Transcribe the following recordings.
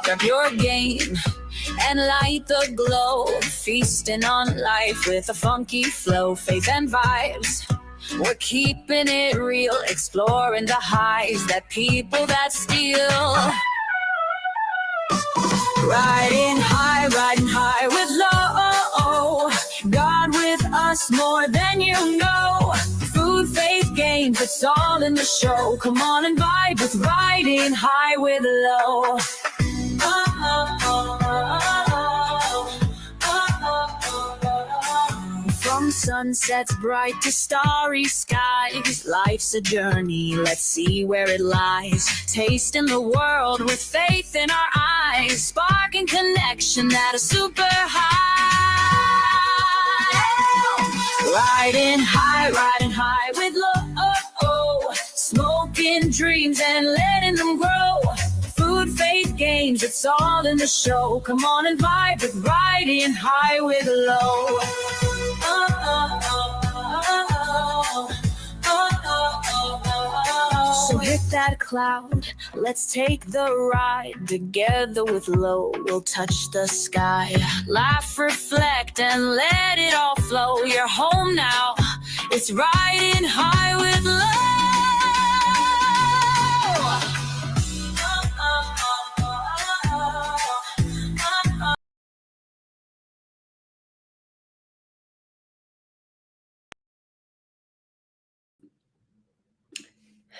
Grab your game and light the glow, feasting on life with a funky flow, faith and vibes. We're keeping it real, exploring the highs that people that steal. Riding high with low. God with us more than you know. Food, faith, games, it's all in the show. Come on and vibe with riding high with low. From sunsets bright to starry skies, life's a journey, let's see where it lies. Tasting the world with faith in our eyes, sparking connection at a super high. Riding high with low. Smoking dreams and letting them grow. Food, faith, games, it's all in the show. Come on and vibe with riding high with low. So hit that cloud, let's take the ride. Together with low, we'll touch the sky. Laugh, reflect, and let it all flow. You're home now, it's riding high with low.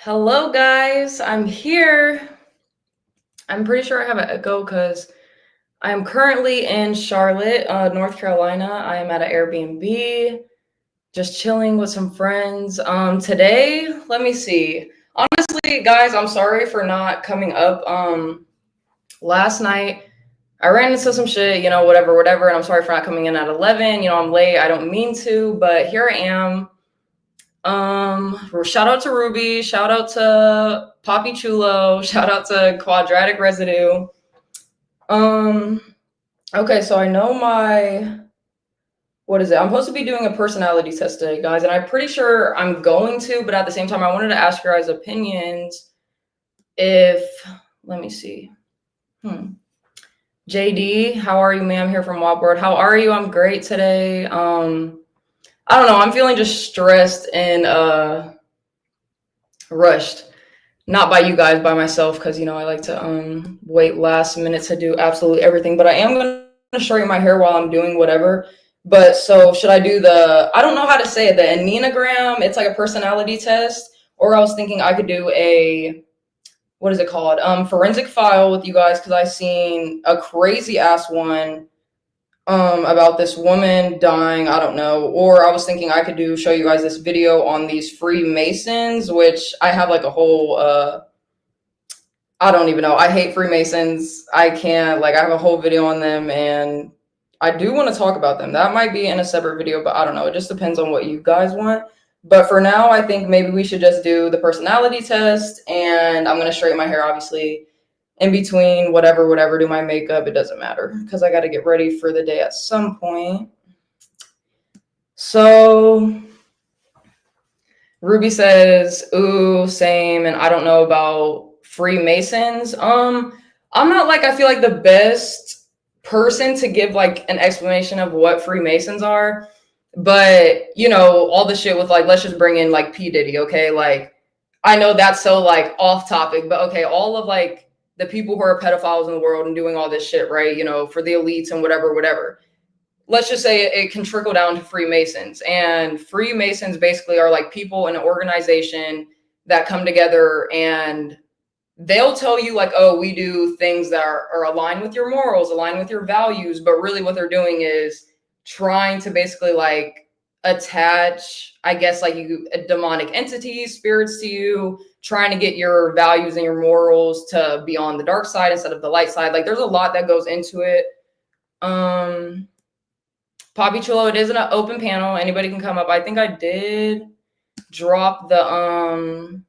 Hello guys, I'm here. I'm pretty sure I have an echo because I am currently in Charlotte, North Carolina. I am at an Airbnb, just chilling with some friends. Today, let me see. Honestly, guys, I'm sorry for not coming up. Last night, I ran into some shit, whatever, and I'm sorry for not coming in at 11. I'm late, I don't mean to, but here I am. Shout out to Ruby, shout out to Poppy Chulo, shout out to Quadratic Residue. Okay, so I know I'm supposed to be doing a personality test today, guys, and I'm pretty sure I'm going to, but at the same time, I wanted to ask your guys' opinions. Let me see. JD, how are you, ma'am? Here from Wildboard. How are you? I'm great today. I don't know. I'm feeling just stressed and rushed. Not by you guys, by myself, because, I like to wait last minute to do absolutely everything. But I am going to straighten my hair while I'm doing whatever. But so should I do I don't know how to say it, the Enneagram? It's like a personality test. Or I was thinking I could do what is it called? Forensic file with you guys, because I seen a crazy ass one about this woman dying, I don't know. Or I was thinking I could show you guys this video on these Freemasons, which I have like a whole, I don't even know. I hate Freemasons. I have a whole video on them and I do want to talk about them. That might be in a separate video, but I don't know. It just depends on what you guys want. But for now, I think maybe we should just do the personality test and I'm going to straighten my hair, obviously. In between, whatever, do my makeup, it doesn't matter because I got to get ready for the day at some point. So Ruby says, ooh, same, and I don't know about Freemasons. I'm not I feel like the best person to give an explanation of what Freemasons are, but all the shit with let's just bring in P. Diddy, okay? I know that's so off topic, but okay, all of the people who are pedophiles in the world and doing all this shit, right? For the elites and whatever. Let's just say it can trickle down to Freemasons. And Freemasons basically are people in an organization that come together and they'll tell you oh, we do things that are aligned with your morals, aligned with your values. But really what they're doing is trying to basically attach, I guess, demonic entities, spirits to you, trying to get your values and your morals to be on the dark side instead of the light side. There's a lot that goes into it. Poppy Chulo, it is an open panel. Anybody can come up. I think I did drop the,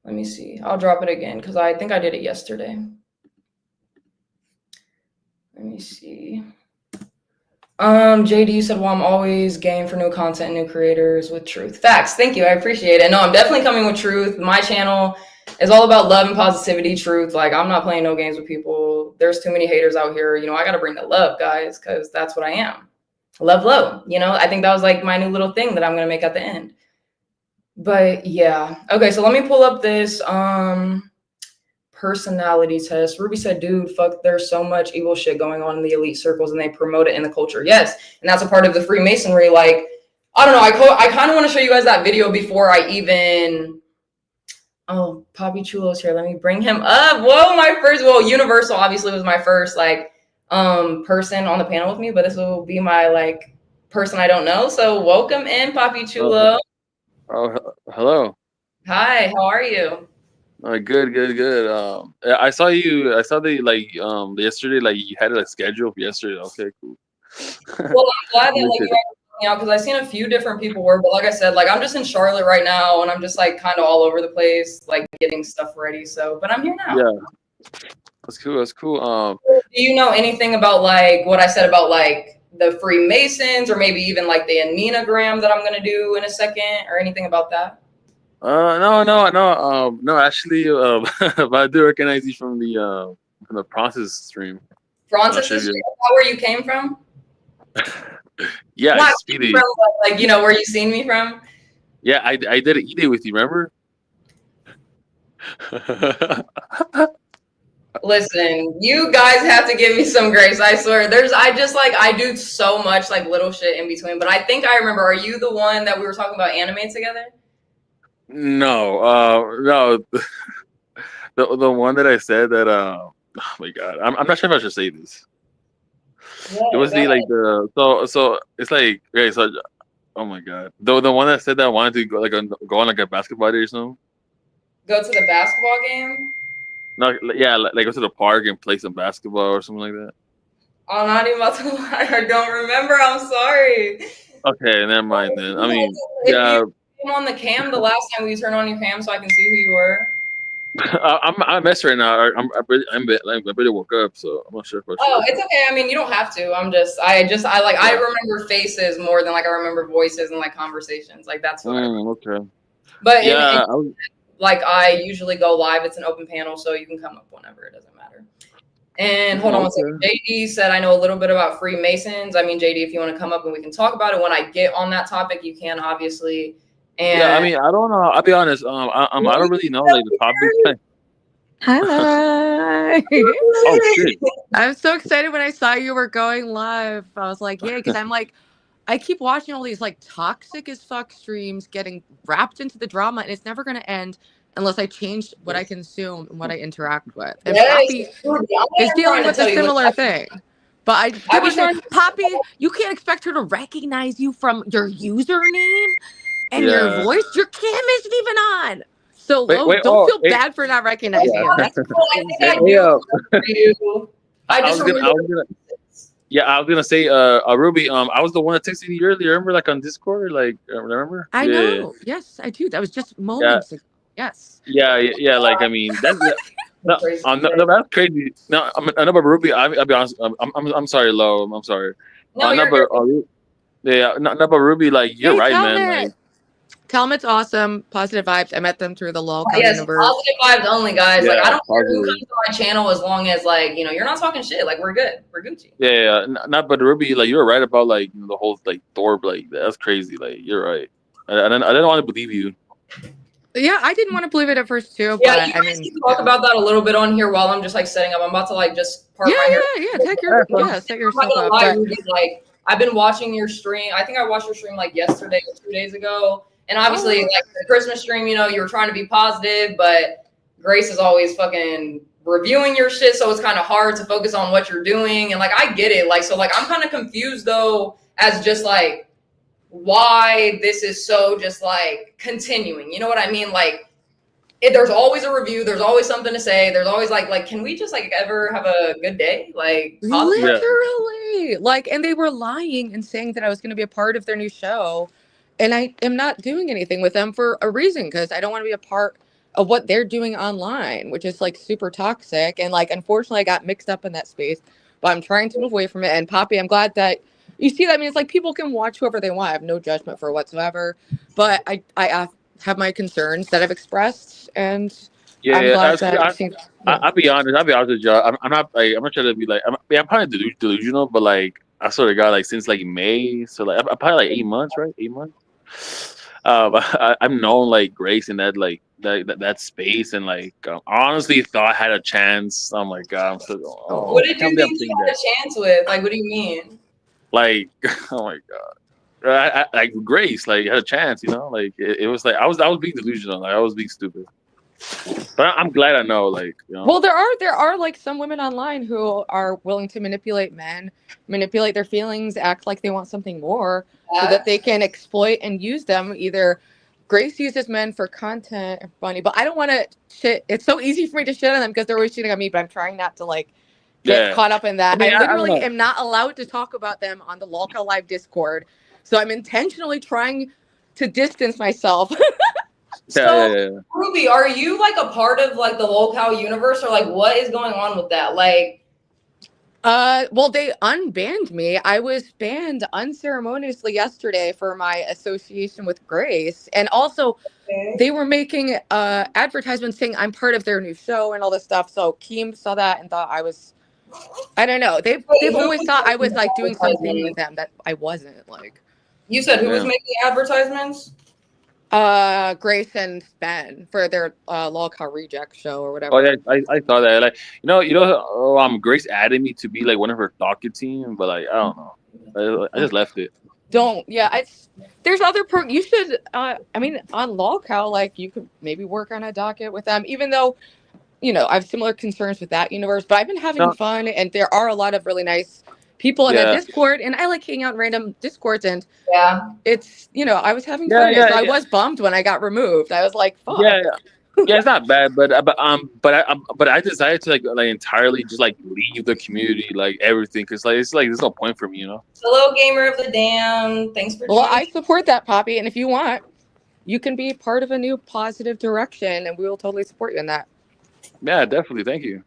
let me see. I'll drop it again because I think I did it yesterday. Let me see. JD, you said, well, I'm always game for new content and new creators with truth. Facts. Thank you. I appreciate it. No, I'm definitely coming with truth. My channel It's all about love and positivity, truth. Like, I'm not playing no games with people. There's too many haters out here. You know, I got to bring the love, guys, because that's what I am. Love low. You know, I think that was like my new little thing that I'm going to make at the end. But yeah. Okay, so let me pull up this personality test. Ruby said, dude, fuck, there's so much evil shit going on in the elite circles and they promote it in the culture. Yes. And that's a part of the Freemasonry. Like, I don't know. I kind of want to show you guys that video before I even. Oh, Poppy Chulo's here. Let me bring him up. Whoa, Universal obviously was my first like person on the panel with me, but this will be my like person I don't know. So welcome in, Poppy Chulo. Hello. Hi, how are you? Good. I saw you. I saw that like yesterday. Like you had it like scheduled for yesterday. Okay, cool. Well, I'm glad that like you guys are coming out because I've seen a few different people work, but like I said, like I'm just in Charlotte right now, and I'm just like kind of all over the place, like getting stuff ready. So, but I'm here now. Yeah, that's cool. Do you know anything about like what I said about like the Freemasons, or maybe even like the Enneagram that I'm gonna do in a second, or anything about that? No. Actually, but I do recognize you from the process stream. Francis, is that where you came from? Yeah, Not Speedy. from, like, you know, where you seen me from? Yeah, I did an E-Day with you, remember? Listen, you guys have to give me some grace. I swear. I do so much like little shit in between, but I think I remember. Are you the one that we were talking about anime together? No. The one that I said that oh my god, I'm not sure if I should say this. Yeah, It was so it's like okay, so oh my god, the one that said that I wanted to go on like a basketball day or something. Go to the basketball game. No, yeah, like go to the park and play some basketball or something like that. I'm not even about to lie. I don't remember. I'm sorry. Okay, never mind then. I mean, If yeah, you came on the cam the last time, will you turn on your cam so I can see who you were? I'm messed right now. I barely woke up, so I'm not sure if I should. Oh, it's okay. I mean, you don't have to. I remember faces more than like I remember voices and like conversations. Like that's what I remember. Okay. But Yeah, like I usually go live. It's an open panel, so you can come up whenever. It doesn't matter. And hold on one second. JD said, I know a little bit about Freemasons. I mean, JD, if you want to come up and we can talk about it when I get on that topic, you can obviously. And yeah, I mean, I don't know. I'll be honest. I don't really know like the topic. Hi. Oh shit! I'm so excited when I saw you were going live. I was like, yeah, because I'm like, I keep watching all these like toxic as fuck streams getting wrapped into the drama, and it's never going to end unless I change what I consume and what I interact with. And Poppy is dealing with a similar thing. But I was saying, Poppy, you can't expect her to recognize you from your username and your voice. Your cam isn't even on. So don't feel bad for not recognizing you. That's cool. I was gonna say, Ruby, I was the one that texted you earlier. Remember, like on Discord, like remember? I know. Yes, I do. That was just moments ago. Yes. Yeah. Like I mean, that's no, that's crazy. No, I know, but Ruby, I'll be honest. I'm sorry, Lo. I'm sorry. No, but Ruby, like you're right, man. Like, tell them it's awesome. Positive vibes. I met them through the LOL universe. Positive vibes only, guys. Yeah, like I don't care who comes to my channel as long as like you're not talking shit. Like we're good. We're Gucci. Yeah. Not but Ruby, like you're right about like the whole like Thor. Like that's crazy. Like you're right. I didn't want to believe you. Yeah, I didn't want to believe it at first too. Yeah, but you can talk about that a little bit on here while I'm just like setting up. I'm about to like just park my hair. Set yourself up. Like I've been watching your stream. I think I watched your stream like yesterday or 2 days ago. And obviously, like the Christmas stream, you were trying to be positive, but Grace is always fucking reviewing your shit, so it's kind of hard to focus on what you're doing. And like I get it, like I'm kind of confused though, as just like why this is so just like continuing. You know what I mean? Like there's always a review, there's always something to say, there's always like can we just like ever have a good day? Like literally, like, and they were lying and saying that I was going to be a part of their new show. And I am not doing anything with them for a reason, because I don't want to be a part of what they're doing online, which is like super toxic. And like, unfortunately, I got mixed up in that space, but I'm trying to move away from it. And Poppy, I'm glad that you see that. I mean, it's like people can watch whoever they want. I have no judgment for whatsoever, but I have my concerns that I've expressed. And Yeah, I'm yeah. glad that seems. Yeah. I'll be honest. I'll be honest with you. I'm not like I'm not trying to be like I'm probably delusional, but like I sort of got like since like May, so like I'm probably like 8 months, right? 8 months. I've known like Grace in that like that space, and like I honestly thought I had a chance. Oh my god, I'm so What I did can't you believe I'm think you saying had that. a chance with? Like, what do you mean? Like, oh my god, like Grace, like had a chance, you know. Like it was like I was being delusional, like I was being stupid. But I'm glad I know, like you know. Well, there are like some women online who are willing to manipulate men, manipulate their feelings, act like they want something more, so that they can exploit and use them. Either Grace uses men for content or funny, but I don't want to shit. It's so easy for me to shit on them because they're always shitting on me, but I'm trying not to like get Yeah, caught up in I that. mean, I I don't literally know. am not allowed to talk about them on the Lolcow Live Discord, so I'm intentionally trying to distance myself. Yeah, yeah, So, yeah. Ruby, are you like a part of like the lolcow universe, or like what is going on with that? Like, Well, they unbanned me. I was banned unceremoniously yesterday for my association with Grace. And also, okay. they were making advertisements saying I'm part of their new show and all this stuff. So Keem saw that and thought I was, I don't know. Wait, They've who always was thought I making was the like doing something with advertisements? them that I wasn't. Like You said who was Damn. making the advertisements? Grace and Ben for their Lolcow Reject show or Oh whatever. yeah, I saw that. Like Grace added me to be like one of her docket team, but like I don't know. I just left it. Don't. Yeah, it's there's other you should I mean on Lolcow, like you could maybe work on a docket with them, even though I have similar concerns with that universe, but I've been having No, fun and there are a lot of really nice people in that yeah, Discord, and I like hanging out in random Discords, and Yeah. it's I was having yeah, fun in it. yeah, So I yeah, was bummed when I got removed. I was like, yeah, fuck. yeah. Yeah, it's not bad, but I decided to like entirely just like leave the community, like everything, because like it's like there's no point for me, you know. Hello, gamer of the dam. Thanks for Well, I joining. support that, Poppy, and if you want, you can be part of a new positive direction, and we will totally support you in that. Yeah, definitely. Thank you.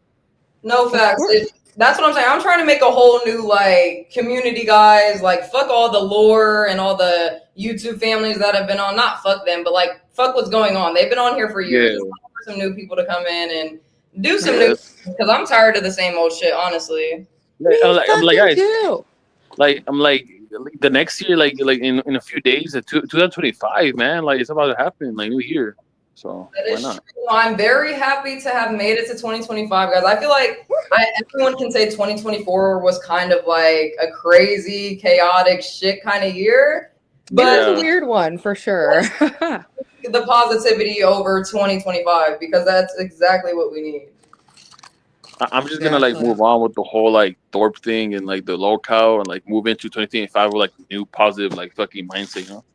No Of facts. course. That's what I'm saying. I'm trying to make a whole new like community, guys. Like fuck all the lore and all the YouTube families that have been on. Not fuck them, but like fuck what's going on. They've been on here for years. Yeah, It's time for some new people to come in and do some yeah. new, because I'm tired of the same old shit, honestly. Like, Me I'm like fucking guys, too. like I'm like the next year, like in a few days, 2025, man. Like it's about to happen, like new year. So That why is not? true. I'm very happy to have made it to 2025, guys. I feel like everyone can say 2024 was kind of like a crazy, chaotic shit kind of year. It was But a Yeah. weird one for sure. the positivity over 2025, because that's exactly what we need. I'm just gonna like Exactly. move on with the whole like Thorpe thing and like the locale and like move into 2025 with like new positive like fucking mindset, you know?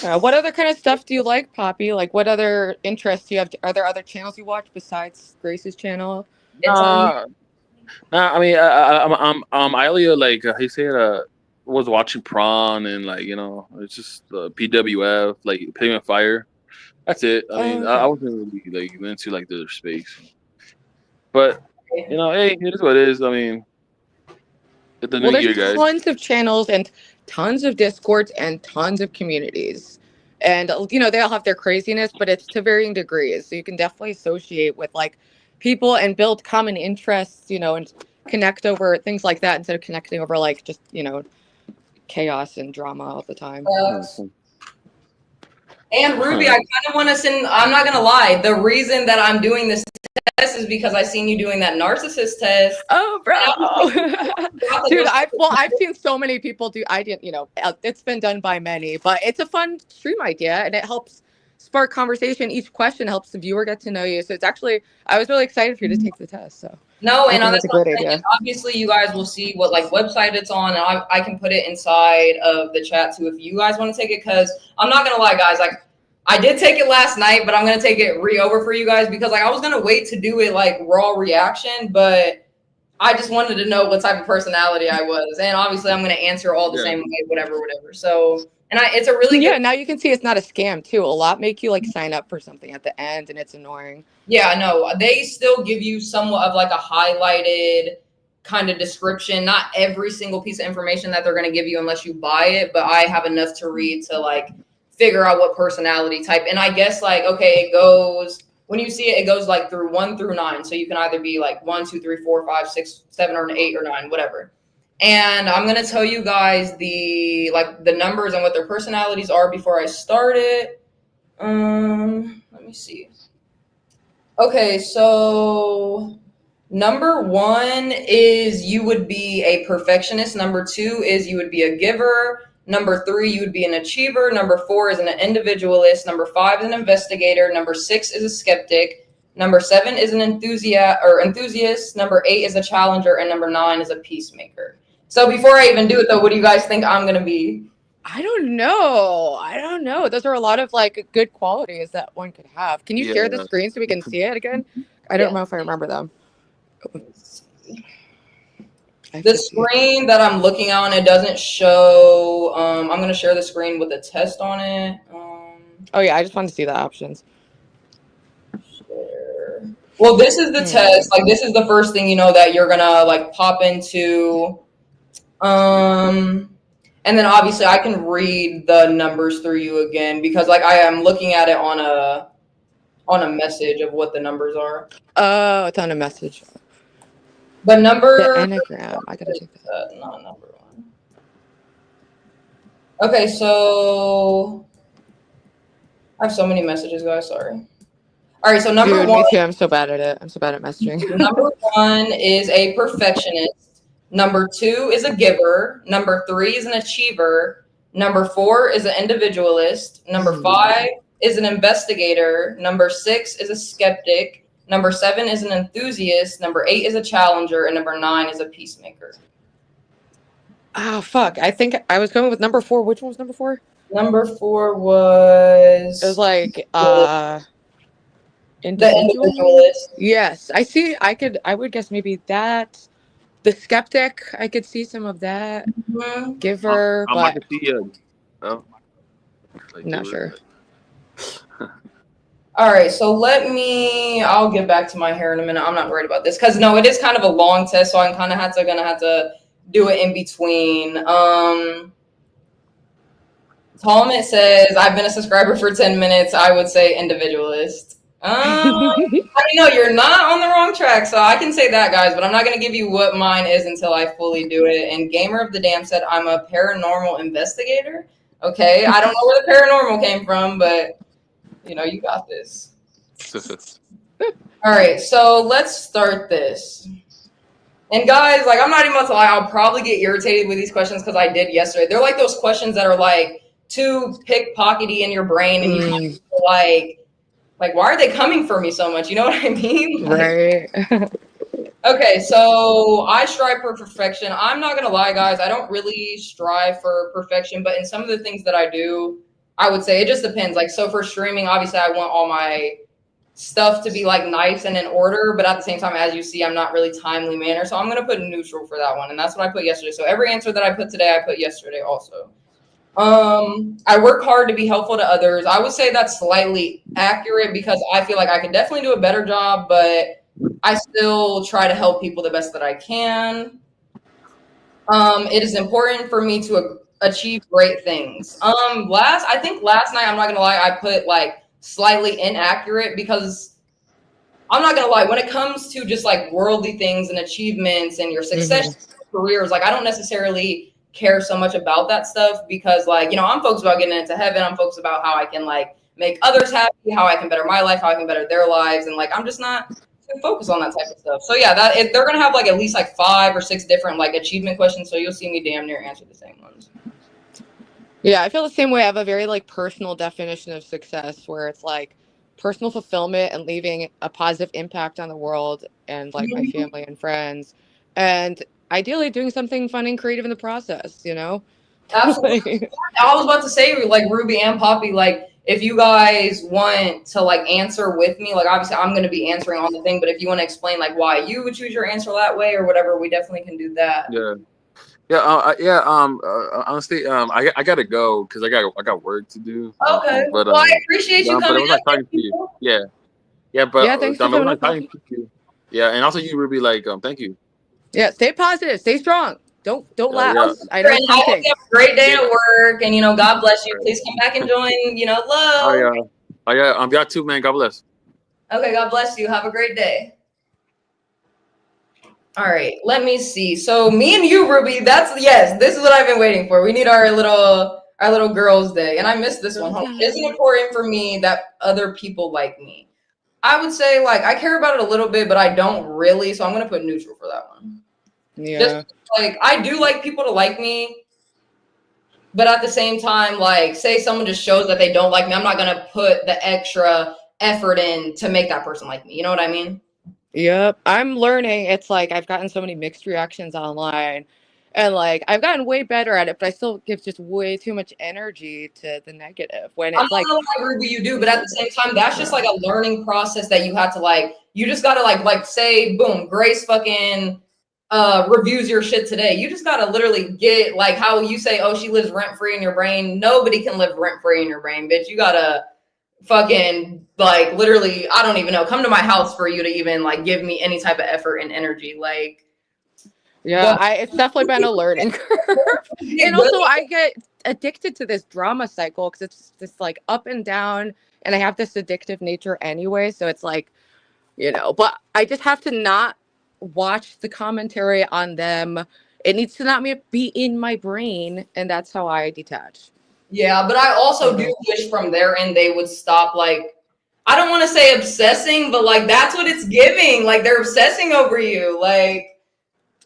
Yeah. What other kind of stuff do you like, Poppy? Like, what other interests do you have? Are there other channels you watch besides Grace's channel? It's on. Nah, nah. I mean, I earlier like he said was watching Prawn and like it's just PWF like Pavement Fire. That's it. I Oh, mean, I okay. wasn't really like into like the space, but hey, it is what it is. I mean, it's the new Well, there's year, guys. tons of channels and tons of Discords and tons of communities. And, they all have their craziness, but it's to varying degrees. So you can definitely associate with like people and build common interests, and connect over things like that instead of connecting over like just, chaos and drama all the time. Yeah, And Ruby, I kind of want to send. I'm not gonna lie. The reason that I'm doing this test is because I seen you doing that narcissist test. Oh, bro. Dude, Dude, I've seen so many people do. I didn't, it's been done by many, but it's a fun stream idea and it helps spark conversation. Each question helps the viewer get to know you. So it's actually, I was really excited for you to take the test. So No, I and think that's it's a what great I'm saying. idea. Obviously, you guys will see what like website it's on, and I can put it inside of the chat too if you guys want to take it. Because I'm not gonna lie, guys, like I did take it last night, but I'm gonna take it over for you guys because like I was gonna wait to do it like raw reaction, but I just wanted to know what type of personality I was, and obviously I'm gonna answer all the yeah, same way, whatever. So, and it's a really Yeah, good. now you can see it's not a scam too. A lot make you like sign up for something at the end and it's annoying. Yeah, no, they still give you somewhat of like a highlighted kind of description. Not every single piece of information that they're going to give you unless you buy it, but I have enough to read to like figure out what personality type. And I guess like, okay, it goes when you see it, it goes like through 1 through 9. So you can either be like 1, 2, 3, 4, 5, 6, 7, or an 8 or 9, whatever. And I'm gonna tell you guys the numbers and what their personalities are before I start it. Let me see. Okay, so number 1 is you would be a perfectionist. Number 2 is you would be a giver. Number 3, you would be an achiever. Number 4 is an individualist. Number 5 is an investigator. Number 6 is a skeptic. Number 7 is an enthusiast. Number 8 is a challenger, and number 9 is a peacemaker. So before I even do it, though, what do you guys think I'm gonna be? I don't know. Those are a lot of like good qualities that one could have. Can you share the screen so we can see it again? I don't know if I remember them. The screen that I'm looking on, it doesn't show. I'm gonna share the screen with a test on it. Oh yeah, I just wanted to see the options. Share. Well, this is the test. Like, this is the first thing that you're gonna like pop into. And then obviously I can read the numbers through you again because like I am looking at it on a message of what the numbers are. Oh, it's on a message. But number the Enneagram. I gotta check that. Not number 1. Okay, so I have so many messages, guys. Sorry. All right, so number 1. Me too. I'm so bad at it. I'm so bad at messaging. Number 1 is a perfectionist. Number 2 is a giver. Number 3 is an achiever. Number 4 is an individualist. Number 5 is an investigator. Number 6 is a skeptic. Number 7 is an enthusiast. Number 8 is a challenger. And number 9 is a peacemaker. Oh, fuck. I think I was going with number 4. Which one was number 4? Number 4 was... It was like, the individualist. Yes. I would guess maybe that. The skeptic, I could see some of that. Mm-hmm. Giver, but... I could see not sure. All right, so I'll get back to my hair in a minute. I'm not worried about this because no, it is kind of a long test, so I'm kind of gonna have to do it in between. Talmit says, I've been a subscriber for 10 minutes. I would say individualist. You're not on the wrong track, so I can say that, guys, but I'm not going to give you what mine is until I fully do it. And Gamer of the Dam said, I'm a paranormal investigator. Okay, I don't know where the paranormal came from, but, you got this. All right, so let's start this. And guys, like, I'm not even about to lie, I'll probably get irritated with these questions because I did yesterday. They're like those questions that are, like, too pickpockety in your brain, and you kind of feel like, why are they coming for me so much? You know what I mean? Right. Okay, so I strive for perfection. I'm not going to lie, guys. I don't really strive for perfection, but in some of the things that I do, I would say it just depends. Like, so for streaming, obviously I want all my stuff to be like nice and in order, but at the same time, as you see, I'm not really timely manner. So I'm going to put neutral for that one. And that's what I put yesterday. So every answer that I put today, I put yesterday also. I work hard to be helpful to others. I would say that's slightly accurate because I feel like I could definitely do a better job, but I still try to help people the best that I can. It is important for me to achieve great things. I think last night, I'm not gonna lie, I put like slightly inaccurate because I'm not gonna lie, when it comes to just like worldly things and achievements and your success careers, like I don't necessarily care so much about that stuff because like, I'm focused about getting into heaven. I'm focused about how I can like make others happy, how I can better my life, how I can better their lives. And like, I'm just not focused on that type of stuff. So yeah, they're going to have like at least like 5 or 6 different like achievement questions. So you'll see me damn near answer the same ones. Yeah, I feel the same way. I have a very like personal definition of success where it's like personal fulfillment and leaving a positive impact on the world and like my family and friends. And ideally doing something fun and creative in the process, Absolutely. I was about to say, like Ruby and Poppy, like if you guys want to like answer with me, like obviously I'm going to be answering on the thing, but if you want to explain like why you would choose your answer that way or whatever, we definitely can do that. Honestly, I gotta go because I got work to do. Okay, but well, I appreciate you coming. But it was like talking to you. But thanks for coming talking to you. Yeah, and also you, Ruby, like thank you. Yeah, stay positive, stay strong. Don't laugh. Yeah. I know I hope you have a great day at work, and God bless you. Please come back and join. Love. Oh yeah. Y'all too, man. God bless. Okay, God bless you. Have a great day. All right, let me see. So me and you, Ruby, this is what I've been waiting for. We need our little girls' day. And I missed this one. Is it important for me that other people like me? I would say like I care about it a little bit, but I don't really. So I'm gonna put neutral for that one. Yeah. Just like I do like people to like me, but at the same time, like say someone just shows that they don't like me, I'm not gonna put the extra effort in to make that person like me. You know what I mean? Yep. I'm learning. It's like I've gotten so many mixed reactions online. And like I've gotten way better at it, but I still give just way too much energy to the negative when I'm it's not like gonna lie, Ruby, you do, but at the same time, that's just like a learning process that you have to like. You just gotta like say, boom, Grace fucking reviews your shit today. You just gotta literally get like how you say, oh, she lives rent free in your brain. Nobody can live rent free in your brain, bitch. You gotta fucking like literally, I don't even know, come to my house for you to even like give me any type of effort and energy. Like, yeah, it's definitely been a learning curve. And also I get addicted to this drama cycle because it's just like up and down, and I have this addictive nature anyway. So it's like, but I just have to not watch the commentary on them. It needs to not be in my brain, and that's how I detach. yeah, but I also do wish from their end they would stop like I don't want to say obsessing, but like that's what it's giving. Like they're obsessing over you. Like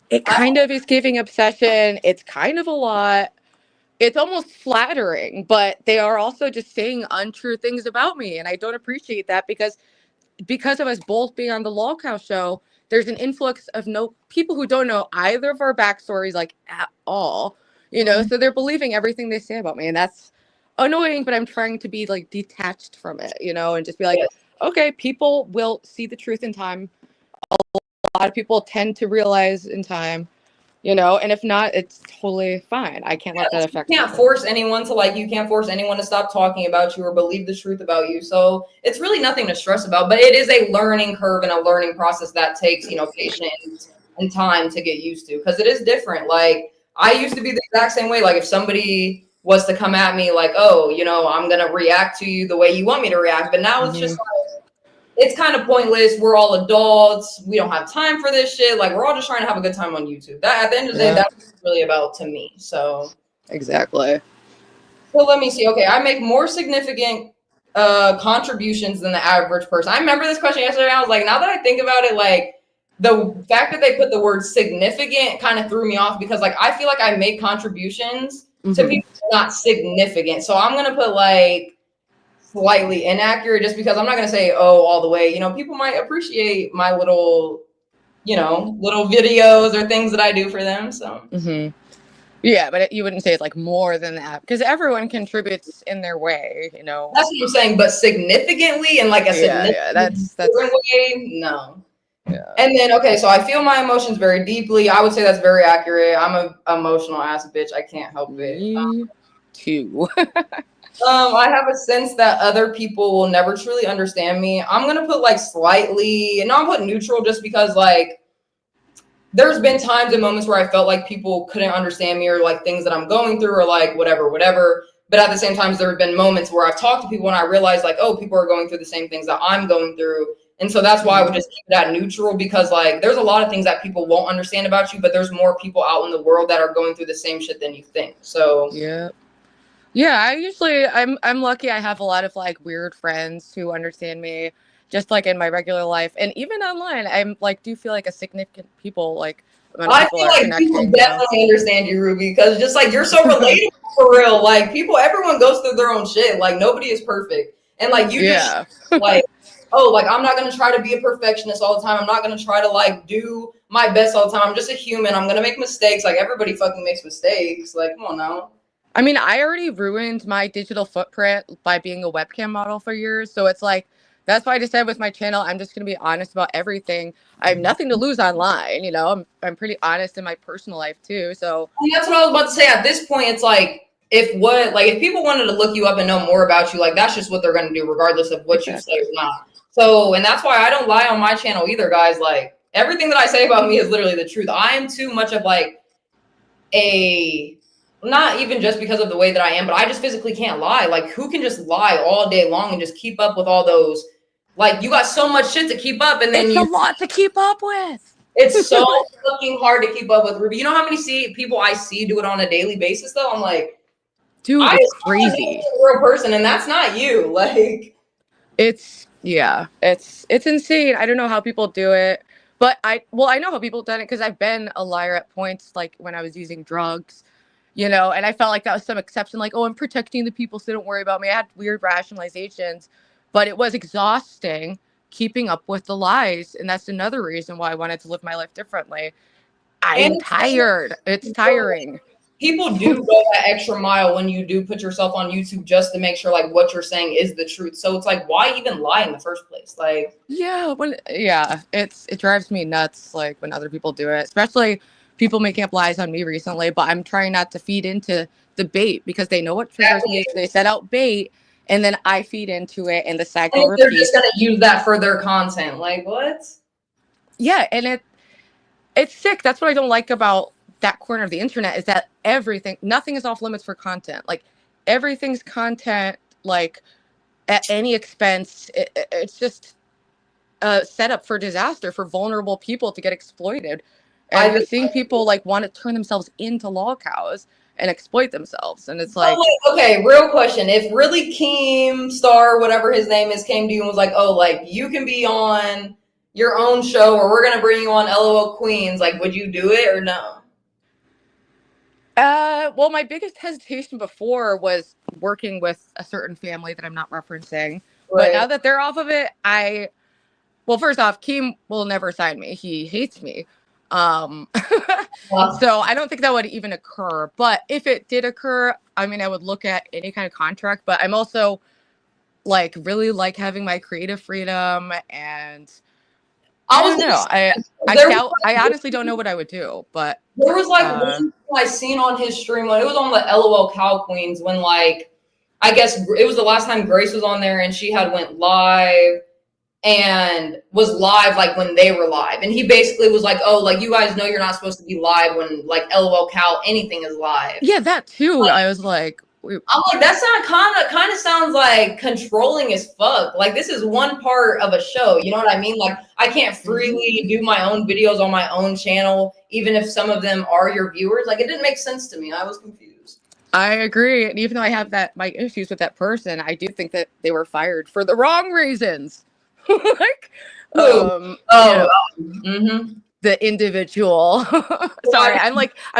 It kind of is giving obsession. It's kind of a lot. It's almost flattering, but they are also just saying untrue things about me, and I don't appreciate that because of us both being on the Lolcow show. There's an influx of people who don't know either of our backstories like at all, so they're believing everything they say about me, and that's annoying. But I'm trying to be like detached from it, and just be like, okay, people will see the truth in time. A lot of people tend to realize in time, and if not, it's totally fine. I can't let that affect you can't force anyone to like you. Can't force anyone to stop talking about you or believe the truth about you. So it's really nothing to stress about. But it is a learning curve and a learning process that takes patience and time to get used to, because it is different. Like I used to be the exact same way. Like if somebody was to come at me like, oh, I'm gonna react to you the way you want me to react. But now it's just like, it's kind of pointless. We're all adults. We don't have time for this shit. Like we're all just trying to have a good time on YouTube. That at the end of the day, that's what it's really about to me. So exactly. So let me see. Okay, I make more significant contributions than the average person. I remember this question yesterday. I was like, now that I think about it, like the fact that they put the word significant kind of threw me off, because like I feel like I make contributions to people not significant. So I'm gonna put like slightly inaccurate, just because I'm not gonna say all the way. People might appreciate my little videos or things that I do for them. So yeah, but you wouldn't say it's like more than that, because everyone contributes in their way. That's what I'm saying. But significantly, in like a significant way, no. Yeah. And then okay, so I feel my emotions very deeply. I would say that's very accurate. I'm a emotional ass bitch. I can't help it. Me too. I have a sense that other people will never truly understand me. I'm gonna put like slightly, no, I'm putting neutral, just because like there's been times and moments where I felt like people couldn't understand me, or like things that I'm going through, or like whatever. But at the same time, there have been moments where I've talked to people and I realized like, oh, people are going through the same things that I'm going through. And so that's why I would just keep that neutral, because like there's a lot of things that people won't understand about you, but there's more people out in the world that are going through the same shit than you think. So yeah, I'm lucky. I have a lot of like weird friends who understand me, just like in my regular life, and even online. I'm like, do feel like a significant people like. I feel like people definitely understand you, Ruby, because just like you're so relatable for real. Like everyone goes through their own shit. Like nobody is perfect, and like you just like, oh, like I'm not gonna try to be a perfectionist all the time. I'm not gonna try to like do my best all the time. I'm just a human. I'm gonna make mistakes. Like everybody fucking makes mistakes. Like come on now. I mean, I already ruined my digital footprint by being a webcam model for years. So it's like, that's why I decided with my channel, I'm just going to be honest about everything. I have nothing to lose online. I'm pretty honest in my personal life too. So and that's what I was about to say. At this point, it's like, if people wanted to look you up and know more about you, like that's just what they're going to do, regardless of what you say or not. So, and that's why I don't lie on my channel either, guys. Like everything that I say about me is literally the truth. I am too much of like not even just because of the way that I am, but I just physically can't lie. Like who can just lie all day long and just keep up with all those Like, you got so much shit to keep up, and then It's a lot to keep up with. it's so fucking hard to keep up with. You know how many people I see do it on a daily basis, though? I'm like, Dude, I it's aspire to be crazy. a real person, and that's not you. Like, It's insane. I don't know how people do it, but I know how people have done it because I've been a liar at points, like when I was using drugs, and I felt like that was some exception, like, oh, I'm protecting the people so don't worry about me. I had weird rationalizations, but it was exhausting keeping up with the lies, and that's another reason why I wanted to live my life differently. I'm and tired. It's tiring. people do go that extra mile when you do put yourself on YouTube just to make sure like what you're saying is the truth. So it's like, why even lie in the first place? Like, it drives me nuts, like when other people do it, especially people making up lies on me recently. But I'm trying not to feed into the bait because they know what triggers me. So they set out bait, and then I feed into it, and the cycle they're repeats. just gonna use that for their content. Like, what? Yeah, and it's sick. That's what I don't like about that corner of the internet is that nothing is off limits for content. Like everything's content, like at any expense. It's just set up for disaster for vulnerable people to get exploited. And you're seeing people like want to turn themselves into lol cows and exploit themselves. And it's like, okay, real question. If really Keemstar, whatever his name is, came to you and was like, oh, like you can be on your own show or we're going to bring you on LOL Queens, like, would you do it or no? Well, my biggest hesitation before was working with a certain family that I'm not referencing. But now that they're off of it, well, first off, Keem will never sign me. He hates me. So I don't think that would even occur. But if it did occur, I mean, I would look at any kind of contract. But I'm also like really like having my creative freedom, and I don't know. I honestly don't know what I would do. But there was like one thing I seen on his stream when it was on the LOL Cow Queens when like I guess it was the last time Grace was on there and she had went live and was live like when they were live, and he basically was like, oh, like you guys know you're not supposed to be live when like LOL Cow anything is live. Yeah, that too. Like, I was like, I'm like, that's not kind of sounds like controlling as fuck. Like this is one part of a show, you know what I mean? Like I can't freely do my own videos on my own channel, even if some of them are your viewers. Like it didn't make sense to me. I was confused. I agree, and even though I have my issues with that person, I do think that they were fired for the wrong reasons. Like, the individual. Sorry, I'm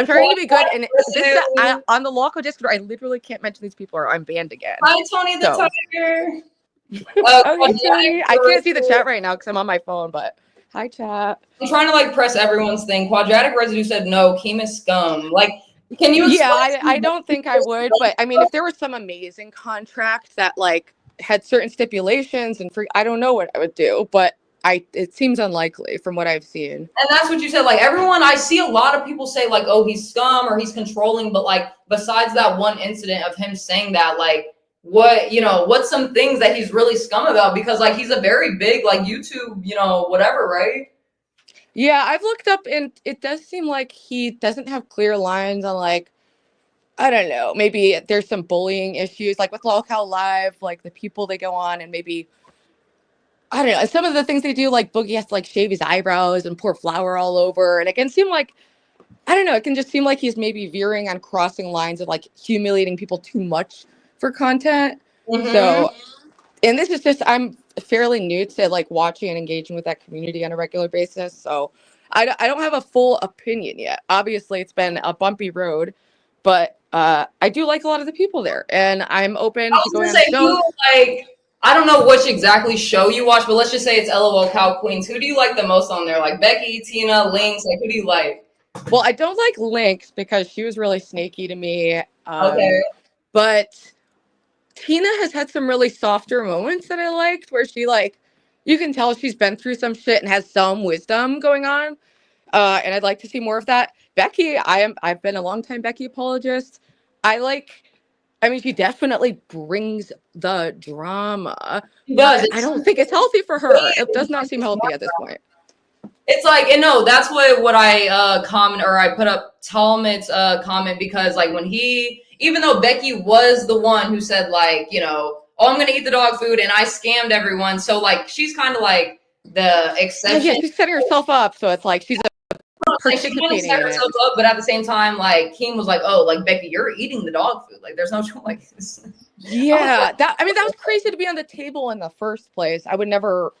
trying to be good, and on the local Discord, I literally can't mention these people, or I'm banned again. Hi, Tony the Tiger. Okay, Tony. I can't see the chat right now because I'm on my phone, but hi, chat. I'm trying to like press everyone's thing. Quadratic Residue said no. Keem is scum. Like, can you? Yeah, I don't think I would, but I mean, if there was some amazing contract that like had certain stipulations and free, I don't know what I would do, but it seems unlikely from what I've seen. And that's what you said. Like everyone, I see a lot of people say like, oh, he's scum or he's controlling. But like, besides that one incident of him saying that, like, what's some things that he's really scum about? Because like, he's a very big like YouTube, whatever, right? Yeah, I've looked up and it does seem like he doesn't have clear lines on like, I don't know, maybe there's some bullying issues like with Lolcow Live, like the people they go on and maybe, I don't know, some of the things they do, like Boogie has to like shave his eyebrows and pour flour all over. And it can seem like, I don't know, it can just seem like he's maybe veering on crossing lines of like humiliating people too much for content. Mm-hmm. So, and this is just, I'm fairly new to like watching and engaging with that community on a regular basis. So I don't have a full opinion yet. Obviously, it's been a bumpy road, but I do like a lot of the people there, and I'm open to going on shows. I don't know which exactly show you watch, but let's just say it's LOL Cow Queens. Who do you like the most on there? Like Becky, Tina, Lynx? Like who do you like? Well, I don't like Lynx because she was really snaky to me. Okay. But Tina has had some really softer moments that I liked where she like, you can tell she's been through some shit and has some wisdom going on. And I'd like to see more of that. Becky, I've been a longtime Becky apologist. She definitely brings the drama. She does. I don't think it's healthy for her. It does not seem healthy at this point. It's like, and no, that's what I comment, or I put up Talmad's comment, because like when even though Becky was the one who said like, oh, I'm gonna eat the dog food, and I scammed everyone. So like she's kind of like the exception. Yeah, she's setting herself up, so it's like she's Like she kind of participating set in it. herself up, but at the same time, like Keem was like, "Oh, like Becky, you're eating the dog food. Like, there's no like." Yeah, that was crazy to be on the table in the first place. I would never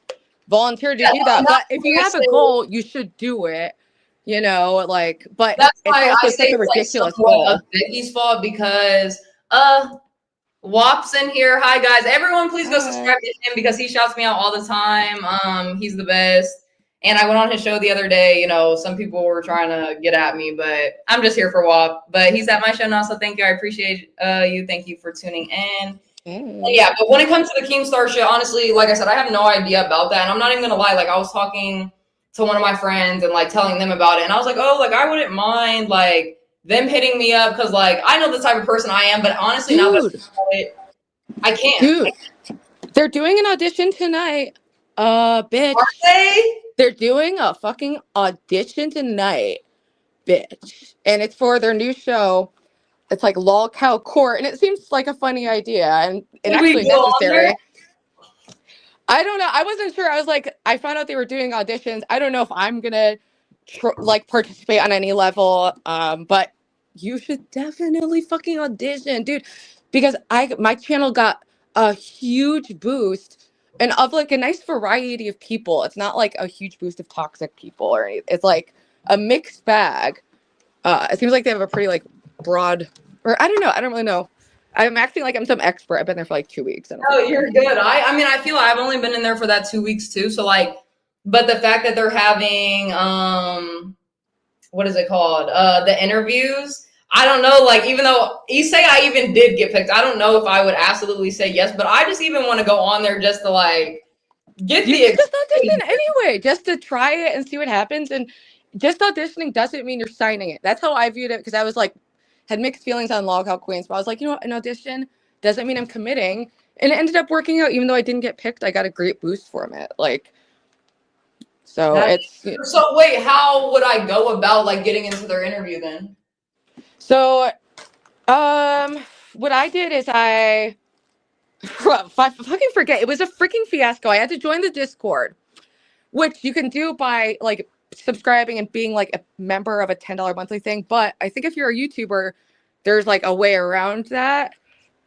volunteer to do that, but if you have a goal, you should do it. You know, like, but that's it's why also I such say a it's like ridiculous somewhat goal. of Becky's fault because WAP's in here. Hi guys, everyone, please go subscribe to him because he shouts me out all the time. He's the best. And I went on his show the other day. You know, some people were trying to get at me, but I'm just here for WAP. But he's at my show now, so thank you. I appreciate you. Thank you for tuning in. Yeah, but when it comes to the Keemstar shit, honestly, like I said, I have no idea about that. And I'm not even gonna lie, like I was talking to one of my friends and like telling them about it, and I was like, oh, like I wouldn't mind like them hitting me up because like I know the type of person I am, but honestly, now that I can't. Dude, they're doing an audition tonight. Bitch. Are they? They're doing a fucking audition tonight, bitch. And it's for their new show. It's like Lol Cow Court, and it seems like a funny idea and actually necessary. I don't know. I wasn't sure. I was like, I found out they were doing auditions. I don't know if I'm gonna like participate on any level. But you should definitely fucking audition, dude, because my channel got a huge boost and of like a nice variety of people. It's not like a huge boost of toxic people or anything. It's like a mixed bag. It seems like they have a pretty like broad, or I don't know. I don't really know. I'm acting like I'm some expert. I've been there for like 2 weeks. Oh, you're good. I mean, I feel like I've only been in there for that 2 weeks too. So like, but the fact that they're having what is it called? The interviews. I don't know. Like, even though you say I even did get picked, I don't know if I would absolutely say yes. But I just even want to go on there just to like get the just audition anyway, just to try it and see what happens. And just auditioning doesn't mean you're signing it. That's how I viewed it, because I was like, had mixed feelings on Lolcow Queens, but I was like, you know what, an audition doesn't mean I'm committing. And it ended up working out. Even though I didn't get picked, I got a great boost from it. Like, so it's. So wait, how would I go about like getting into their interview then? So, what I did is I fucking forget. It was a freaking fiasco. I had to join the Discord, which you can do by like subscribing and being like a member of a $10 monthly thing. But I think if you're a YouTuber, there's like a way around that.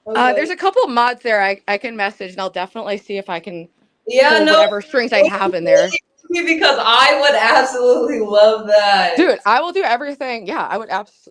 Okay. There's a couple of mods there I can message, and I'll definitely see if I can pull whatever strings I have in there. Because I would absolutely love that. Dude, I will do everything. Yeah, I would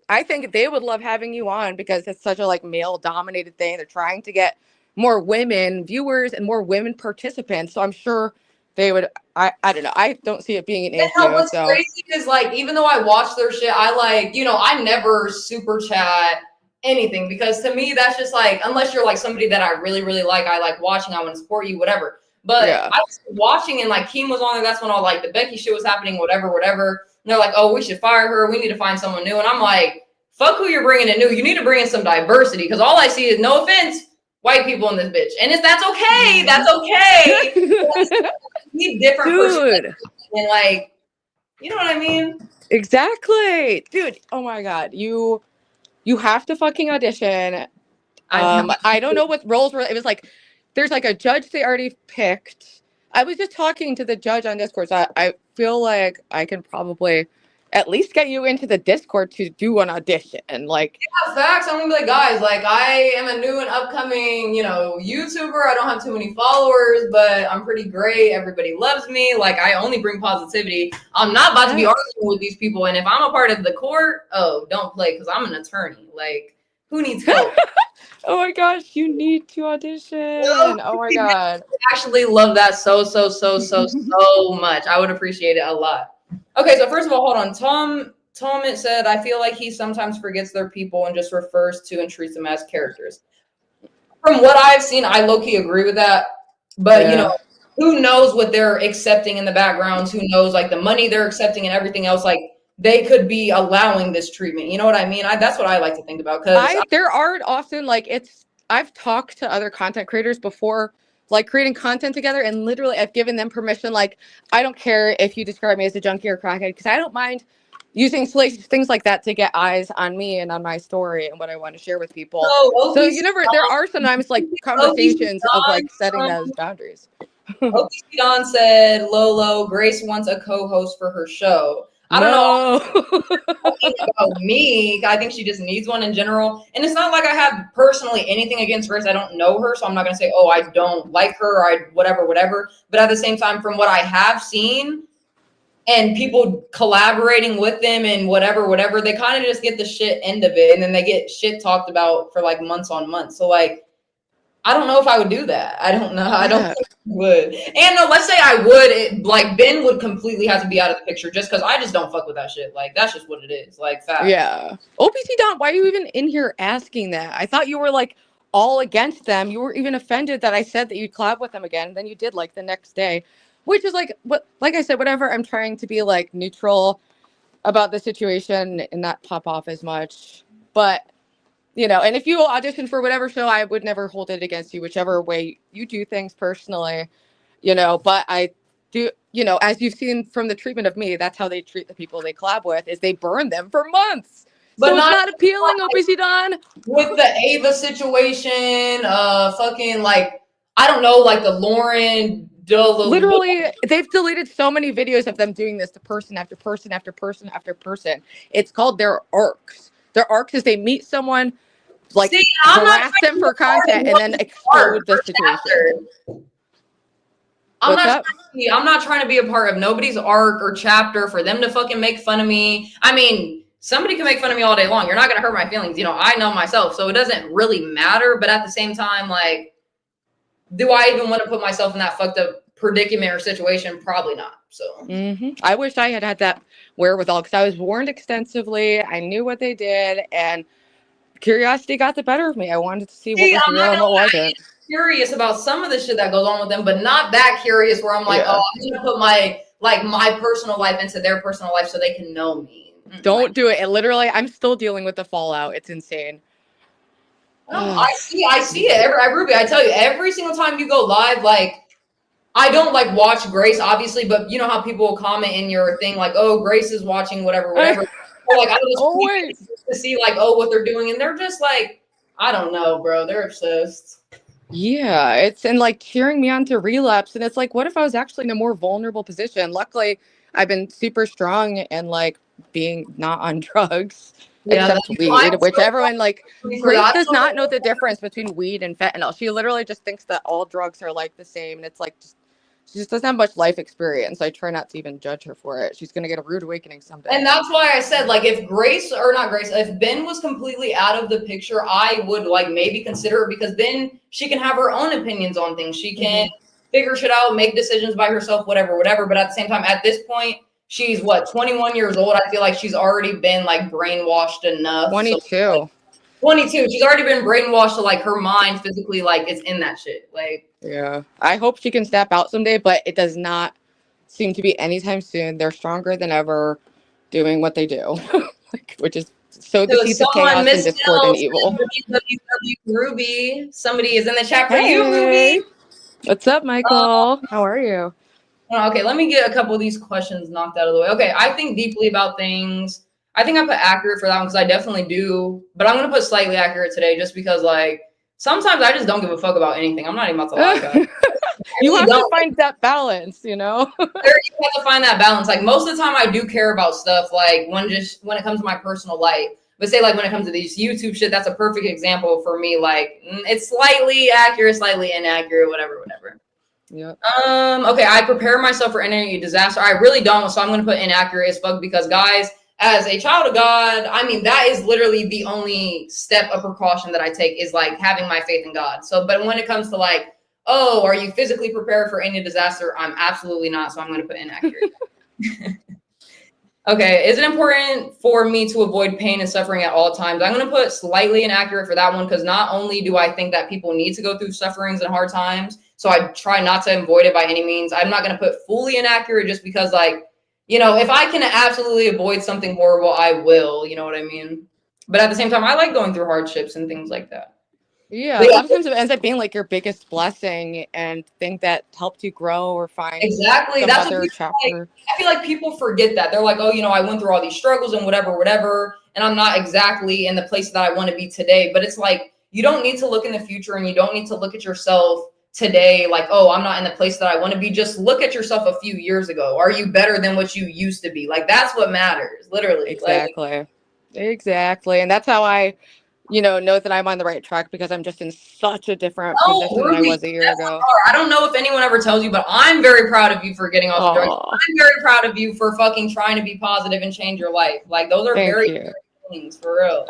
I think they would love having you on because it's such a like male dominated thing. They're trying to get more women viewers and more women participants. So I'm sure they would. I don't know. I don't see it being an issue. What's crazy is like, even though I watch their shit, I like, you know, I never super chat anything because to me that's just like, unless you're like somebody that I really, really like, I like watching, I want to support you, whatever. But yeah. I was watching and like Keem was on there. That's when all like the Becky shit was happening, whatever. And they're like, oh, we should fire her. We need to find someone new. And I'm like, fuck who you're bringing in new. You need to bring in some diversity because all I see is, no offense, white people in this bitch. And that's okay. That's okay. We need different perspectives. And like, you know what I mean? Exactly. Dude, oh my God. You have to fucking audition. I don't know what roles were. It was like, there's like a judge they already picked. I was just talking to the judge on Discord. So I feel like I can probably at least get you into the Discord to do an audition. Like, yeah, facts. I'm gonna be like, guys, like I am a new and upcoming, you know, YouTuber. I don't have too many followers, but I'm pretty great. Everybody loves me. Like I only bring positivity. I'm not about to be arguing with these people. And if I'm a part of the court, oh, don't play because I'm an attorney. Like, who needs help? Oh my gosh, you need to audition. Oh my God. I actually love that so much. I would appreciate it a lot. Okay, so first of all, hold on. Tom, it said, I feel like he sometimes forgets their people and just refers to and treats them as characters. From what I've seen, I low-key agree with that. But, you know, who knows what they're accepting in the backgrounds? Who knows, like, the money they're accepting and everything else? Like, they could be allowing this treatment. You know what I mean? That's what I like to think about. There are often, like, I've talked to other content creators before, like, creating content together, and literally I've given them permission. Like, I don't care if you describe me as a junkie or crackhead, because I don't mind using things like that to get eyes on me and on my story and what I want to share with people. So So OPC there are sometimes like conversations of like setting those boundaries. OPC Don said, Lolo, Grace wants a co-host for her show. I don't know about me. I think she just needs one in general. And it's not like I have personally anything against Grace. I don't know her, so I'm not going to say, oh, I don't like her or I whatever. But at the same time, from what I have seen and people collaborating with them and whatever, they kind of just get the shit end of it. And then they get shit talked about for like months on months. So like, I don't know if I would do that. I don't know. I don't think I would. And no, let's say I would. Like Ben would completely have to be out of the picture just because I just don't fuck with that shit. Like that's just what it is. Like fact. Yeah. OPC Don, why are you even in here asking that? I thought you were like all against them. You were even offended that I said that you'd collab with them again. And then you did like the next day, which is like what, like I said, whatever. I'm trying to be like neutral about the situation and not pop off as much. But you know, and if you audition for whatever show, I would never hold it against you, whichever way you do things personally, you know, but I do, you know, as you've seen from the treatment of me, that's how they treat the people they collab with, is they burn them for months. But so it's not appealing, OPC Don. With the Ava situation, fucking like, I don't know, like the Lauren, literally, they've deleted so many videos of them doing this to person after person after person after person. It's called their arcs. Their arcs is they meet someone, like harass them for content and then explode the situation. I'm not trying to be a part of nobody's arc or chapter for them to fucking make fun of me. I mean, somebody can make fun of me all day long. You're not going to hurt my feelings. You know, I know myself, so it doesn't really matter. But at the same time, like, do I even want to put myself in that fucked up predicament or situation? Probably not. So I wish I had that wherewithal because I was warned extensively. I knew what they did, and curiosity got the better of me. I wanted to see what was real and what wasn't. Curious about some of the shit that goes on with them, but not that curious where I'm like, oh, I'm gonna put my personal life into their personal life so they can know me. Don't do it. And literally, I'm still dealing with the fallout. It's insane. I see it. Ruby, I tell you, every single time you go live, like, I don't like watch Grace, obviously, but you know how people will comment in your thing like, oh, Grace is watching whatever. Or like I just to see like, oh, what they're doing, and they're just like, I don't know, bro. They're obsessed. Yeah, it's and like cheering me on to relapse, and it's like, what if I was actually in a more vulnerable position? Luckily, I've been super strong and like being not on drugs, except weed, which everyone like. Grace does not know the difference between weed and fentanyl. She literally just thinks that all drugs are like the same, and it's like she just doesn't have much life experience. I try not to even judge her for it. She's gonna get a rude awakening someday. And that's why I said, like, if if Ben was completely out of the picture, I would like maybe consider it because then she can have her own opinions on things. She can figure shit out, make decisions by herself, whatever. But at the same time, at this point, she's 21 years old. I feel like she's already been like brainwashed enough. 22. So, 22. She's already been brainwashed to like her mind physically, like it's in that shit. Like, yeah, I hope she can step out someday, but it does not seem to be anytime soon. They're stronger than ever doing what they do, which is sow the seeds of chaos and discord and evil. Ruby, somebody is in the chat for you, Ruby. What's up, Michael? How are you? Okay, let me get a couple of these questions knocked out of the way. Okay, I think deeply about things. I think I put accurate for that one because I definitely do, but I'm going to put slightly accurate today just because, like, sometimes I just don't give a fuck about anything. I'm not even about to lie, guys. You have to find that balance, you know? You have to find that balance. Like, most of the time I do care about stuff, like, when it comes to my personal life. But say, like, when it comes to these YouTube shit, that's a perfect example for me. Like, it's slightly accurate, slightly inaccurate, whatever. Yeah. Okay, I prepare myself for any disaster. I really don't, so I'm going to put inaccurate as fuck because, guys, as a child of God, I mean, that is literally the only step of precaution that I take is like having my faith in God. So, but when it comes to like, oh, are you physically prepared for any disaster? I'm absolutely not. So I'm going to put inaccurate. Okay. Is it important for me to avoid pain and suffering at all times? I'm going to put slightly inaccurate for that one because not only do I think that people need to go through sufferings and hard times, so I try not to avoid it by any means. I'm not going to put fully inaccurate just because, like, you know, if I can absolutely avoid something horrible, I will. You know what I mean? But at the same time, I like going through hardships and things like that. Yeah, But a yeah, lot of times it ends up being like your biggest blessing and thing that helped you grow or find exactly. some That's what other people like. chapter. I feel like people forget that. They're like, oh, I went through all these struggles and whatever, and I'm not exactly in the place that I want to be today. But it's like, you don't need to look in the future, and you don't need to look at yourself today like, oh, I'm not in the place that I want to be. Just look at yourself a few years ago. Are you better than what you used to be? Like, that's what matters, literally. Like, Exactly. And that's how I, know that I'm on the right track, because I'm just in such a different oh, position than I Ruby, was a year ago. I don't know if anyone ever tells you, but I'm very proud of you for getting off of drugs. Oh, I'm very proud of you for fucking trying to be positive and change your life. Like, those are thank very you. things, for real.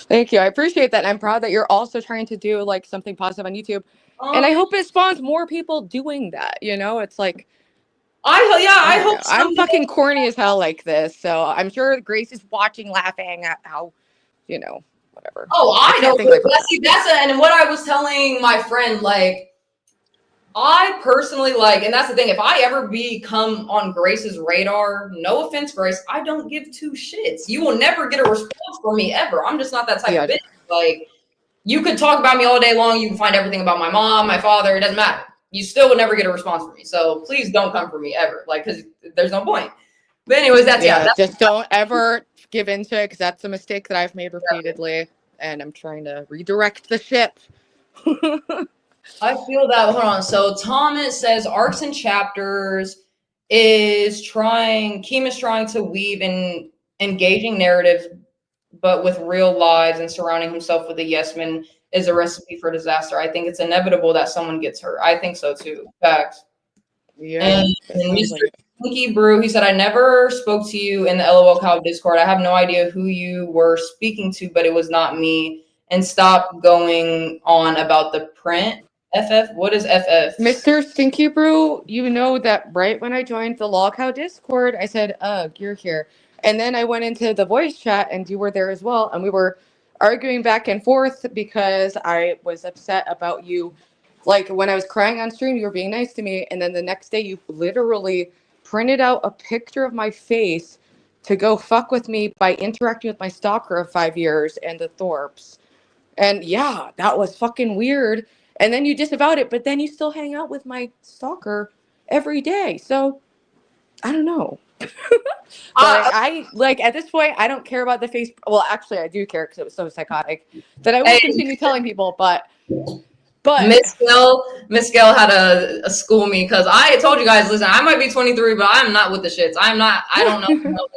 Thank you. I appreciate that. And I'm proud that you're also trying to do like something positive on YouTube. And I Um, hope it spawns more people doing that. It's like, I I don't hope know. I'm someday. fucking corny as hell like this. So I'm sure Grace is watching, laughing at how, whatever. Oh, I I know. can't think like And what I was telling my friend, like, I personally like, and that's the thing. If I ever become on Grace's radar, no offense, Grace, I don't give two shits. You will never get a response from me ever. I'm just not that type Yeah. of bitch. Like, you could talk about me all day long. You can find everything about my mom, my father. It doesn't matter. You still would never get a response from me. So please don't come for me ever. Like, because there's no point. But anyways, that's Just don't ever give into it, because that's a mistake that I've made repeatedly. And I'm trying to redirect the ship. I feel that. Hold on. So Thomas says arcs and chapters Keem is trying to weave in engaging narratives, but with real lives, and surrounding himself with a yes man is a recipe for disaster. I think it's inevitable that someone gets hurt. I think so too. Facts. Yeah, And it sounds Mr. like it. Stinky Brew, he said, I never spoke to you in the LOL Cow Discord. I have no idea who you were speaking to, but it was not me. And stop going on about the print. FF? What is FF? Mr. Stinky Brew, you know that right when I joined the Loghow Discord, I said, ugh, you're here. And then I went into the voice chat and you were there as well. And we were arguing back and forth because I was upset about you. Like when I was crying on stream, you were being nice to me. And then the next day, you literally printed out a picture of my face to go fuck with me by interacting with my stalker of 5 years and the Thorpes. And yeah, that was fucking weird. And then you disavowed it, but then you still hang out with my stalker every day. So I don't know. But I like at this point, I don't care about the face. Well, actually, I do care because it was so psychotic that I will Hey, continue telling people. But Miss Gail had a school me because I told you guys, listen, I might be 23, but I'm not with the shits. I'm not. I don't know.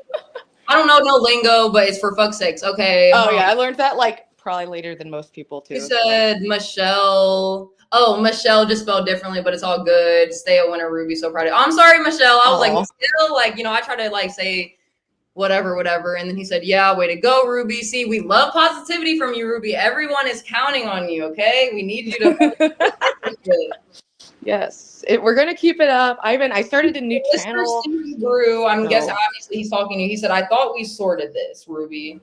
I don't know no lingo, but it's for fuck's sakes. Okay. Oh yeah, I learned that like probably later than most people too. You said Michelle. Oh, Michelle just spelled differently, but it's all good. Stay a winner, Ruby. So proud of you. I'm sorry, Michelle. I was like, Michelle, like, I try to like say whatever. And then he said, yeah, way to go, Ruby. See, we love positivity from you, Ruby. Everyone is counting on you, okay? We need you to. Yes, we're gonna keep it up. I started a new Mr. channel. Steve Brew, I'm So- guessing obviously he's talking to you. He said, I thought we sorted this, Ruby.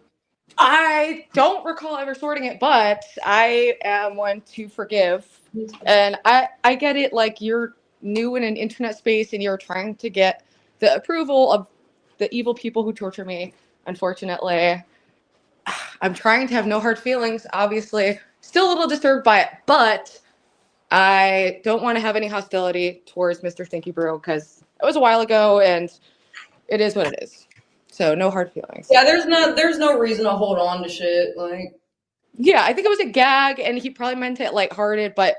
I don't recall ever sorting it, but I am one to forgive. And I get it, like you're new in an internet space and you're trying to get the approval of the evil people who torture me. Unfortunately, I'm trying to have no hard feelings, obviously. Still a little disturbed by it, but I don't want to have any hostility towards Mr. Stinky Brew because it was a while ago and it is what it is. So no hard feelings. Yeah, there's no reason to hold on to shit. Like, yeah, I think it was a gag and he probably meant it lighthearted, but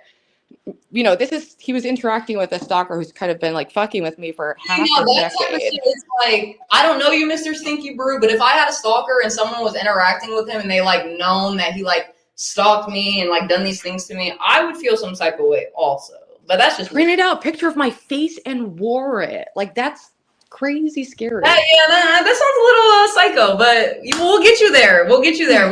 he was interacting with a stalker who's kind of been like fucking with me for half a that type of decade. shit is like, I don't know you, Mr. Stinky Brew, but if I had a stalker and someone was interacting with him and they like known that he like stalked me and like done these things to me, I would feel some type of way also. But that's just Printed out a picture of my face and wore it. Like that's crazy scary. That sounds a little psycho, but we'll get you there. We'll get you there.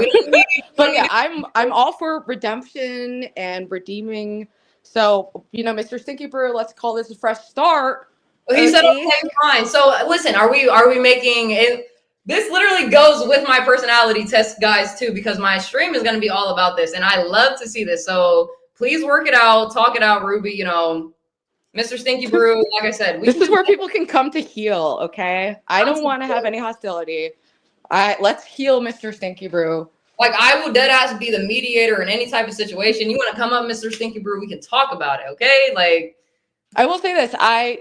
But yeah, I'm all for redemption and redeeming. So, Mr. Stinky Brew, let's call this a fresh start. He said, okay, fine. So listen, are we making it? This literally goes with my personality test, guys, too, because my stream is going to be all about this, and I love to see this. So please work it out, talk it out, Ruby. Mr. Stinky Brew, like I said, this is where people can come to heal. Okay, I don't want to have any hostility. Let's heal Mr. Stinky Brew. Like, I will dead ass be the mediator in any type of situation. You want to come up, Mr. Stinky Brew? We can talk about it, okay? Like, I will say this: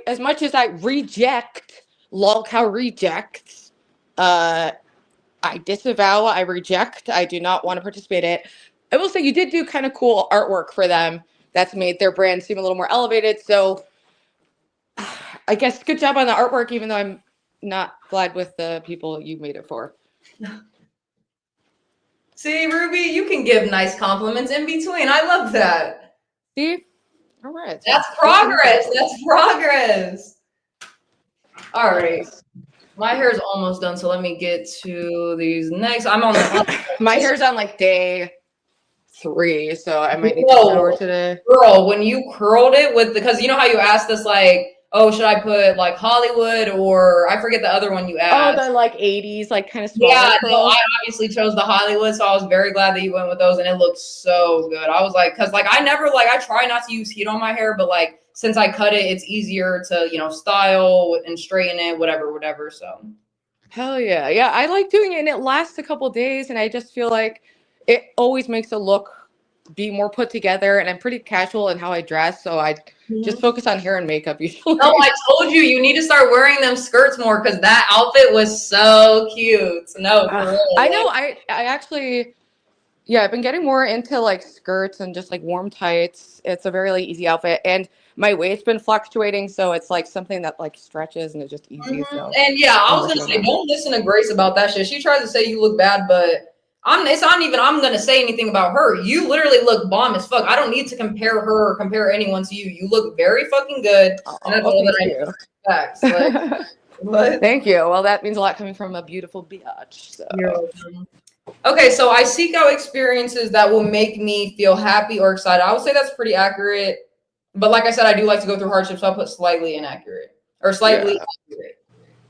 as much as I reject lolcow rejects, I disavow, I reject, I do not want to participate in it. I will say you did do kind of cool artwork for them that's made their brand seem a little more elevated. So I guess good job on the artwork, even though I'm not glad with the people you made it for. see, Ruby, you can give nice compliments in between. I love that. See? All right. That's progress. That's progress. All right. My hair's almost done, so let me get to these next. I'm on the My hair's on like day 3, so I might need to shower today. Girl, when you curled it with because you know how you asked us like, oh, should I put like Hollywood or I forget the other one you asked. Oh, the like 80s, like kind of smaller Yeah, curls. no, I obviously chose the Hollywood, so I was very glad that you went with those, and it looked so good. I was like, because like I never like I try not to use heat on my hair, but like since I cut it, it's easier to style and straighten it, whatever. So. Hell yeah. Yeah, I like doing it and it lasts a couple days and I just feel like it always makes a look be more put together and I'm pretty casual in how I dress, so I just focus on hair and makeup usually. No, I told you need to start wearing them skirts more because that outfit was so cute. No, for real. I know I actually I've been getting more into like skirts and just like warm tights. It's a very like, easy outfit and my weight's been fluctuating, so it's like something that like stretches and it's just easy. So and yeah, I was gonna say, don't listen to Grace about that shit. She tries to say you look bad, but it's not even I'm gonna say anything about her. You literally look bomb as fuck. I don't need to compare her or compare anyone to you. You look very fucking good. And that's all that I know. Facts. Like, thank you. Well, that means a lot coming from a beautiful bitch. So. You're welcome. Okay, so I seek out experiences that will make me feel happy or excited. I would say that's pretty accurate. But like I said, I do like to go through hardships, so I'll put slightly inaccurate or slightly accurate.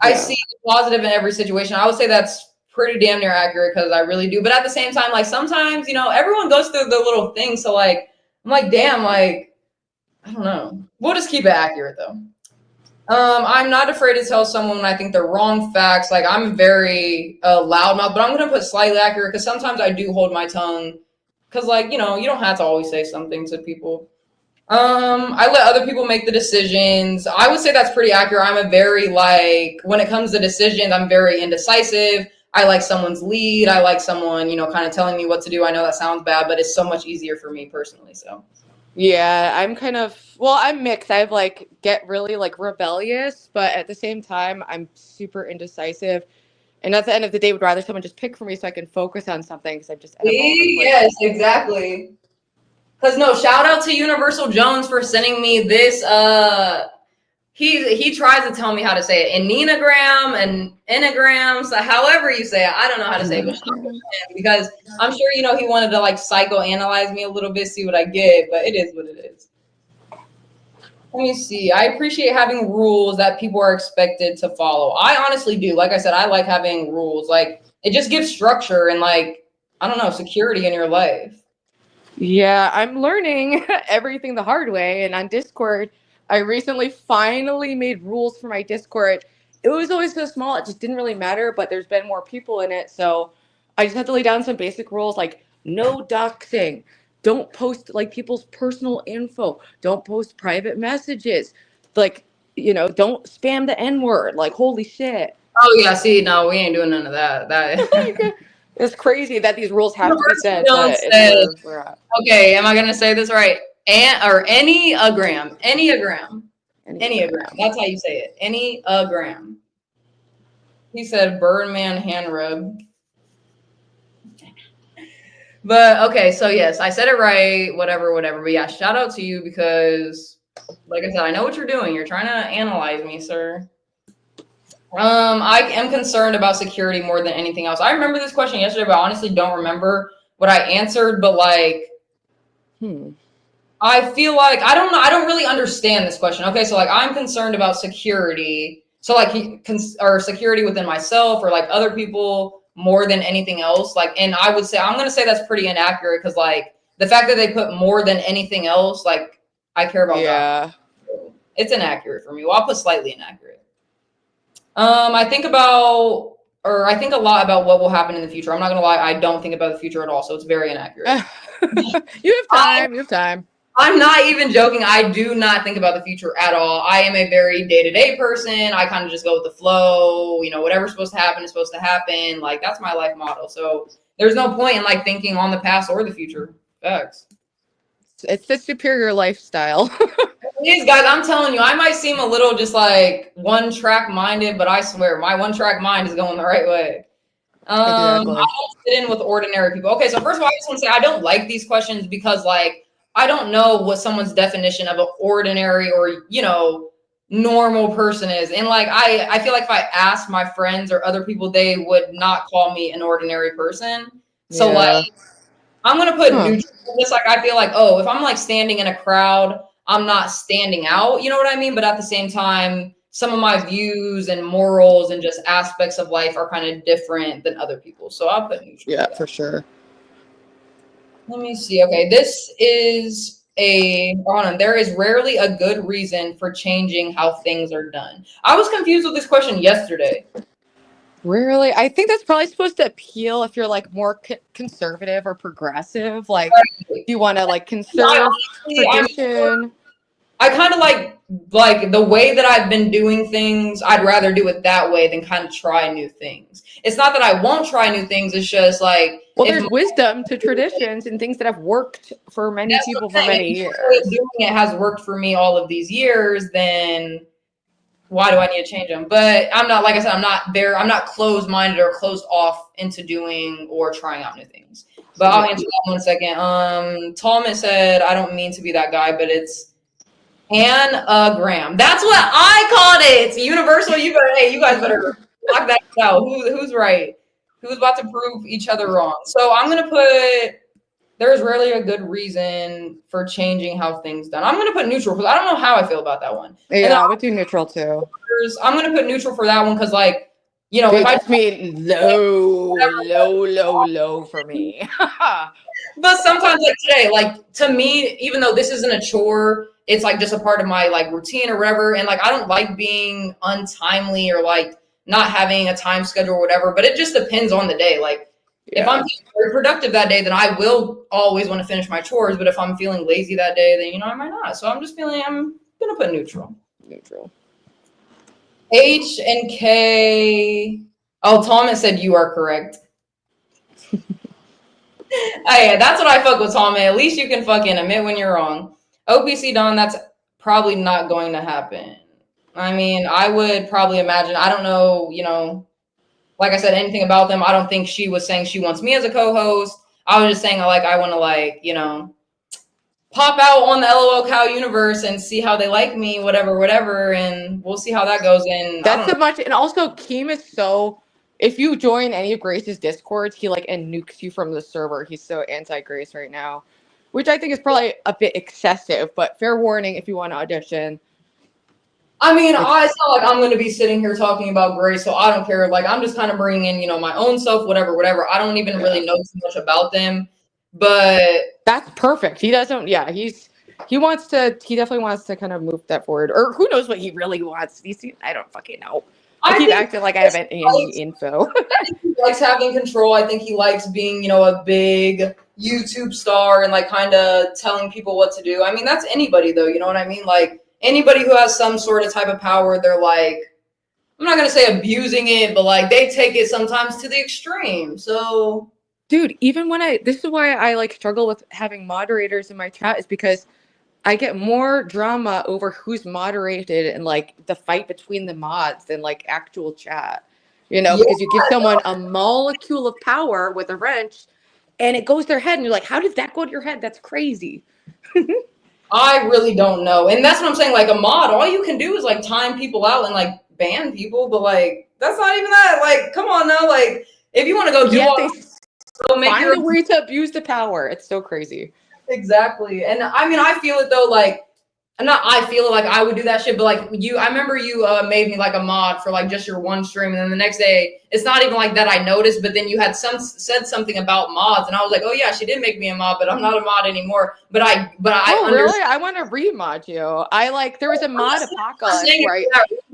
I see the positive in every situation. I would say that's pretty damn near accurate because I really do. But at the same time, like sometimes, everyone goes through the little things. So like, I'm like, damn, like, I don't know. We'll just keep it accurate though. I'm not afraid to tell someone when I think they're wrong facts. Like I'm very loudmouth, but I'm going to put slightly accurate because sometimes I do hold my tongue because like, you don't have to always say something to people. I let other people make the decisions. I would say that's pretty accurate. I'm a very when it comes to decisions, I'm very indecisive. I like someone's lead. I like someone, kind of telling me what to do. I know that sounds bad, but it's so much easier for me personally. So. Yeah, I'm I'm mixed. I've get really rebellious, but at the same time, I'm super indecisive. And at the end of the day, would rather someone just pick for me so I can focus on something because I'm just yes, exactly. Because no, shout out to Universal Jones for sending me this. He tries to tell me how to say it. Enneagram and enneagrams, however you say it. I don't know how to say it, because I'm sure he wanted to psychoanalyze me a little bit, see what I get, but it is what it is. Let me see. I appreciate having rules that people are expected to follow. I honestly do. Like I said, I like having rules. It just gives structure and I don't know, security in your life. Yeah, I'm learning everything the hard way. And on Discord, I recently finally made rules for my Discord. It was always so small, it just didn't really matter, but there's been more people in it. So I just had to lay down some basic rules like no doxing. Don't post people's personal info. Don't post private messages. Don't spam the N-word. Holy shit. Oh yeah, see, no, we ain't doing none of that. It's crazy that these rules have to be said. Okay, am I gonna say this right? Enneagram. That's how you say it. Enneagram. He said Birdman hand rub. But okay, so yes, I said it right. Whatever. But yeah, shout out to you because, like I said, I know what you're doing. You're trying to analyze me, sir. I am concerned about security more than anything else. I remember this question yesterday, but I honestly don't remember what I answered. But I feel like I don't know. I don't really understand this question. Okay, so I'm concerned about security. So or security within myself or other people more than anything else. And I would say I'm gonna say that's pretty inaccurate because the fact that they put more than anything else, I care about that. It's inaccurate for me. Well, I'll put slightly inaccurate. I think about or I think a lot about what will happen in the future. I'm not gonna lie, I don't think about the future at all, so it's very inaccurate. You have time. You have time. I'm not even joking. I do not think about the future at all. I am a very day-to-day person. I kind of just go with the flow. You know, whatever's supposed to happen is supposed to happen. Like, that's my life model. So there's no point in like thinking on the past or the future. Facts. It's the superior lifestyle. These guys, I'm telling you, I might seem a little just like one-track minded, but I swear my one-track mind is going the right way. I Exactly. don't fit in with ordinary people. Okay, so first of all, I just want to say I don't like these questions because like I don't know what someone's definition of an ordinary or, you know, normal person is. And like I feel like if I asked my friends or other people, they would not call me an ordinary person. So like I'm gonna put neutral. Just like I feel like, oh, if I'm like standing in a crowd, I'm not standing out, you know what I mean? But at the same time, some of my views and morals and just aspects of life are kind of different than other people. So I'll put neutral. Yeah, for sure. Let me see. Okay, this is hold on. There is rarely a good reason for changing how things are done. I was confused with this question yesterday. Rarely. I think that's probably supposed to appeal if you're like more conservative or progressive. Like, if you want to like conserve tradition. I kind of like the way that I've been doing things. I'd rather do it that way than kind of try new things. It's not that I won't try new things. It's just like, well, there's wisdom to traditions and things that have worked for many people for many years. If doing it has worked for me all of these years, then why do I need to change them? But I'm not, like I said, I'm not closed-minded or closed off into doing or trying out new things. But I'll answer that in 1 second. Talmud said, I don't mean to be that guy, but it's Enneagram. That's what I called it. It's universal. You guys better knock that out. Who's right? Who's about to prove each other wrong? So I'm gonna put there's rarely a good reason for changing how things done. I'm gonna put neutral because I don't know how I feel about that one. Yeah, I would do neutral too. I'm gonna put neutral for that one because like, you know, if I mean low for me. But sometimes like today, like to me, even though this isn't a chore, it's like just a part of my like routine or whatever. And like I don't like being untimely or like not having a time schedule or whatever, but it just depends on the day. Like if I'm very productive that day, then I will always want to finish my chores. But if I'm feeling lazy that day, then I might not. So I'm gonna put neutral. Neutral. H and K. Oh, Thomas said you are correct. Oh, yeah, that's what I fuck with, Tom. At least you can fucking admit when you're wrong. OPC Don, that's probably not going to happen. I mean, I would probably imagine. I don't know, like I said, anything about them. I don't think she was saying she wants me as a co-host. I was just saying, I want to, pop out on the LOL Cow universe and see how they like me, whatever, and we'll see how that goes. And that's so much. And also, Keem is so. If you join any of Grace's Discords, he and nukes you from the server. He's so anti-Grace right now, which I think is probably a bit excessive. But fair warning if you want to audition. I mean, it's not like I'm going to be sitting here talking about Grace, so I don't care. Like, I'm just kind of bringing in, my own self, whatever. I don't even really know too much about them, but that's perfect. He doesn't. Yeah, he definitely wants to kind of move that forward, or who knows what he really wants. I don't fucking know. I keep acting like I have any info. I think he likes having control. I think he likes being, a big YouTube star and kind of telling people what to do. I mean, that's anybody though. You know what I mean? Like anybody who has some sort of type of power, they're I'm not going to say abusing it, but they take it sometimes to the extreme. So dude, even when this is why I struggle with having moderators in my chat is because I get more drama over who's moderated and the fight between the mods than actual chat, because you give someone a molecule of power with a wrench and it goes their head and you're like, how did that go to your head? That's crazy. I really don't know. And that's what I'm saying. A mod, all you can do is time people out and ban people. But that's not even that. Come on now. If you want to go do find a way to abuse the power. It's so crazy. Exactly. And I mean, I feel it though, And not I feel like I would do that shit, but like I remember you made me like a mod for like just your one stream, and then the next day it's not even like that I noticed, but then you had said something about mods, and I was like, oh yeah, she did make me a mod, but I'm not a mod anymore. But I really? I want to remod you. There was a mod apocalypse where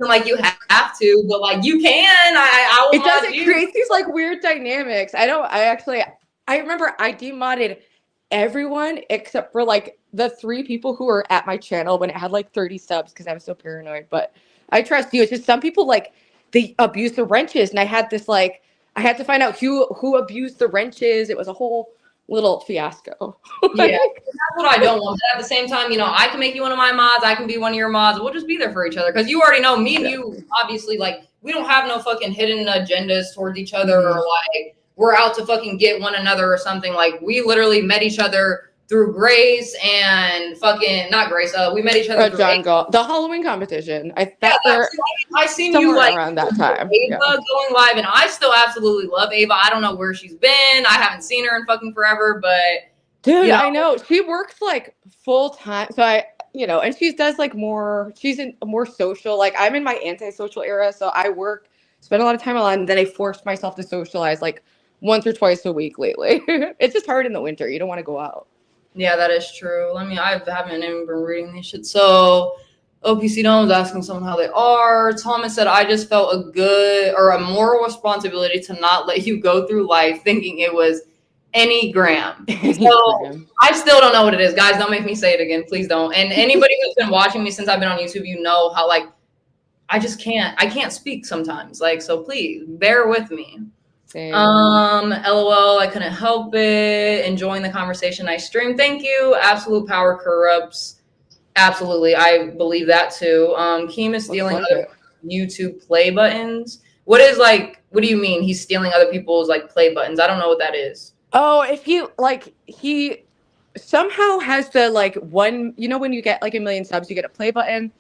like you have to, but like you can. I will it does. mod It you. creates these like weird dynamics. I remember I demodded everyone except for like the 3 people who were at my channel when it had like 30 subs because I was so paranoid. But I trust you. It's just some people like they abuse the wrenches, and I had to find out who abused the wrenches. It was a whole little fiasco. Yeah, that's what I don't want. But at the same time, I can make you one of my mods. I can be one of your mods. We'll just be there for each other because you already know me and you. Obviously, like we don't have no fucking hidden agendas towards each other, or like we're out to fucking get one another or something. Like we literally met each other through Grace and fucking not Grace. We met each other through John the Halloween competition. I seen you like around that time. Ava going live, and I still absolutely love Ava. I don't know where she's been. I haven't seen her in fucking forever, but dude, I know she works like full time. So and she does like she's more social. Like I'm in my antisocial era, so I spend a lot of time alone, and then I forced myself to socialize like once or twice a week lately. It's just hard in the winter. You don't want to go out. Yeah, that is true. I haven't even been reading this shit. So OPC Don was asking someone how they are. Thomas said, I just felt a moral responsibility to not let you go through life thinking it was Enneagram. So I still don't know what it is. Guys, don't make me say it again. Please don't. And anybody who's been watching me since I've been on YouTube, you know how like I can't speak sometimes. Like, so please bear with me. Same. LOL, I couldn't help it. Enjoying the conversation. Nice stream. Thank you. Absolute power corrupts. Absolutely. I believe that too. Keem is stealing other YouTube play buttons. What do you mean he's stealing other people's like play buttons? I don't know what that is. Oh, if he somehow has the like one, when you get like 1 million subs, you get a play button.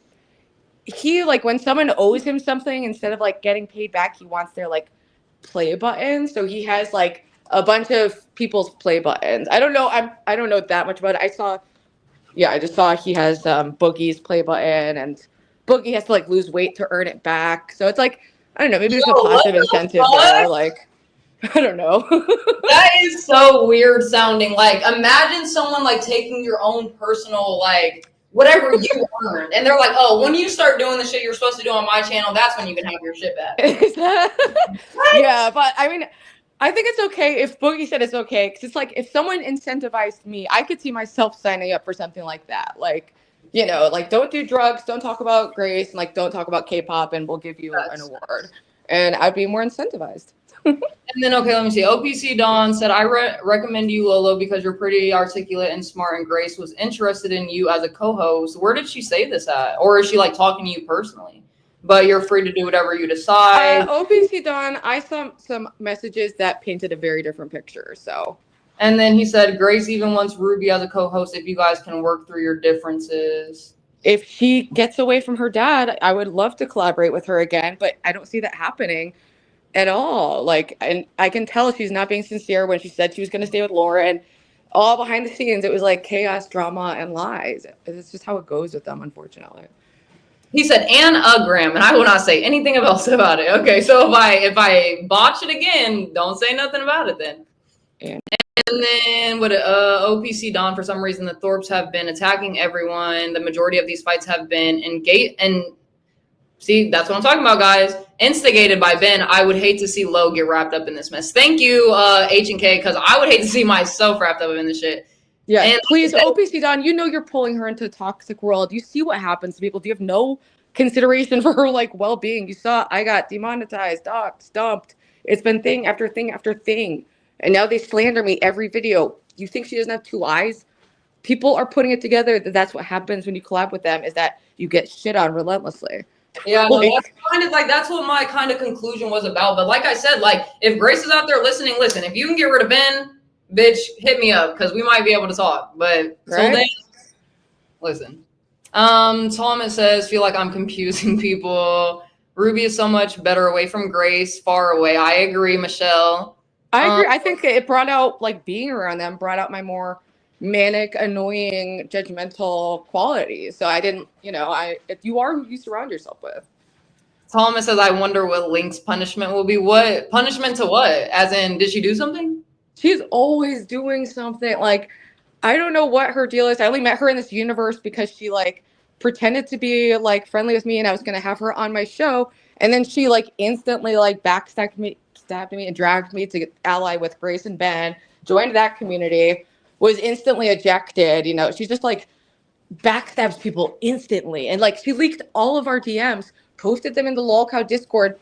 He like when someone owes him something, instead of like getting paid back, he wants their like play button. So he has like a bunch of people's play buttons. I don't know. I don't know that much about it. I just saw he has Boogie's play button, and Boogie has to like lose weight to earn it back. So it's like, I don't know, maybe there's a positive incentive there. Like, I don't know. That is so weird sounding. Like, imagine someone like taking your own personal like whatever you earned, and they're like, oh, when you start doing the shit you're supposed to do on my channel, that's when you can have your shit back. Yeah, but I mean, I think it's okay if Boogie said it's okay, because it's like if someone incentivized me, I could see myself signing up for something like that. Like, like don't do drugs, don't talk about Grace, and like don't talk about K-pop, and we'll give you an award, and I'd be more incentivized. And then, okay, let me see. OPC Dawn said, I recommend you, Lolo, because you're pretty articulate and smart, and Grace was interested in you as a co-host. Where did she say this at? Or is she like talking to you personally? But you're free to do whatever you decide. OPC Dawn, I saw some messages that painted a very different picture. So. And then he said, Grace even wants Ruby as a co-host if you guys can work through your differences. If she gets away from her dad, I would love to collaborate with her again, but I don't see that happening at all. Like, and I can tell she's not being sincere when she said she was going to stay with Laura, and all behind the scenes it was like chaos, drama, and lies. It's just how it goes with them, unfortunately. He said Anagram, and I will not say anything else about it. Okay, so if I botch it again, don't say nothing about it then. And then with OPC Dawn, for some reason the Thorpes have been attacking everyone. The majority of these fights have been see, that's what I'm talking about, guys. Instigated by Ben. I would hate to see Lo get wrapped up in this mess. Thank you, H&K, because I would hate to see myself wrapped up in this shit. Yeah, and please, OPC Don, you're pulling her into a toxic world. You see what happens to people. Do you have no consideration for her like well-being? You saw I got demonetized, doxxed, stumped. It's been thing after thing after thing. And now they slander me every video. You think she doesn't have 2 eyes? People are putting it together that that's what happens when you collab with them, is that you get shit on relentlessly. Yeah, no, that's kind of like, that's what my kind of conclusion was about. But like I said, like if Grace is out there listening, listen, if you can get rid of Ben, bitch, hit me up because we might be able to talk. But right? Then, listen. Thomas says, feel like I'm confusing people. Ruby is so much better away from Grace, far away. I agree, Michelle. I agree. I think it brought out, like, being around them brought out my more manic, annoying, judgmental qualities. So I didn't, if you are who you surround yourself with. Thomas says, I wonder what Link's punishment will be. What punishment to what? As in, did she do something? She's always doing something. Like, I don't know what her deal is. I only met her in this universe because she like pretended to be like friendly with me and I was gonna have her on my show. And then she like instantly like stabbed me and dragged me to ally with Grace and Ben, joined that community, was instantly ejected. She's just like backstabs people instantly. And like she leaked all of our DMs, posted them in the LOLcow Discord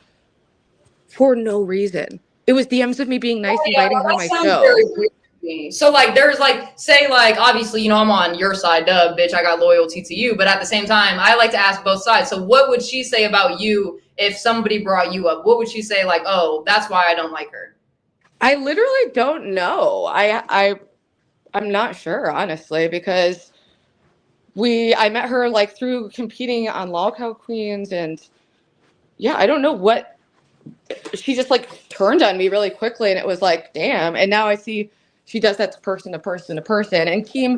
for no reason. It was DMs of me being nice, inviting her on my show. Very weird to me. So like there's like, say like, obviously, I'm on your side, duh, bitch, I got loyalty to you. But at the same time, I like to ask both sides. So what would she say about you if somebody brought you up? What would she say like, oh, that's why I don't like her? I literally don't know. I'm not sure, honestly, because I met her like through competing on LOLcow Queens, and yeah, I don't know what she just like turned on me really quickly, and it was like, damn. And now I see she does that to person to person to person. And he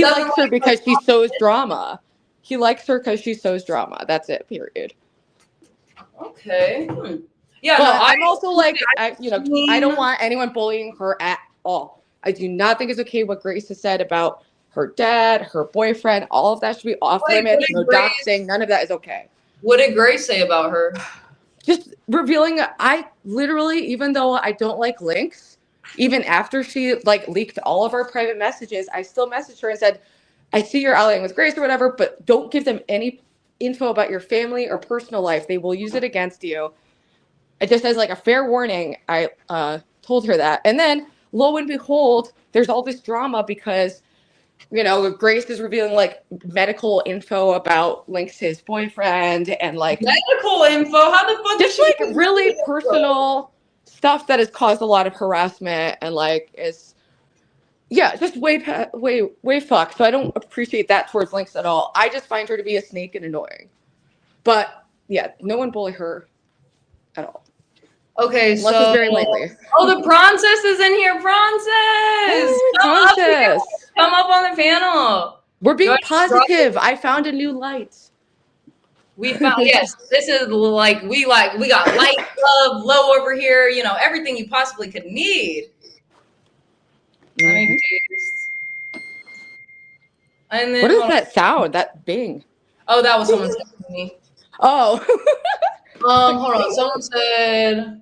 likes her because she sows drama. He likes her because she sows drama. That's it, period. Okay. Yeah, but no, I'm also like, I don't want anyone bullying her at all. I do not think it's okay what Grace has said about her dad, her boyfriend. All of that should be off limits. No doxing. None of that is okay. What did Grace say about her? Just revealing, I literally, even though I don't like links, even after she like leaked all of our private messages, I still messaged her and said, I see you're allying with Grace or whatever, but don't give them any info about your family or personal life. They will use it against you. It just as like a fair warning, I told her that. And then lo and behold, there's all this drama because Grace is revealing like medical info about Link's his boyfriend and like medical info. How the fuck? Just like really personal stuff that has caused a lot of harassment and like just way fucked. So I don't appreciate that towards Lynx at all. I just find her to be a snake and annoying. But yeah, no one bully her at all. Okay, unless it's very lately. Oh, the Princess is in here. Princess, come up on the panel. We're being positive. I found a new light. We found yes. This is like we got light, love, low over here. Everything you possibly could need. Let me taste. And then what is that sound? That bing. Oh, that was someone texting me. Oh. Hold on. Someone said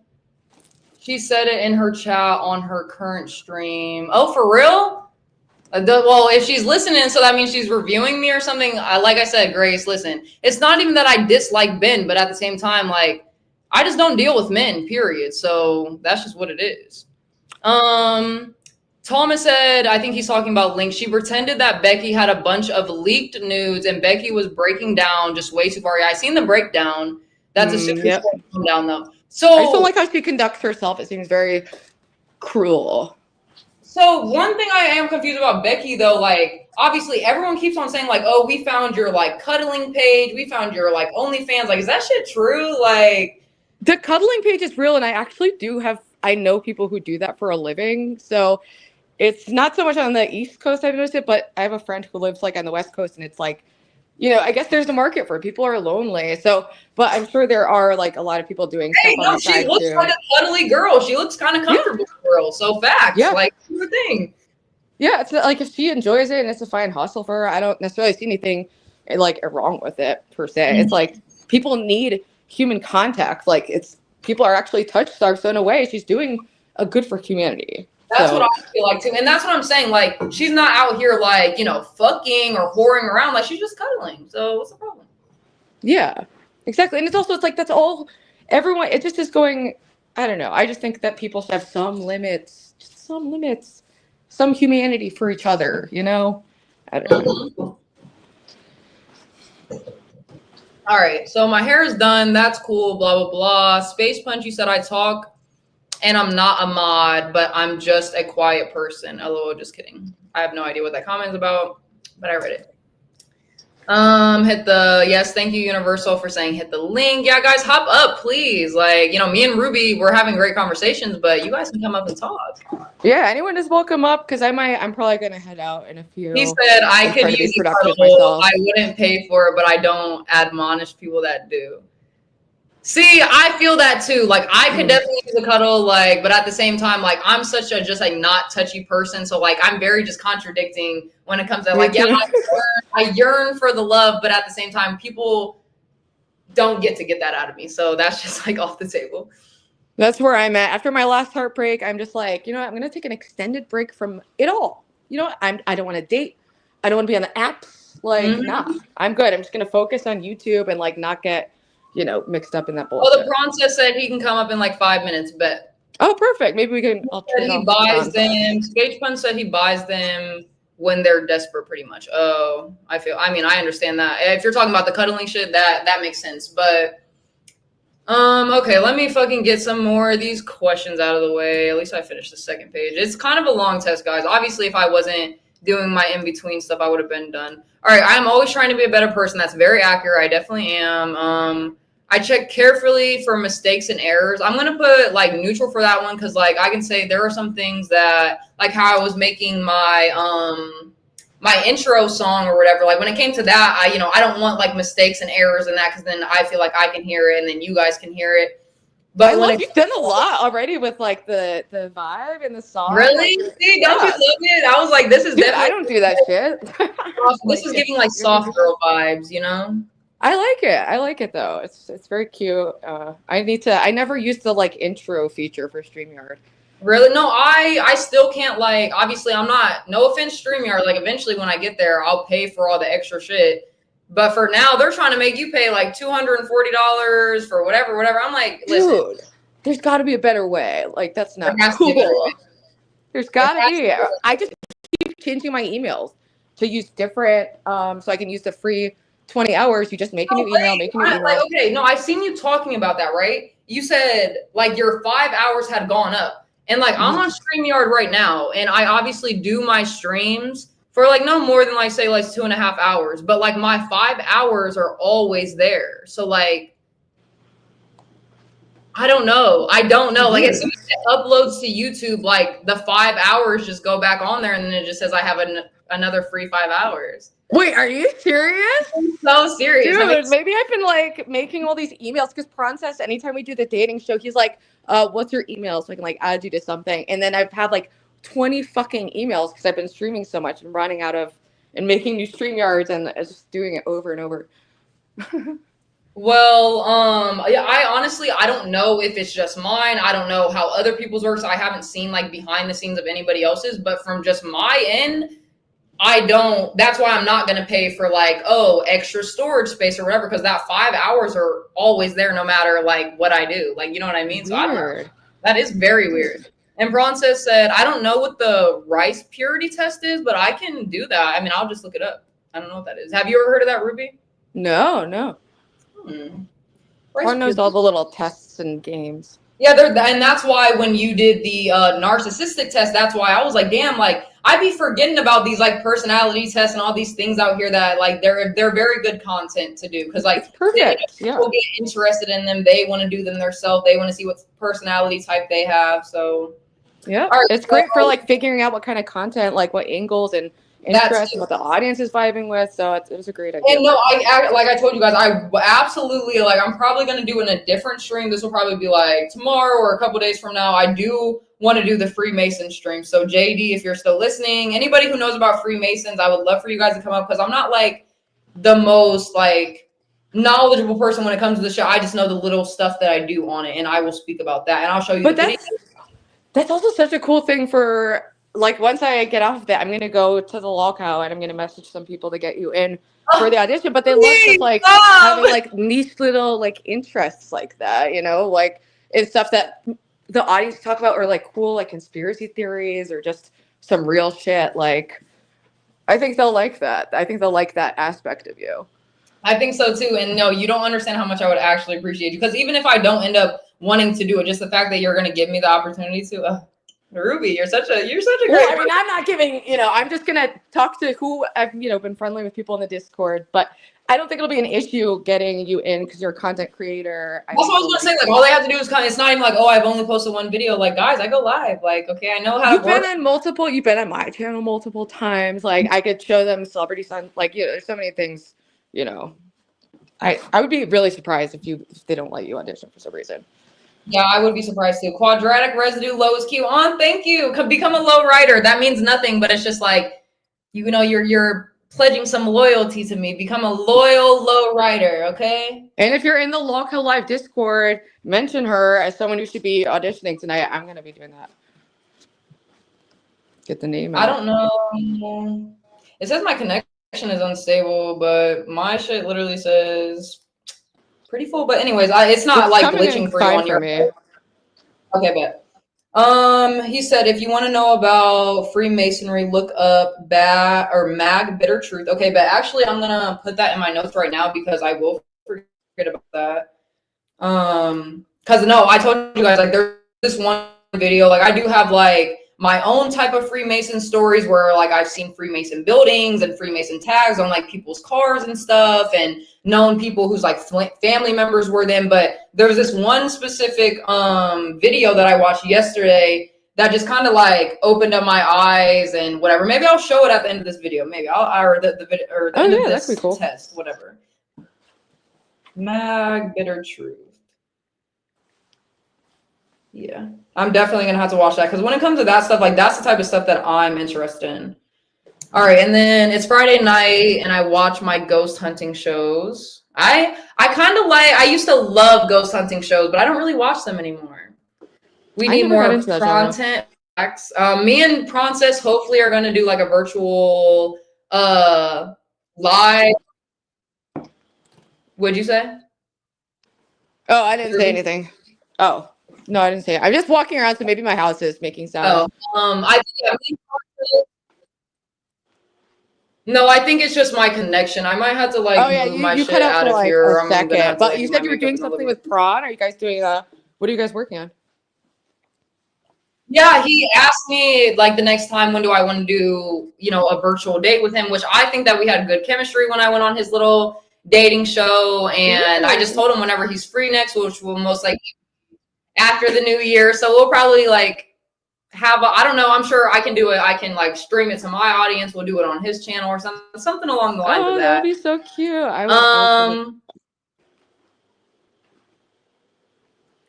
she said it in her chat on her current stream. Oh, for real? Well, if she's listening, so that means she's reviewing me or something. Like I said, Grace, listen. It's not even that I dislike Ben, but at the same time, like I just don't deal with men. Period. So that's just what it is. Thomas said, I think he's talking about Link. She pretended that Becky had a bunch of leaked nudes and Becky was breaking down just way too far. Yeah, I seen the breakdown. That's a super down though. So I still like how she conducts herself. It seems very cruel. So one thing I am confused about Becky though, like obviously everyone keeps on saying like, oh, we found your like cuddling page, we found your like OnlyFans. Like, is that shit true? Like the cuddling page is real, and I actually I know people who do that for a living. So it's not so much on the East Coast I've noticed it, but I have a friend who lives like on the West Coast, and it's like, I guess there's a market for it. People are lonely. So, but I'm sure there are like a lot of people doing stuff on the side she looks too. like a cuddly girl. She looks kind of comfortable girl. So facts. Yeah. Like, it's the thing. Yeah, it's like if she enjoys it and it's a fine hustle for her, I don't necessarily see anything like wrong with it per se. Mm-hmm. It's like people need human contact. Like people are actually touch-starved. So in a way, she's doing a good for humanity. That's what I feel like too. And that's what I'm saying. Like, she's not out here like, fucking or whoring around. Like, she's just cuddling. So what's the problem? Yeah, exactly. And it's like, that's all everyone, it just is going, I don't know. I just think that people should have some limits, some humanity for each other, I don't know. All right. So my hair is done. That's cool. Blah, blah, blah. Space Punch, you said I talk. And I'm not a mod, but I'm just a quiet person. LOL, just kidding. I have no idea what that comment is about, but I read it. Hit the yes, thank you, Universal, for saying hit the link. Yeah, guys, hop up, please. Like, me and Ruby, we're having great conversations, but you guys can come up and talk. Yeah, anyone is welcome up because I'm probably gonna head out in a few. He said I and could try to be use a productive cuddle. myself. I wouldn't pay for it, but I don't admonish people that do. See, I feel that too. Like, I could definitely use a cuddle, like, but at the same time, like, I'm such a just like not touchy person. So like, I'm very just contradicting when it comes to like, yeah, I yearn for the love, but at the same time, people don't get that out of me. So that's just like off the table. That's where I'm at. After my last heartbreak, I'm just like, I'm going to take an extended break from it all. I don't want to date. I don't want to be on the apps. Like, nah, I'm good. I'm just going to focus on YouTube and like not get, mixed up in that bullshit. Oh, the Princess said he can come up in like 5 minutes, but. Oh, perfect. Maybe we can. He buys them. Stage Pun said he buys them when they're desperate, pretty much. Oh, I understand that. If you're talking about the cuddling shit, that makes sense. But okay, let me fucking get some more of these questions out of the way. At least I finished the second page. It's kind of a long test, guys. Obviously, if I wasn't doing my in-between stuff, I would have been done. All right, I'm always trying to be a better person. That's very accurate. I definitely am. I check carefully for mistakes and errors. I'm going to put like neutral for that one because like I can say there are some things that like how I was making my my intro song or whatever. Like when it came to that, I don't want like mistakes and errors in that because then I feel like I can hear it and then you guys can hear it. But you've done a lot already with like the vibe and the song. Really? See, don't you love it? I was like, this is definitely. I don't do that shit. This is giving like soft girl vibes, I like it though. It's very cute. I never used the like intro feature for StreamYard. Really? No, I still can't like, obviously I'm not, no offense StreamYard, like eventually when I get there, I'll pay for all the extra shit. But for now, they're trying to make you pay like $240 for whatever. I'm like, listen. Dude, there's got to be a better way. Like, that's not cool. There's got to be. I just keep changing my emails to use different, so I can use the free 20 hours. You just make a new email, Like, okay, no, I've seen you talking about that, right? You said like your 5 hours had gone up. And like, I'm on StreamYard right now, and I obviously do my streams for like no more than like say like 2.5 hours, but like my 5 hours are always there. So like, I don't know. Like as soon as it uploads to YouTube, like the 5 hours just go back on there, and then it just says I have another free 5 hours. Wait, are you serious? I'm so serious. Dude, maybe I've been like making all these emails because Princess, anytime we do the dating show, he's like, what's your email? So I can like add you to something. And then I've had like 20 fucking emails because I've been streaming so much and running out of and making new StreamYards and just doing it over and over. Well, yeah, I don't know if it's just mine. I don't know how other people's works. I haven't seen like behind the scenes of anybody else's, but from just my end, that's why I'm not going to pay for like, extra storage space or whatever, because that 5 hours are always there no matter like what I do. Like, you know what I mean? So I don't know. That is very weird. And Bronze said, I don't know what the rice purity test is, but I can do that. I mean, I'll just look it up. I don't know what that is. Have you ever heard of that, Ruby? No. One knows all the little tests and games. Yeah, and that's why when you did the narcissistic test, that's why I was like, damn, like I be forgetting about these like personality tests and all these things out here that like they're very good content to do because like people get interested in them, they want to do them themselves, they want to see what personality type they have. So yeah, it's great for like figuring out what kind of content, like what angles and interest and what the audience is vibing with. So it was a great idea. And no, like I told you guys, I absolutely like I'm probably gonna do in a different stream. This will probably be like tomorrow or a couple days from now. I do want to do the Freemason stream. So JD, if you're still listening, anybody who knows about Freemasons, I would love for you guys to come up because I'm not like the most like knowledgeable person when it comes to the show. I just know the little stuff that I do on it, and I will speak about that, and I'll show you. But that's also such a cool thing for. Like, once I get off of that, I'm going to go to the lolcow and I'm going to message some people to get you in for the audition. But they love just, like, having, like, niche little, like, interests like that, Like, it's stuff that the audience talk about or, like, cool, like, conspiracy theories or just some real shit. Like, I think they'll like that. I think they'll like that aspect of you. I think so, too. And, no, you don't understand how much I would actually appreciate you. Because even if I don't end up wanting to do it, just the fact that you're going to give me the opportunity to... Ruby, you're such a great Well, I mean, person. I'm not giving, I'm just going to talk to who I've, been friendly with people in the Discord, but I don't think it'll be an issue getting you in because you're a content creator. That's what I was going to say. Like, all they have to do is it's not even like, oh, I've only posted one video. Like, guys, I go live. Like, okay, I know how to work. You've been on my channel multiple times. Like, I could show them Celebrity Sun. Like, there's so many things, I would be really surprised if they don't let you audition for some reason. Yeah, I would be surprised too. Quadratic residue, lowest Q on. Thank you. Become a low writer. That means nothing, but it's just like, you're pledging some loyalty to me. Become a loyal low writer, okay? And if you're in the Local Live Discord, mention her as someone who should be auditioning tonight. I'm gonna be doing that. Get the name out. I don't know. It says my connection is unstable, but my shit literally says pretty full. But anyways, it's not like glitching for you on your. Me. Okay, bet. He said, if you want to know about Freemasonry, look up Mag Bitter Truth. Okay, but actually, I'm gonna put that in my notes right now because I will forget about that. Because no, I told you guys like there's this one video. Like I do have like my own type of Freemason stories where like I've seen Freemason buildings and Freemason tags on like people's cars and stuff, and known people whose like family members were them. But there was this one specific video that I watched yesterday that just kind of like opened up my eyes and whatever. Maybe I'll show it at the end of this video. Maybe or the video or the end of this cool. test, whatever. Mag Bitter Truth. Yeah, I'm definitely gonna have to watch that because when it comes to that stuff, like that's the type of stuff that I'm interested in. All right, and then it's Friday night, and I watch my ghost hunting shows. I kind of like. I used to love ghost hunting shows, but I don't really watch them anymore. We need more content. Me and Princess hopefully are gonna do like a virtual live. What'd you say? Oh, I didn't say anything. Oh. No, I didn't say it. I'm just walking around, so maybe my house is making sound. I think it's just my connection. I might have to like move my shit out of here. A second. But you said you were doing something with Prawn. Are you guys doing what are you guys working on? Yeah, he asked me like the next time when do I want to do, a virtual date with him, which I think that we had good chemistry when I went on his little dating show. And I just told him whenever he's free next, which will most likely after the new year. So we'll probably like I don't know. I'm sure I can do it. I can like stream it to my audience. We'll do it on his channel or something along the lines of that. That'd be so cute.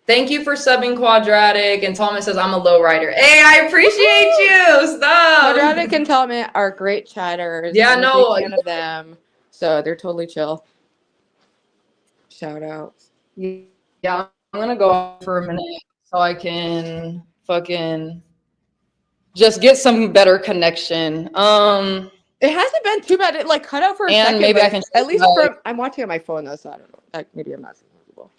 Thank you for subbing Quadratic. And Thomas says, I'm a low writer. Hey, I appreciate you. Stop. Quadratic and Thomas are great chatters. Yeah, I'm a big fan of them. So they're totally chill. Shout outs. Yeah. I'm gonna go off for a minute so I can fucking just get some better connection. It hasn't been too bad. It like cut out for a second. Maybe I can at least I'm watching on my phone though, so I don't know. Like maybe I'm not visible.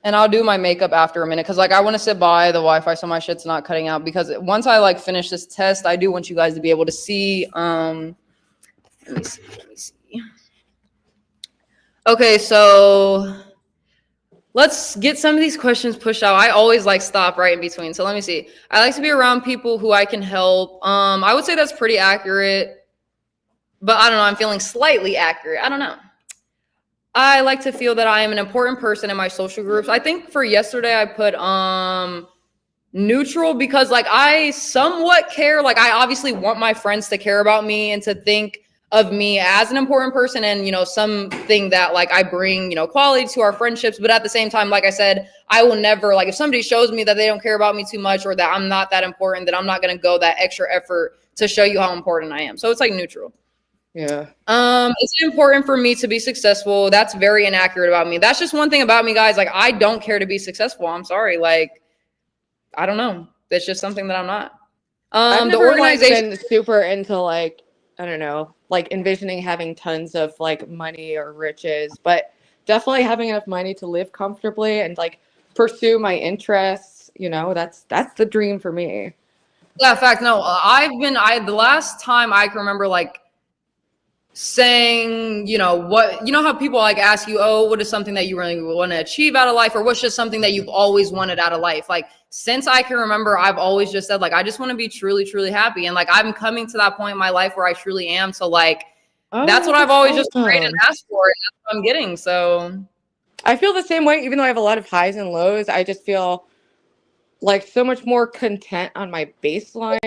And I'll do my makeup after a minute because like I want to sit by the Wi-Fi so my shit's not cutting out because once I like finish this test, I do want you guys to be able to see. Let me see. Okay, so let's get some of these questions pushed out. I always like stop right in between. So let me see. I like to be around people who I can help. I would say that's pretty accurate, but I don't know. I'm feeling slightly accurate. I don't know. I like to feel that I am an important person in my social groups. I think for yesterday I put neutral because like I somewhat care. Like I obviously want my friends to care about me and to think of me as an important person and, something that like I bring, quality to our friendships. But at the same time, like I said, I will never like if somebody shows me that they don't care about me too much or that I'm not that important, then I'm not going to go that extra effort to show you how important I am. So it's like neutral. Yeah. It's important for me to be successful. That's very inaccurate about me. That's just one thing about me, guys. Like I don't care to be successful. I'm sorry. Like, I don't know. That's just something that I'm not. I've never, the organization been super into like, I don't know, like envisioning having tons of like money or riches, but definitely having enough money to live comfortably and like pursue my interests, that's the dream for me. Yeah, in fact, no, the last time I can remember like saying, you know, what, you know how people like ask you, oh, what is something that you really want to achieve out of life, or what's just something that you've always wanted out of life? Like, since I can remember, I've always just said, like, I just want to be truly, truly happy. And like, I'm coming to that point in my life where I truly am. So like, that's what I've always just prayed and asked for, and that's what I'm getting. So I feel the same way, even though I have a lot of highs and lows. I just feel like so much more content on my baseline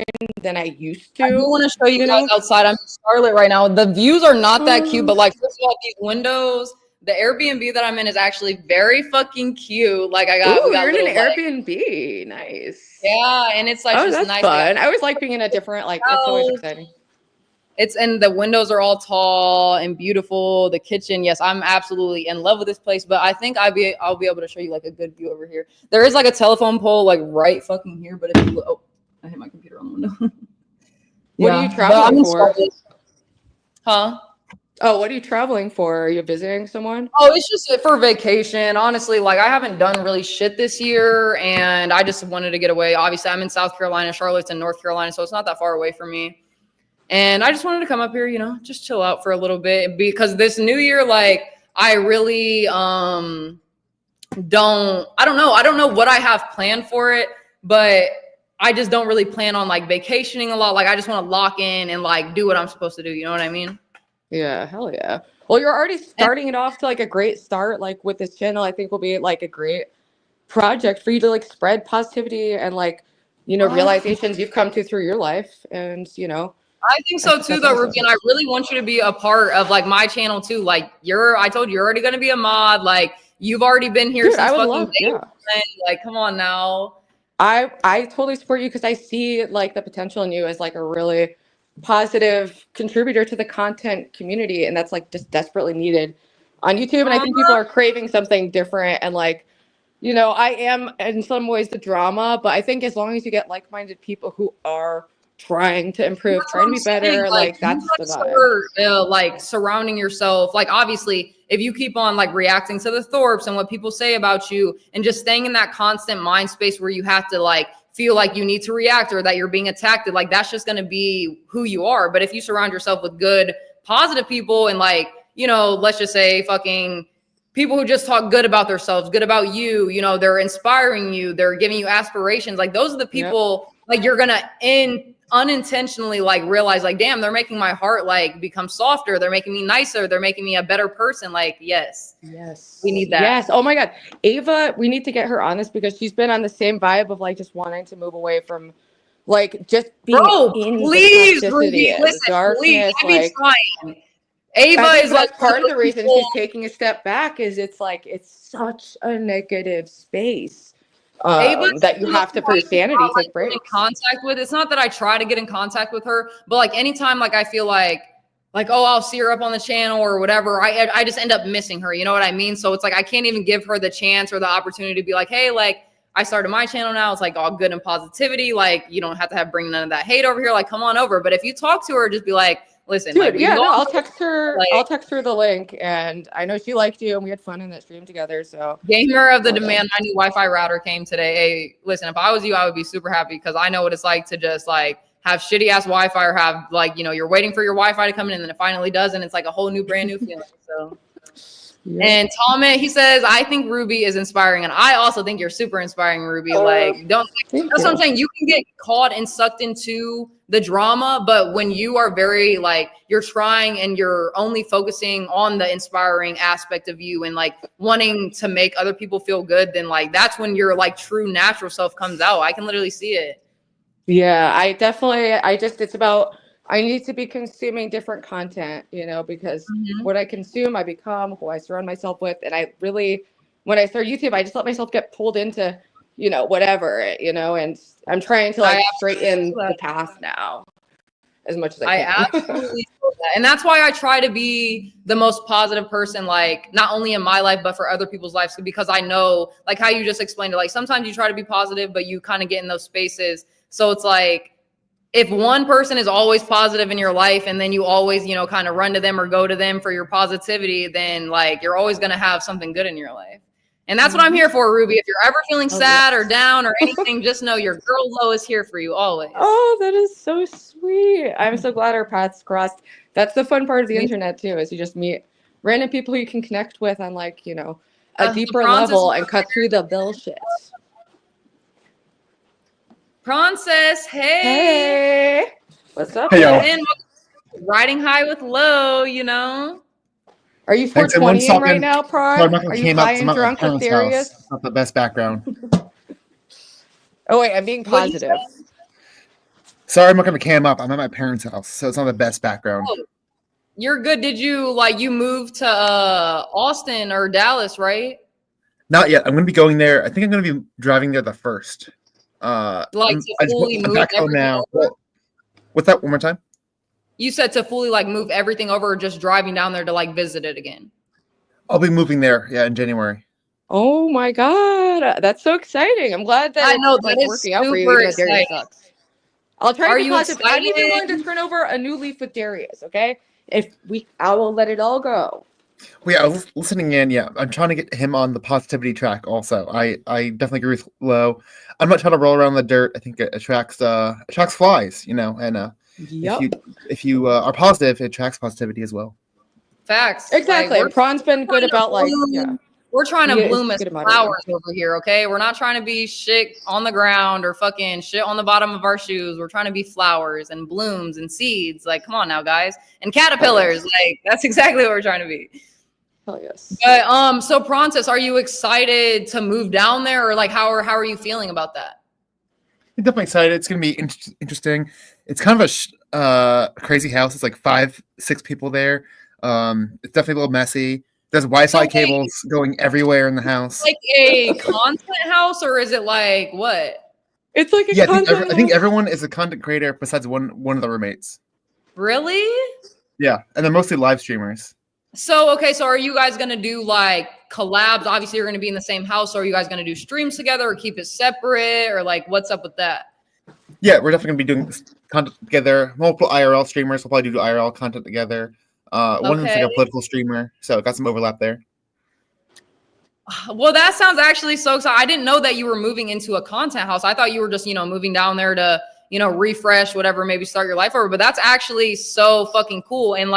than I used to. I do want to show you guys outside. I'm in Charlotte right now. The views are not that cute, but like, first of all, these windows, the Airbnb that I'm in is actually very fucking cute. Like, we got you're in an like, Airbnb. Nice. Yeah, and it's like, just that's nice. fun. I always like being in a different, like, it's always exciting. And the windows are all tall and beautiful. The kitchen, yes, I'm absolutely in love with this place. But I think I'll be able to show you like a good view over here. There is like a telephone pole like right fucking here. But if you look, I hit my computer on the window. What are you traveling for? Huh? Oh, what are you traveling for? Are you visiting someone? Oh, it's just for vacation. Honestly, like, I haven't done really shit this year, and I just wanted to get away. Obviously, I'm in South Carolina. Charlotte's in North Carolina, so it's not that far away from me. And I just wanted to come up here, you know, just chill out for a little bit, because this new year, like, I really don't know what I have planned for it, but I just don't really plan on like vacationing a lot. Like, I just want to lock in and like do what I'm supposed to do. You know what I mean? Yeah, hell yeah. Well, you're already starting it off to like a great start, like with this channel. I think will be like a great project for you to like spread positivity and like, you know, realizations you've come to through your life. And, you know, I think so too, though, Ruby. And I really want you to be a part of like my channel too. Like, I told you, you're already going to be a mod. Like, you've already been here since fucking day one. Like, come on now. I totally support you because I see like the potential in you as like a really positive contributor to the content community, and that's like just desperately needed on YouTube. And I think people are craving something different, and like, you know, I am in some ways the drama, but I think as long as you get like-minded people who are trying to improve, trying to be better, like that's the vibe. Like, surrounding yourself, like, obviously if you keep on like reacting to the Thorpes and what people say about you and just staying in that constant mind space where you have to like feel like you need to react or that you're being attacked, like, that's just going to be who you are. But if you surround yourself with good, positive people, and like, you know, let's just say fucking people who just talk good about themselves, good about you, you know, they're inspiring you, they're giving you aspirations, like, those are the people like you're gonna unintentionally like realize, like, damn, they're making my heart like become softer, they're making me nicer, they're making me a better person. Like, yes we need that. Yes, oh my god, Ava, we need to get her on this because she's been on the same vibe of like just wanting to move away from like just being in please, the Ruby, and listen, darkness. please, I be trying. Ava is like part of the reason she's taking a step back is it's like it's such a negative space that you have to, for sanity, take breaks. In contact with. It's not that I try to get in contact with her, but like anytime like I feel like oh, I'll see her up on the channel or whatever, I just end up missing her. You know what I mean? So it's like I can't even give her the chance or the opportunity to be like, hey, like, I started my channel now. It's like all good and positivity. Like, you don't have to bring none of that hate over here. Like, come on over. But if you talk to her, just be like, listen, dude, like, I'll text her. Like, I'll text her the link, and I know she liked you, and we had fun in that stream together. So, gamer of the demand, my new Wi-Fi router came today. Hey, listen, if I was you, I would be super happy because I know what it's like to just like have shitty ass Wi-Fi or have like, you know, you're waiting for your Wi-Fi to come in and then it finally does, and it's like a whole new brand new feeling. So. Yeah. And Thomas, he says, I think Ruby is inspiring. And I also think you're super inspiring, Ruby. Like, that's what I'm saying. You can get caught and sucked into the drama, but when you are very like, you're trying and you're only focusing on the inspiring aspect of you and like wanting to make other people feel good, then like, that's when your like true natural self comes out. I can literally see it. Yeah, it's about, I need to be consuming different content, you know, because what I consume, I become, who I surround myself with. And I really, when I start YouTube, I just let myself get pulled into, you know, whatever, you know, and I'm trying to like straighten the path now as much as I can. I absolutely feel that. And that's why I try to be the most positive person, like not only in my life, but for other people's lives, because I know like how you just explained it, like sometimes you try to be positive, but you kind of get in those spaces. So it's like, if one person is always positive in your life and then you always, you know, kind of run to them or go to them for your positivity, then like you're always going to have something good in your life. And that's what I'm here for, Ruby. If you're ever feeling sad or down or anything, just know your girl Lo is here for you always. Oh, that is so sweet. sweet. I'm so glad our paths crossed. That's the fun part of the internet too, is you just meet random people you can connect with on like, you know, a deeper level and cut through the bullshit. Princess, hey. Hey. What's up? Hey, y'all. And riding high with low, you know. Are you Thanks, everyone's 420 right talking. now, Prawn? Sorry, I'm not Are gonna you came up high to and my drunk with parents' Darius? house. Not the best background. Oh wait, I'm being What you positive. Sorry, I'm not gonna cam up. I'm at my parents' house, so it's not the best background. Oh, you're good. Did you you moved to Austin or Dallas, right? Not yet. I'm gonna be going there. I think I'm gonna be driving there the first. To I'm fully move back home everything now. over? What's that? One more time? You said to fully move everything over, or just driving down there to visit it again? I'll be moving there. Yeah, in January. Oh my god, that's so exciting! I'm glad that I know, it's that is working out for you, super even though Darius exciting. sucks. I'll try to Are be you positive. I'm even willing to excited? turn over a new leaf with Darius. Okay, I will let it all go. Well, yeah, I was listening in. Yeah, I'm trying to get him on the positivity track. Also, I definitely agree with Lo. I'm not trying to roll around in the dirt. I think it attracts flies. You know, and Yep. if you are positive, it attracts positivity as well. Facts. Exactly. We're Prawn's been good about We're trying to He is bloom as good at moderating. flowers over here, okay? We're not trying to be shit on the ground or fucking shit on the bottom of our shoes. We're trying to be flowers and blooms and seeds. Come on now, guys. And caterpillars. That's exactly what we're trying to be. Hell yes. But so Prontus, are you excited to move down there, or how are you feeling about that? I'm definitely excited. It's going to be interesting. It's kind of a crazy house. It's 5-6 people there. It's definitely a little messy. There's Wi-Fi cables going everywhere in the house. Like a content house, or is it what? It's like a content I think everyone is a content creator besides one of the roommates. Really? Yeah, and they're mostly live streamers. So, okay, so are you guys going to do collabs? Obviously, you're going to be in the same house. So are you guys going to do streams together or keep it separate, or what's up with that? Yeah, we're definitely going to be doing content together. Multiple IRL streamers will probably do IRL content together. One of them's a political streamer, so got some overlap there. Well, that sounds actually so exciting. I didn't know that you were moving into a content house. I thought you were just, moving down there to, refresh, whatever, maybe start your life over. But that's actually so fucking cool. And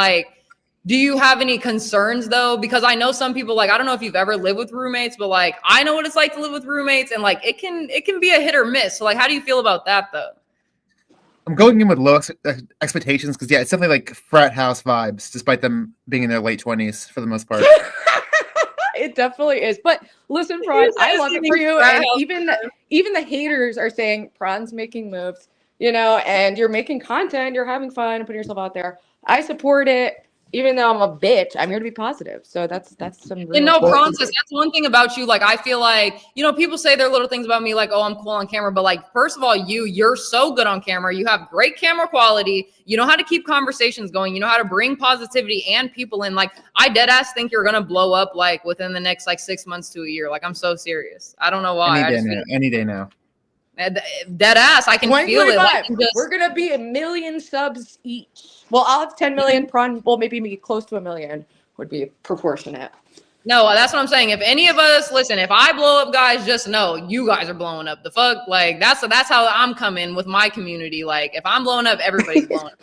do you have any concerns though? Because I know some people, I don't know if you've ever lived with roommates, but I know what it's like to live with roommates, and it can be a hit or miss. So how do you feel about that though? I'm going in with low expectations because it's definitely frat house vibes, despite them being in their late 20s for the most part. It definitely is. But listen, Prawn, I love it for you. And even the haters are saying Prawn's making moves, and you're making content, you're having fun, putting yourself out there. I support it. Even though I'm a bitch, I'm here to be positive. So that's some real Francis, that's one thing about you. I feel people say their little things about me, oh, I'm cool on camera. But first of all, you're so good on camera. You have great camera quality. You know how to keep conversations going. You know how to bring positivity and people in. I dead ass think you're gonna blow up within the next 6 months to a year. I'm so serious. I don't know why. Any day now. Dead ass, I can feel it. We're gonna be 1 million subs each. Well, I'll have 10 million. Prawn, well, maybe me close to 1 million would be proportionate. No, that's what I'm saying. If any of us listen, if I blow up, guys, just know you guys are blowing up. The fuck, that's how I'm coming with my community. If I'm blowing up, everybody's blowing up.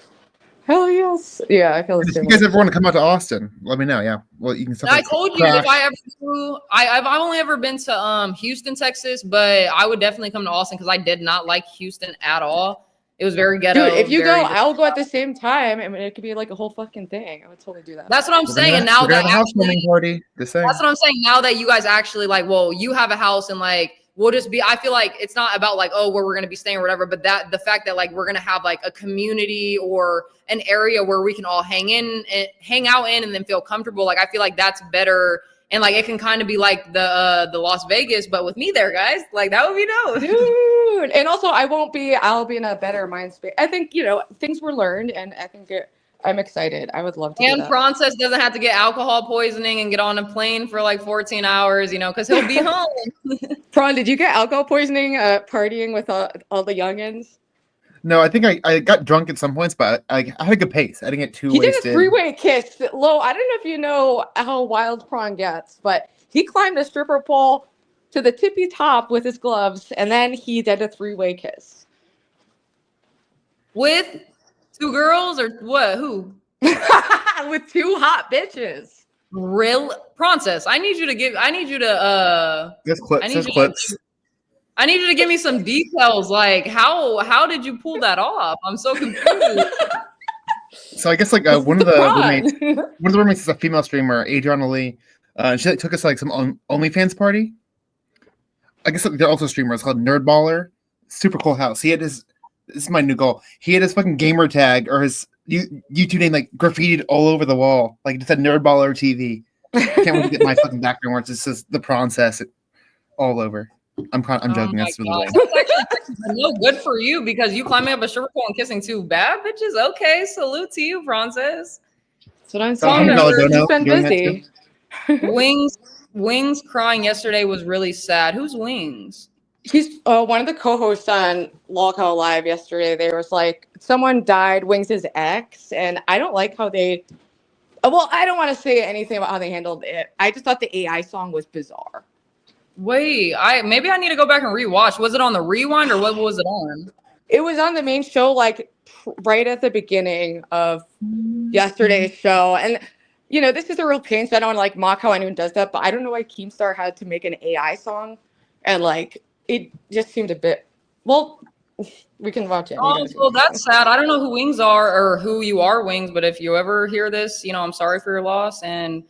Hell yes. Yeah, I feel the If same. you guys ever want to come out to Austin, let me know. Yeah, well, you can. I told you if I ever do, I've only ever been to Houston, Texas, but I would definitely come to Austin because I did not like Houston at all. It was very ghetto. Dude, if you go, I'll go at the same time. I mean, it could be a whole fucking thing. I would totally do that. That's what I'm saying. And now that housewarming party, that's what I'm saying. Now that you guys actually well, you have a house and we'll just be. I feel it's not about oh, where we're gonna be staying or whatever, but that the fact that we're gonna have a community or an area where we can all hang out in, and then feel comfortable. I feel that's better. And it can kind of be the Las Vegas, but with me there, guys. That would be dope. Dude. And also I'll be in a better mind space. I think, things were learned, and I think I'm excited. I would love to. And Francis doesn't have to get alcohol poisoning and get on a plane for 14 hours, because he'll be home. Prawn, did you get alcohol poisoning partying with all the youngins? No, I think I got drunk at some points, but I had a good pace. I didn't get too wasted. He did a 3-way kiss. Lo, I don't know if you know how wild Prawn gets, but he climbed a stripper pole to the tippy top with his gloves, and then he did a 3-way kiss. With 2 girls or what? Who? With 2 hot bitches. Real Princess. I need you to There's I need you to clips. I need you to give me some details. Like how did you pull that off? I'm so confused. So I guess like one of the roommates is a female streamer, Adriana Lee. She took us to like some OnlyFans party. I guess like, they're also streamers called Nerdballer. Super cool house. He had his. This is my new goal. He had his fucking gamer tag or his YouTube name like graffitied all over the wall. Like it said Nerdballer TV. I can't wait to get my fucking background where it just says the Princess all over. I'm joking. That's really lame. That's actually no good for you because you climbing up a stripper pole and kissing 2 bad bitches. Okay, salute to you, Princess. That's what I'm $100 saying. She's been busy. Wings crying yesterday was really sad. Who's Wings? He's one of the co-hosts on Lolcow Live yesterday. There was like someone died, Wings' ex, and I don't like how they. Well, I don't want to say anything about how they handled it. I just thought the AI song was bizarre. Wait, maybe I need to go back and rewatch. Was it on the rewind or what was it on? It was on the main show, like right at the beginning of yesterday's show, and you know this is a real pain. So I don't want to like mock how anyone does that, but I don't know why Keemstar had to make an AI song, and like. It just seemed a bit. Well, we can watch it. Oh, well, that's sad. I don't know who Wings are or who you are, Wings. But if you ever hear this, you know I'm sorry for your loss. And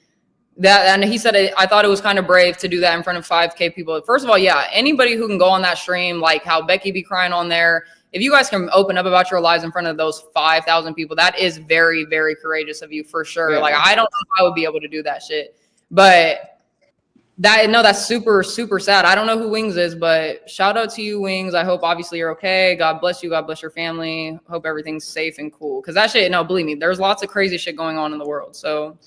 he said I thought it was kind of brave to do that in front of 5K people. First of all, yeah, anybody who can go on that stream, like how Becky be crying on there. If you guys can open up about your lives in front of those 5,000 people, that is very, very courageous of you for sure. Yeah. Like I don't know if I would be able to do that shit, but. That's super, super sad. I don't know who Wings is, but shout out to you, Wings. I hope obviously you're okay. God bless you. God bless your family. Hope everything's safe and cool. Because that shit, no, believe me, there's lots of crazy shit going on in the world. So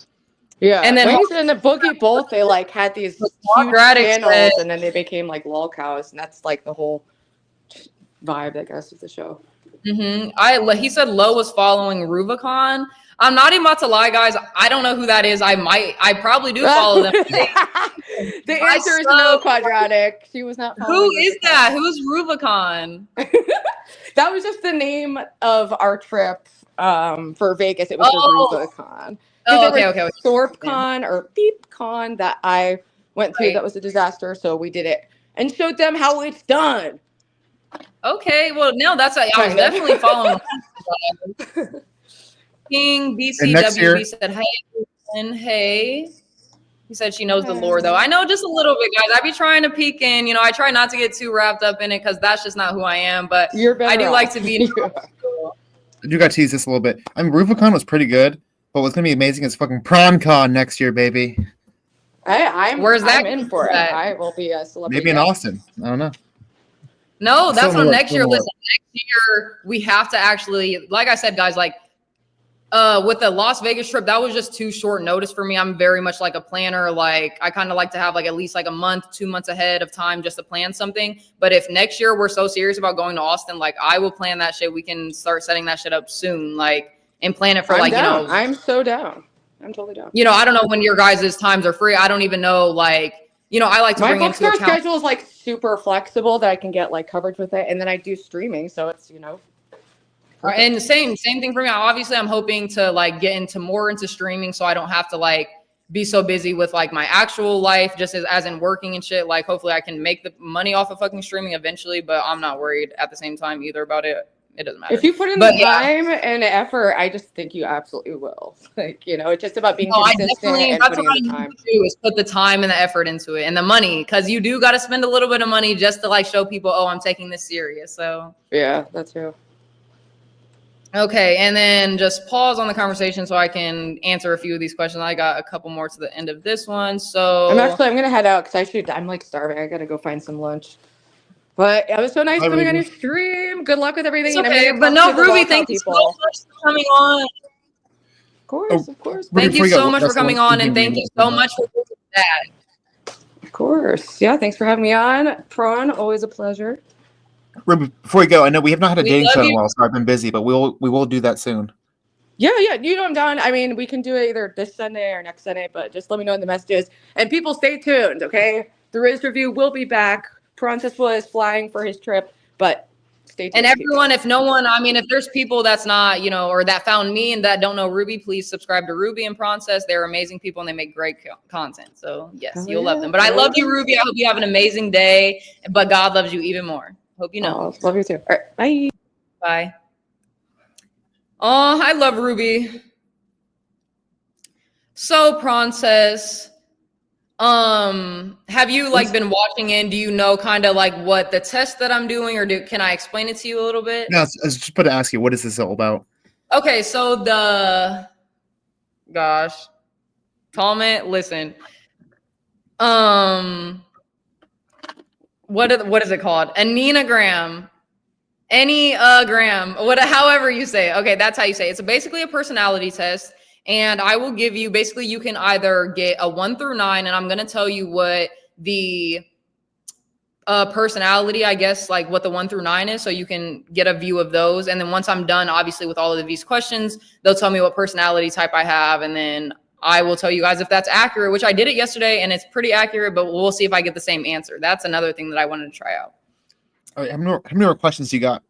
yeah. And then Wings and the Boogie both, they like had these huge channels and then they became like lolcows, and that's like the whole vibe, I guess, of the show. Mm-hmm. He said Lo was following Rubicon. I'm not even about to lie, guys. I don't know who that is. I probably do follow them. The answer is no, Quadratic. She was not following Who is that? Who's Rubicon? That was just the name of our trip for Vegas. It was the Rubicon. Okay. ThorpeCon or BeepCon that I went to that was a disaster. So we did it and showed them how it's done. Okay, well, no, I was definitely following. King BCWB said, hey, and hey. He said she knows the lore, though. I know just a little bit, guys. I be trying to peek in. You know, I try not to get too wrapped up in it because that's just not who I am. But I do like to be. I do got to tease this a little bit. I mean, Rubicon was pretty good, but what's going to be amazing is fucking PronCon next year, baby. Where's that? I'm in for it. I will be a celebrity. Maybe in Austin. I don't know. No, that's on next year. Listen, next year we have to actually, like I said, guys, like with the Las Vegas trip, that was just too short notice for me. I'm very much like a planner. Like I kind of like to have like at least like a month, 2 months ahead of time just to plan something. But if next year we're so serious about going to Austin, like I will plan that shit. We can start setting that shit up soon, like and plan it for you know. I'm so down. I'm totally down. You know, I don't know when your guys' times are free. I don't even know, like, you know, I like to bring into account. My schedule is like super flexible that I can get like coverage with it, and then I do streaming, so it's, you know. And the same thing for me. Obviously, I'm hoping to like get into streaming, so I don't have to like be so busy with like my actual life, just as in working and shit. Like, hopefully, I can make the money off of fucking streaming eventually, but I'm not worried at the same time either about it. It doesn't matter. If you put in the time and effort, I just think you absolutely will. Like, you know, it's just about being consistent and putting in the time. Do is put the time and the effort into it and the money, because you do got to spend a little bit of money just to like show people, oh, I'm taking this serious. So yeah, that's true. Okay, and then just pause on the conversation so I can answer a few of these questions. I got a couple more to the end of this one. So I'm gonna head out because I'm like starving. I gotta go find some lunch. But it was so nice coming on your stream. Good luck with everything. It's okay, but no, Ruby, thank you so much for coming on. Of course. Thank you so much for coming on, and thank you so much for doing that. Of course. Yeah, thanks for having me on. Prawn, always a pleasure. Ruby, before we go, I know we have not had a dating show in a while, so I've been busy, but we will do that soon. Yeah, you know I'm down. I mean, we can do it either this Sunday or next Sunday, but just let me know in the messages. And people, stay tuned, okay? The Riz Review will be back. Princess is flying for his trip, but Stay tuned. And everyone, if no one, I mean, if there's people that's not, or that found me and that don't know Ruby, please subscribe to Ruby and Process. They're amazing people and they make great content. So yes, you'll love them. But I love you, Ruby. I hope you have an amazing day. But God loves you even more. Hope you know. Love you too. All right, bye. Bye. Oh, I love Ruby. So Process. Have you been watching in? Do you know kind of what the test that I'm doing, or can I explain it to you a little bit? No, I was just about to ask you, what is this all about? Okay, so Talmit, listen. What is it called? Enneagram. However you say it. Okay, that's how you say it. It's basically a personality test. And I will give you, basically, you can either get a 1 through 9, and I'm going to tell you what the personality, I guess, what the 1 through 9 is, so you can get a view of those. And then once I'm done, obviously, with all of these questions, they'll tell me what personality type I have, and then I will tell you guys if that's accurate, which I did it yesterday, and it's pretty accurate, but we'll see if I get the same answer. That's another thing that I wanted to try out. All right, how many more questions you got?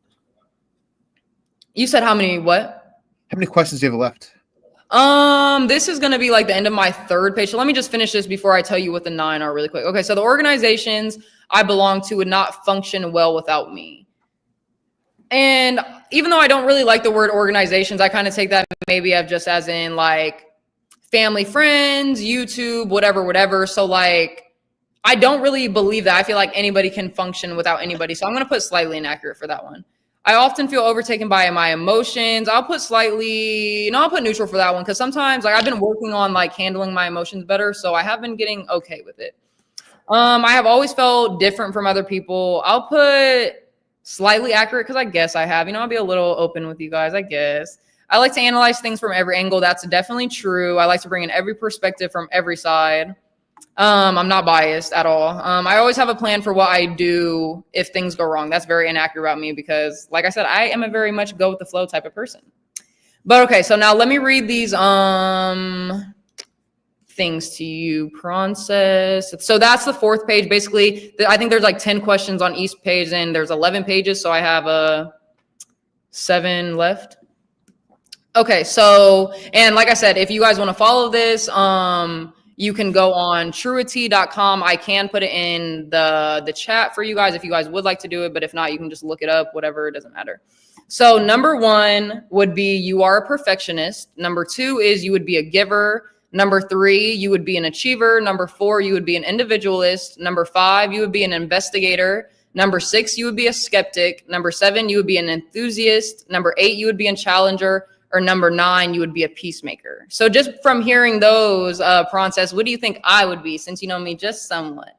You said how many what? How many questions do you have left? This is going to be the end of my 3rd page. So let me just finish this before I tell you what the 9 are really quick. Okay. So the organizations I belong to would not function well without me. And even though I don't really like the word organizations, I kind of take that maybe as in family, friends, YouTube, whatever. So I don't really believe that. I feel like anybody can function without anybody. So I'm going to put slightly inaccurate for that one. I often feel overtaken by my emotions. I'll put I'll put neutral for that one. Cause sometimes I've been working on handling my emotions better. So I have been getting okay with it. I have always felt different from other people. I'll put slightly accurate. Cause I guess I have, I'll be a little open with you guys, I guess. I like to analyze things from every angle. That's definitely true. I like to bring in every perspective from every side. I'm not biased at all. I always have a plan for what I do if things go wrong. That's very inaccurate about me because, like I said, I am a very much go with the flow type of person. But okay, so now let me read these things to you. Process. So that's the 4th page. Basically, I think there's 10 questions on each page, and there's 11 pages, so I have 7 left. Okay, so, and like I said, if you guys want to follow this, you can go on truity.com. I can put it in the chat for you guys if you guys would like to do it, but if not, you can just look it up, whatever, it doesn't matter. So number 1 would be you are a perfectionist. Number 2 is you would be a giver. Number 3, you would be an achiever. Number 4, you would be an individualist. Number 5, you would be an investigator. Number 6, you would be a skeptic. Number 7, you would be an enthusiast. Number 8, you would be a challenger. Or number 9, you would be a peacemaker. So just from hearing those, Process, what do you think I would be, since you know me just somewhat?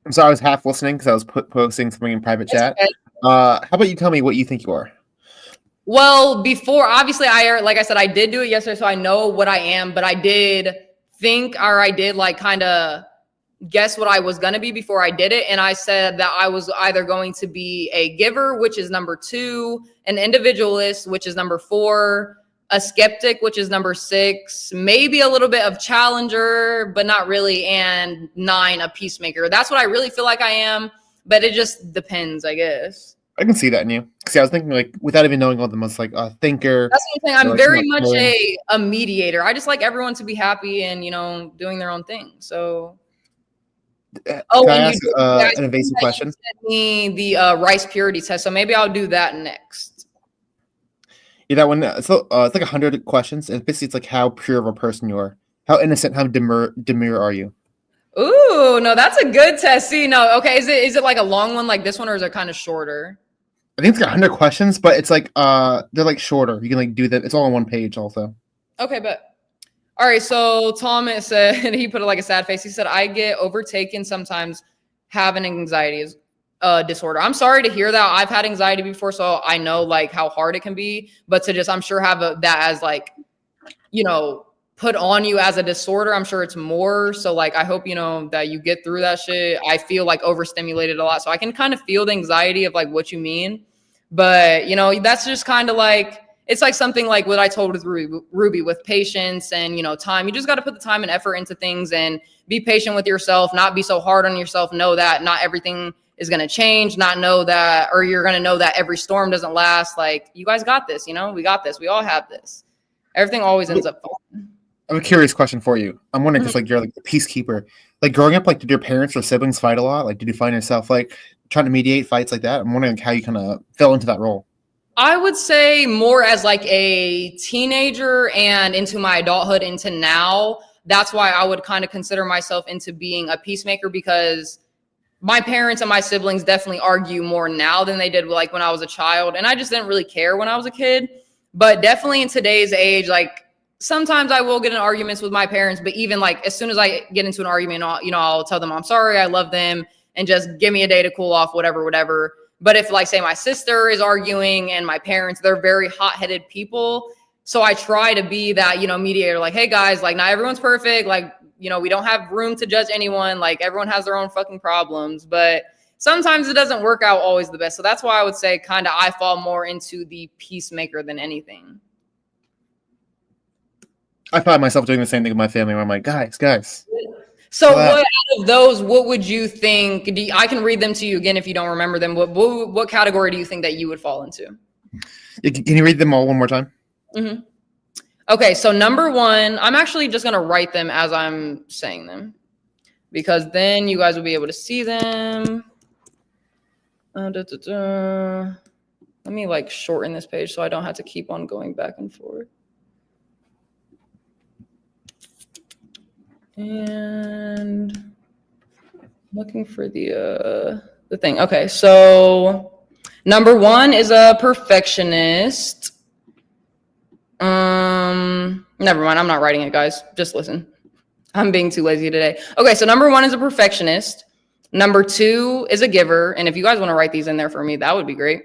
I'm sorry, I was half listening because I was posting something in private chat. Okay. How about you tell me what you think you are? Well, before, obviously, like I said, I did do it yesterday, so I know what I am, but I did think, or I did kind of guess what I was going to be before I did it. And I said that I was either going to be a giver, which is number 2, an individualist, which is number 4, a skeptic, which is number 6, maybe a little bit of challenger, but not really, and 9, a peacemaker. That's what I really feel like I am, but it just depends, I guess. I can see that in you. See, I was thinking without even knowing all the most thinker. That's what I'm saying. I'm very much a mediator. I just like everyone to be happy and, doing their own thing. So. Can I ask an invasive question? Sent me the rice purity test, so maybe I'll do that next. Yeah, that one. It's 100 questions, and basically it's how pure of a person you are, how innocent, how demure are you? Ooh, no, that's a good test. See, no, okay, is it a long one like this one, or is it kind of shorter? I think it's got 100 questions, but it's they're shorter. You can do that. It's all on one page, also. Okay, but. All right, so Thomas said, he put a sad face. He said, I get overtaken sometimes, have an anxiety disorder. I'm sorry to hear that. I've had anxiety before, so I know how hard it can be. But to just, I'm sure, have that as put on you as a disorder, I'm sure it's more. So I hope, that you get through that shit. I feel overstimulated a lot. So I can kind of feel the anxiety of what you mean. But, that's just kind of it's something what I told with Ruby with patience and, time. You just got to put the time and effort into things and be patient with yourself, not be so hard on yourself. Know that not everything is going to change, not know that, or you're going to know that every storm doesn't last. Like, you guys got this, you know, we got this. We all have this. Everything always ends up fine. I have a curious question for you. I'm wondering, because like you're like the peacekeeper. Like growing up, like did your parents or siblings fight a lot? Like did you find yourself like trying to mediate fights like that? I'm wondering how you kind of fell into that role. I would say more as like a teenager and into my adulthood into now. That's why I would kind of consider myself into being a peacemaker, because my parents and my siblings definitely argue more now than they did like when I was a child. And I just didn't really care when I was a kid. But definitely in today's age, like sometimes I will get in arguments with my parents, but even like as soon as I get into an argument, I'll tell them I'm sorry, I love them, and just give me a day to cool off, whatever. But if like say my sister is arguing and my parents, they're very hot-headed people. So I try to be that, mediator, like, hey guys, like not everyone's perfect. Like, we don't have room to judge anyone. Like everyone has their own fucking problems, but sometimes it doesn't work out always the best. So that's why I would say kind of I fall more into the peacemaker than anything. I find myself doing the same thing with my family where I'm like, guys. So what out of those, what would you think? I can read them to you again if you don't remember them. What category do you think that you would fall into? Can you read them all one more time? Mm-hmm. Okay, so number one, I'm actually just going to write them as I'm saying them, because then you guys will be able to see them. Let me like shorten this page so I don't have to keep on going back and forth. And looking for the thing. Okay, so number one is a perfectionist. Never mind. I'm not writing it, guys. Just listen. I'm being too lazy today. Okay, so number one is a perfectionist. Number two is a giver. And if you guys want to write these in there for me, that would be great.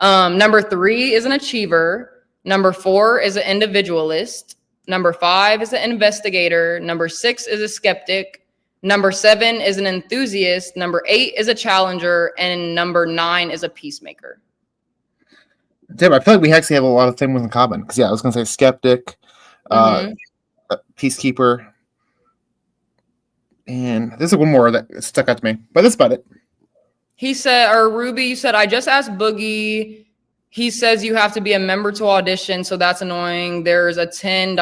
Number three is an achiever. Number four is an individualist. Number five is an investigator. Number six is a skeptic. Number seven is an enthusiast. Number eight is a challenger. And number nine is a peacemaker. Damn, I feel like we actually have a lot of things in common. Because I was going to say skeptic, peacekeeper, and there's one more that stuck out to me. But that's about it. He said, or Ruby, you said, I just asked Boogie. He says you have to be a member to audition, so that's annoying. There's a $10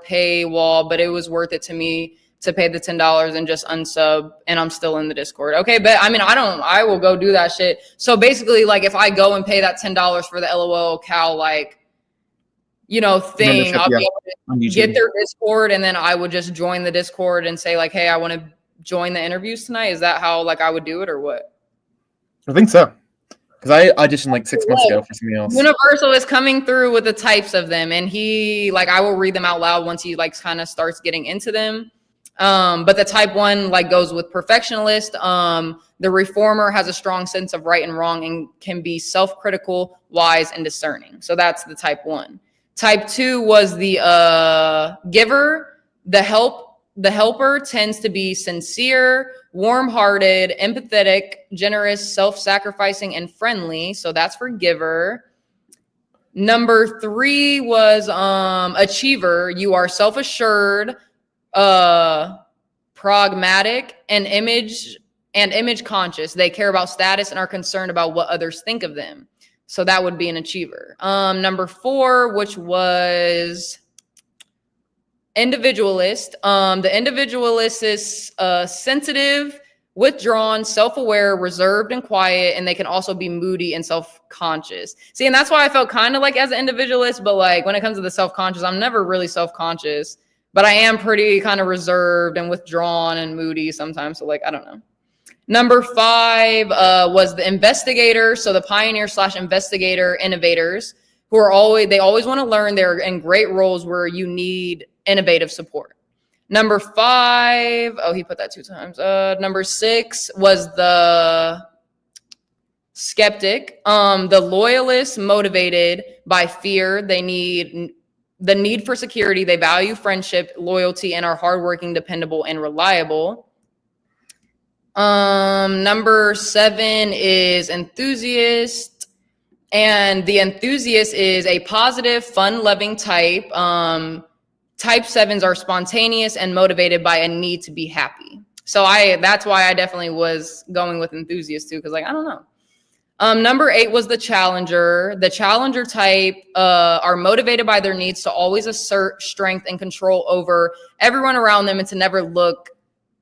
paywall, but it was worth it to me to pay the $10 and just unsub, and I'm still in the Discord. Okay, but I mean, I will go do that shit. So basically, like, if I go and pay that $10 for the LOL Cal, like, thing, I'll be able to get their Discord, and then I would just join the Discord and say, like, hey, I want to join the interviews tonight. Is that how, like, I would do it, or what? I think so. Because I auditioned like 6 months ago for something else. Universal is coming through with the types of them, and he, like, I will read them out loud once he, like, kind of starts getting into them. But the type one, like, goes with perfectionist. The reformer has a strong sense of right and wrong and can be self-critical, wise, and discerning. So that's the type one. Type two was the giver. The helper tends to be sincere, warm-hearted, empathetic, generous, self-sacrificing, and friendly. So that's for giver. Number three was achiever. You are self-assured, pragmatic, and image conscious. They care about status and are concerned about what others think of them. So that would be an achiever. Number four, which was individualist. The individualist is sensitive, withdrawn, self-aware, reserved, and quiet, and they can also be moody and self-conscious. See, and that's why I felt kind of like as an individualist, but like when it comes to the self-conscious, I'm never really self-conscious, but I am pretty kind of reserved and withdrawn and moody sometimes. So like, I don't know. Number five was the investigator. So the pioneer / investigator innovators who are always want to learn. They're in great roles where you need innovative support. Number five, he put that 2 times. Number six was the skeptic. The loyalist, motivated by fear. They need the need for security. They value friendship, loyalty, and are hardworking, dependable, and reliable. Number seven is enthusiast. And the enthusiast is a positive, fun-loving type. Type sevens are spontaneous and motivated by a need to be happy. So that's why I definitely was going with enthusiast too, because like, I don't know. Number 8 was the challenger. The challenger type are motivated by their needs to always assert strength and control over everyone around them and to never look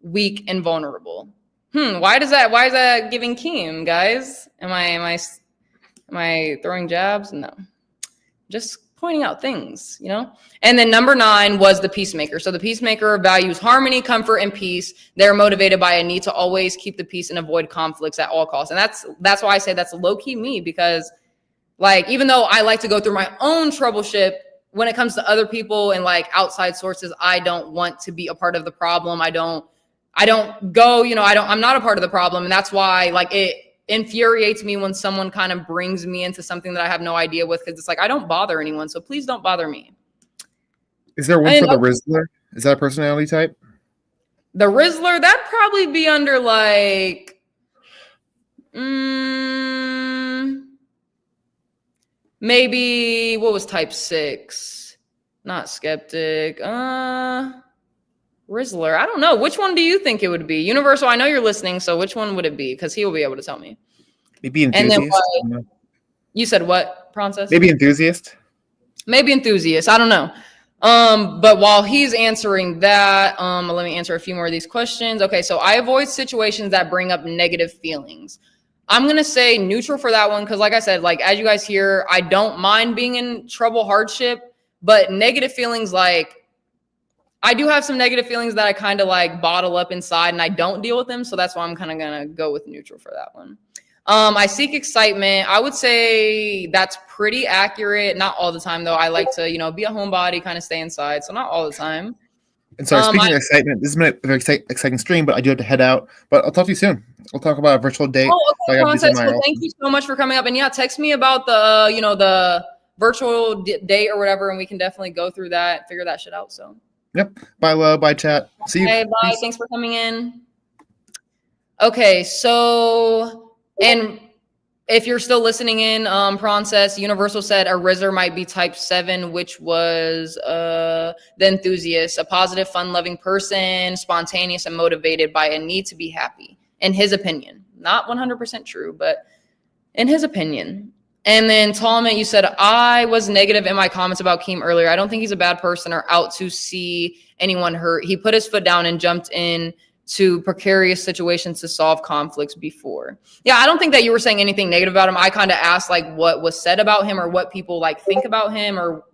weak and vulnerable. Why is that giving Keem, guys? Am I throwing jabs? No. Just pointing out things, you know? And then number 9 was the peacemaker. So the peacemaker values harmony, comfort, and peace. They're motivated by a need to always keep the peace and avoid conflicts at all costs. And that's why I say that's low-key me, because like, even though I like to go through my own troubleship, when it comes to other people and like outside sources, I don't want to be a part of the problem. I don't go, I'm not a part of the problem. And that's why like it infuriates me when someone kind of brings me into something that I have no idea with, because it's like, I don't bother anyone, so please don't bother me. Is there one for the Rizzler? Is that a personality type? The Rizzler, that'd probably be under like maybe, what was type 6? Not skeptic. Rizzler, I don't know. Which one do you think it would be? Universal, I know you're listening, so which one would it be? Because he will be able to tell me. Maybe enthusiast. And then you said what, Princess? Maybe enthusiast. Maybe enthusiast. I don't know. But while he's answering that, let me answer a few more of these questions. Okay, so I avoid situations that bring up negative feelings. I'm gonna say neutral for that one, because like I said, like as you guys hear, I don't mind being in trouble, hardship, but negative feelings, like I do have some negative feelings that I kind of like bottle up inside and I don't deal with them. So that's why I'm kind of going to go with neutral for that one. I seek excitement. I would say that's pretty accurate. Not all the time though. I like to, be a homebody, kind of stay inside. So not all the time. And sorry, speaking of excitement, this is a very exciting stream, but I do have to head out. But I'll talk to you soon. We'll talk about a virtual date. Oh, okay. Well, thank you so much for coming up. And yeah, text me about the, the virtual date or whatever. And we can definitely go through that, figure that shit out. So. Yep. Bye, love. Bye, chat. See you. Hey, bye. Thanks for coming in. Okay, so, and if you're still listening in, Princess, Universal said a Rizzer might be type 7, which was the enthusiast, a positive, fun-loving person, spontaneous and motivated by a need to be happy, in his opinion. Not 100% true, but in his opinion. And then Talmant, you said, I was negative in my comments about Keem earlier. I don't think he's a bad person or out to see anyone hurt. He put his foot down and jumped in to precarious situations to solve conflicts before. Yeah, I don't think that you were saying anything negative about him. I kind of asked like what was said about him or what people like think about him, or,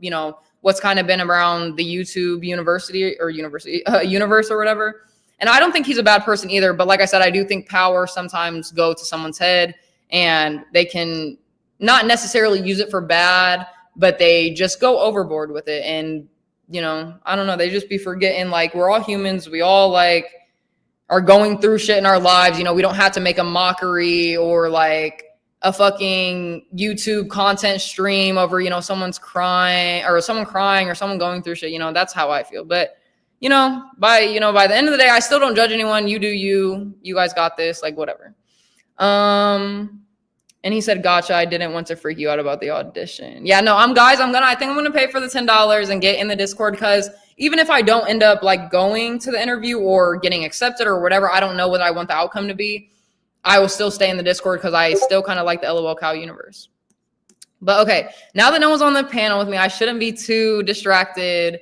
what's kind of been around the YouTube universe or whatever. And I don't think he's a bad person either. But like I said, I do think power sometimes go to someone's head and they can not necessarily use it for bad, but they just go overboard with it. And, I don't know, they just be forgetting, like, we're all humans. We all like are going through shit in our lives. We don't have to make a mockery or like a fucking YouTube content stream over, someone's crying or someone crying or someone going through shit. That's how I feel. But, by the end of the day, I still don't judge anyone. You do you guys got this, like, whatever. And he said, gotcha, I didn't want to freak you out about the audition. Yeah, no, I think I'm going to pay for the $10 and get in the Discord, because even if I don't end up like going to the interview or getting accepted or whatever, I don't know what I want the outcome to be. I will still stay in the Discord because I still kind of like the LOL Cow universe. But okay, now that no one's on the panel with me, I shouldn't be too distracted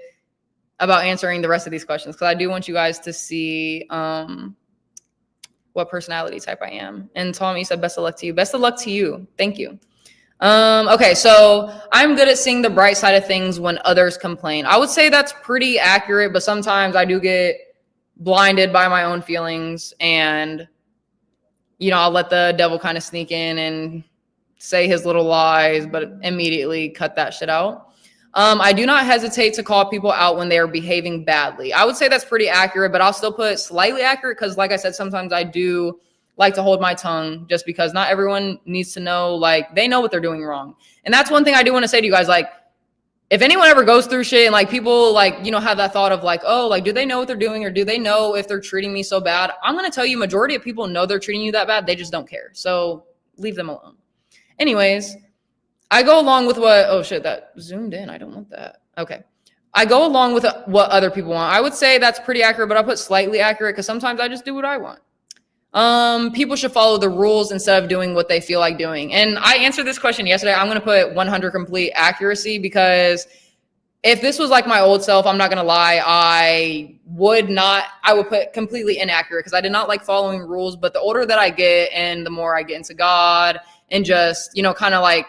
about answering the rest of these questions, because I do want you guys to see what personality type I am. And Tommy said, best of luck to you. Best of luck to you. Thank you. Okay, so I'm good at seeing the bright side of things when others complain. I would say that's pretty accurate, but sometimes I do get blinded by my own feelings, and, I'll let the devil kind of sneak in and say his little lies, but immediately cut that shit out. I do not hesitate to call people out when they are behaving badly. I would say that's pretty accurate, but I'll still put slightly accurate because, like I said, sometimes I do like to hold my tongue, just because not everyone needs to know, like, they know what they're doing wrong. And that's one thing I do want to say to you guys. Like, if anyone ever goes through shit and like people like, have that thought of like, oh, like, do they know what they're doing, or do they know if they're treating me so bad? I'm going to tell you, majority of people know they're treating you that bad. They just don't care. So leave them alone. Anyways, I go along with what, oh shit, that zoomed in. I don't want that. Okay. I go along with what other people want. I would say that's pretty accurate, but I put slightly accurate because sometimes I just do what I want. People should follow the rules instead of doing what they feel like doing. And I answered this question yesterday. I'm going to put 100 complete accuracy because if this was like my old self, I'm not going to lie, I would put completely inaccurate because I did not like following rules. But the older that I get and the more I get into God and just, kind of like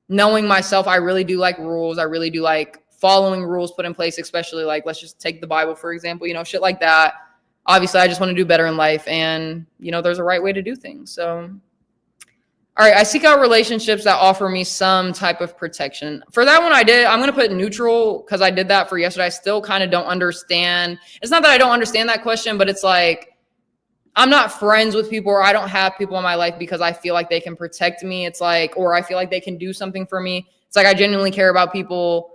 knowing myself, I really do like rules. I really do like following rules put in place, especially like, let's just take the Bible, for example, shit like that. Obviously, I just want to do better in life and, there's a right way to do things. So, all right, I seek out relationships that offer me some type of protection. For that one, I'm going to put neutral because I did that for yesterday. I still kind of don't understand. It's not that I don't understand that question, but it's like, I'm not friends with people or I don't have people in my life because I feel like they can protect me. It's like, or I feel like they can do something for me. It's like, I genuinely care about people.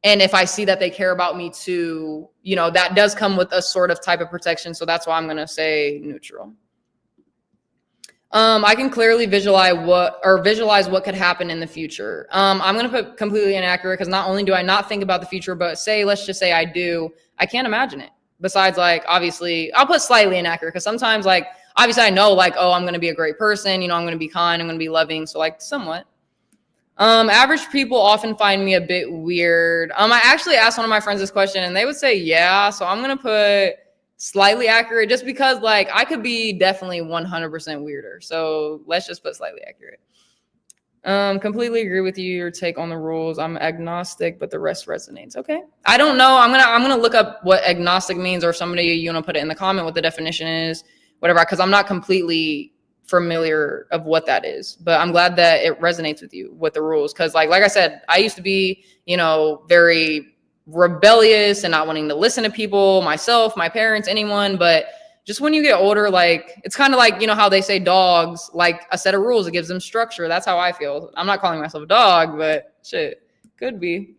And if I see that they care about me too, that does come with a sort of type of protection. So that's why I'm going to say neutral. I can clearly visualize what could happen in the future. I'm going to put completely inaccurate because not only do I not think about the future, but let's just say I do, I can't imagine it. Besides, like, obviously, I'll put slightly inaccurate because sometimes, like, obviously I know, like, oh, I'm going to be a great person. I'm going to be kind. I'm going to be loving. So, like, somewhat. Average people often find me a bit weird. I actually asked one of my friends this question and they would say, yeah. So I'm going to put slightly accurate just because like I could be definitely 100% weirder. So let's just put slightly accurate. Completely agree with you. Your take on the rules. I'm agnostic, but the rest resonates. Okay. I don't know. I'm going to look up what agnostic means or somebody, put it in the comment what the definition is, whatever, because I'm not completely familiar of what that is, but I'm glad that it resonates with you with the rules. Cause like I said, I used to be, very rebellious and not wanting to listen to people, myself, my parents, anyone. But just when you get older, like, it's kind of like, how they say dogs, like a set of rules, it gives them structure. That's how I feel. I'm not calling myself a dog, but shit, could be.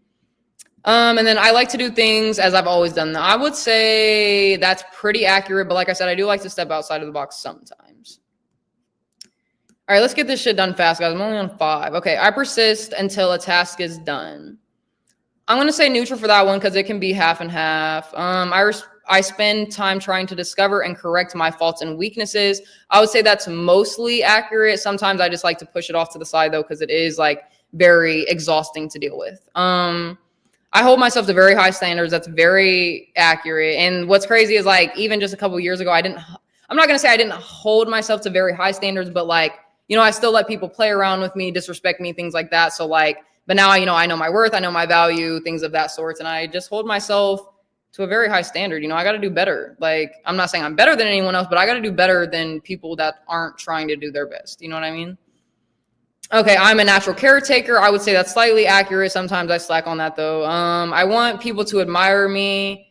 And then I like to do things as I've always done. I would say that's pretty accurate. But like I said, I do like to step outside of the box sometimes. All right, let's get this shit done fast, guys. I'm only on 5. Okay, I persist until a task is done. I'm going to say neutral for that one because it can be half and half. I spend time trying to discover and correct my faults and weaknesses. I would say that's mostly accurate. Sometimes I just like to push it off to the side, though, because it is, like, very exhausting to deal with. I hold myself to very high standards. That's very accurate. And what's crazy is, like, even just a couple years ago, I'm not going to say I didn't hold myself to very high standards, but, like, I still let people play around with me, disrespect me, things like that. So like, but now, I know my worth, I know my value, things of that sort. And I just hold myself to a very high standard. I got to do better. Like, I'm not saying I'm better than anyone else, but I got to do better than people that aren't trying to do their best. You know what I mean? Okay. I'm a natural caretaker. I would say that's slightly accurate. Sometimes I slack on that though. I want people to admire me.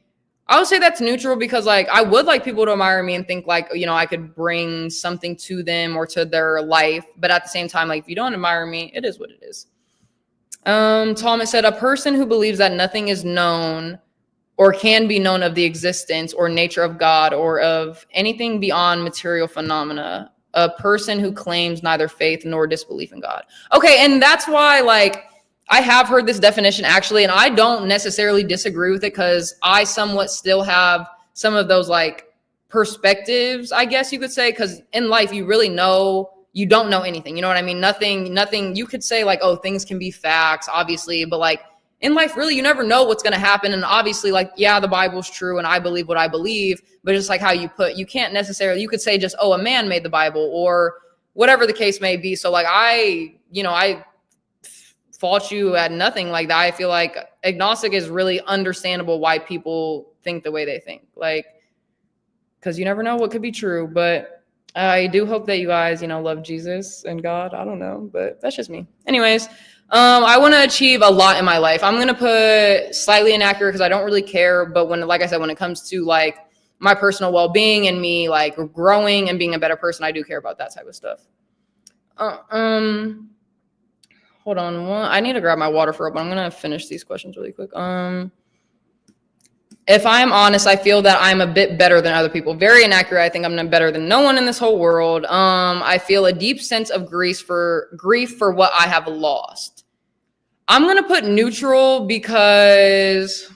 I would say that's neutral because like I would like people to admire me and think like, I could bring something to them or to their life. But at the same time, like if you don't admire me, it is what it is. Thomas said, a person who believes that nothing is known or can be known of the existence or nature of God or of anything beyond material phenomena. A person who claims neither faith nor disbelief in God. Okay, and that's why like I have heard this definition actually, and I don't necessarily disagree with it because I somewhat still have some of those like perspectives, I guess you could say, because in life you don't know anything. You know what I mean? Nothing. You could say like, oh, things can be facts, obviously, but like in life, really, you never know what's going to happen. And obviously, like, yeah, the Bible's true, and I believe what I believe, but just like how you can't necessarily, you could say just, oh, a man made the Bible or whatever the case may be. So like I fault you at nothing like that. I feel like agnostic is really understandable why people think the way they think, like, because you never know what could be true. But I do hope that you guys, love Jesus and God. I don't know, but that's just me. Anyways, I want to achieve a lot in my life. I'm going to put slightly inaccurate because I don't really care. But like I said, when it comes to like my personal well-being and me like growing and being a better person, I do care about that type of stuff. Hold on. I need to grab my water for it, but I'm going to finish these questions really quick. If I'm honest, I feel that I'm a bit better than other people. Very inaccurate. I think I'm better than no one in this whole world. I feel a deep sense of grief for what I have lost. I'm going to put neutral because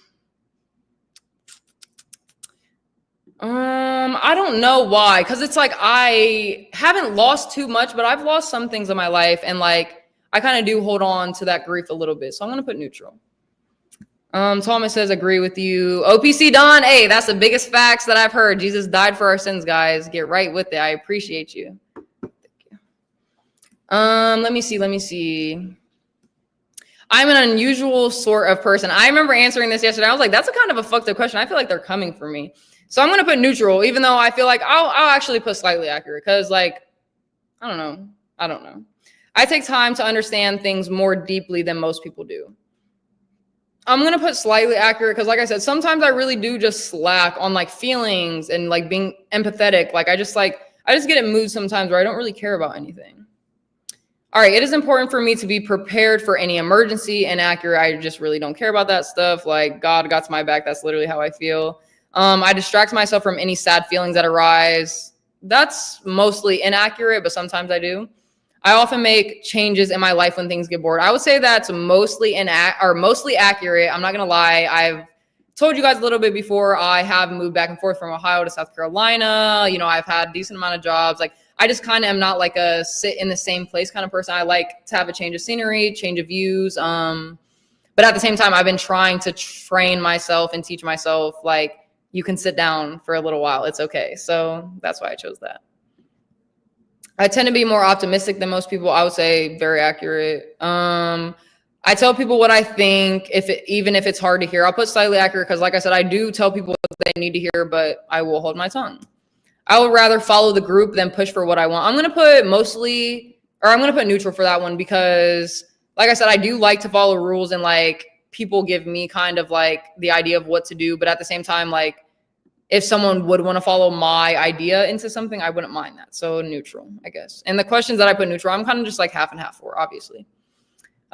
I don't know why, because it's like I haven't lost too much, but I've lost some things in my life, and like I kind of do hold on to that grief a little bit. So I'm gonna put neutral. Thomas says, agree with you. OPC Don, hey, that's the biggest facts that I've heard. Jesus died for our sins, guys. Get right with it. I appreciate you. Thank you. Let me see. I'm an unusual sort of person. I remember answering this yesterday. I was like, that's a kind of a fucked up question. I feel like they're coming for me. So I'm going to put neutral, even though I feel like I'll actually put slightly accurate because, like, I don't know. I take time to understand things more deeply than most people do. I'm going to put slightly accurate because, like I said, sometimes I really do just slack on, like, feelings and, like, being empathetic. Like, I just get in moods sometimes where I don't really care about anything. All right, it is important for me to be prepared for any emergency and accurate. I just really don't care about that stuff. Like, God got my back. That's literally how I feel. I distract myself from any sad feelings that arise. That's mostly inaccurate, but sometimes I do. I often make changes in my life when things get bored. I would say that's mostly accurate. I'm not going to lie. I've told you guys a little bit before. I have moved back and forth from Ohio to South Carolina. You know, I've had a decent amount of jobs. Like, I just kind of am not like a sit in the same place kind of person. I like to have a change of scenery, change of views. But at the same time, I've been trying to train myself and teach myself, like, you can sit down for a little while. It's okay. So that's why I chose that. I tend to be more optimistic than most people. I would say very accurate. I tell people what I think, even if it's hard to hear. I'll put slightly accurate because, like I said, I do tell people what they need to hear, but I will hold my tongue. I would rather follow the group than push for what I want. I'm going to put neutral for that one because, like I said, I do like to follow rules and, like, people give me kind of, like, the idea of what to do. But at the same time, like, if someone would want to follow my idea into something, I wouldn't mind that. So neutral, I guess. And the questions that I put neutral, I'm kind of just like half and half for, obviously.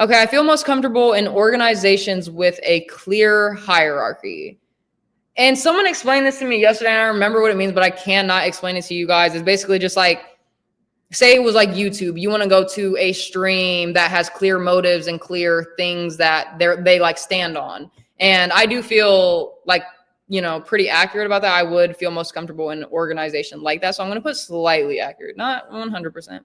Okay, I feel most comfortable in organizations with a clear hierarchy. And someone explained this to me yesterday, and I remember what it means, but I cannot explain it to you guys. It's basically just like, say it was like YouTube. You want to go to a stream that has clear motives and clear things that they like stand on. And I do feel like, you know, pretty accurate about that. I would feel most comfortable in an organization like that. So I'm going to put slightly accurate, not 100%.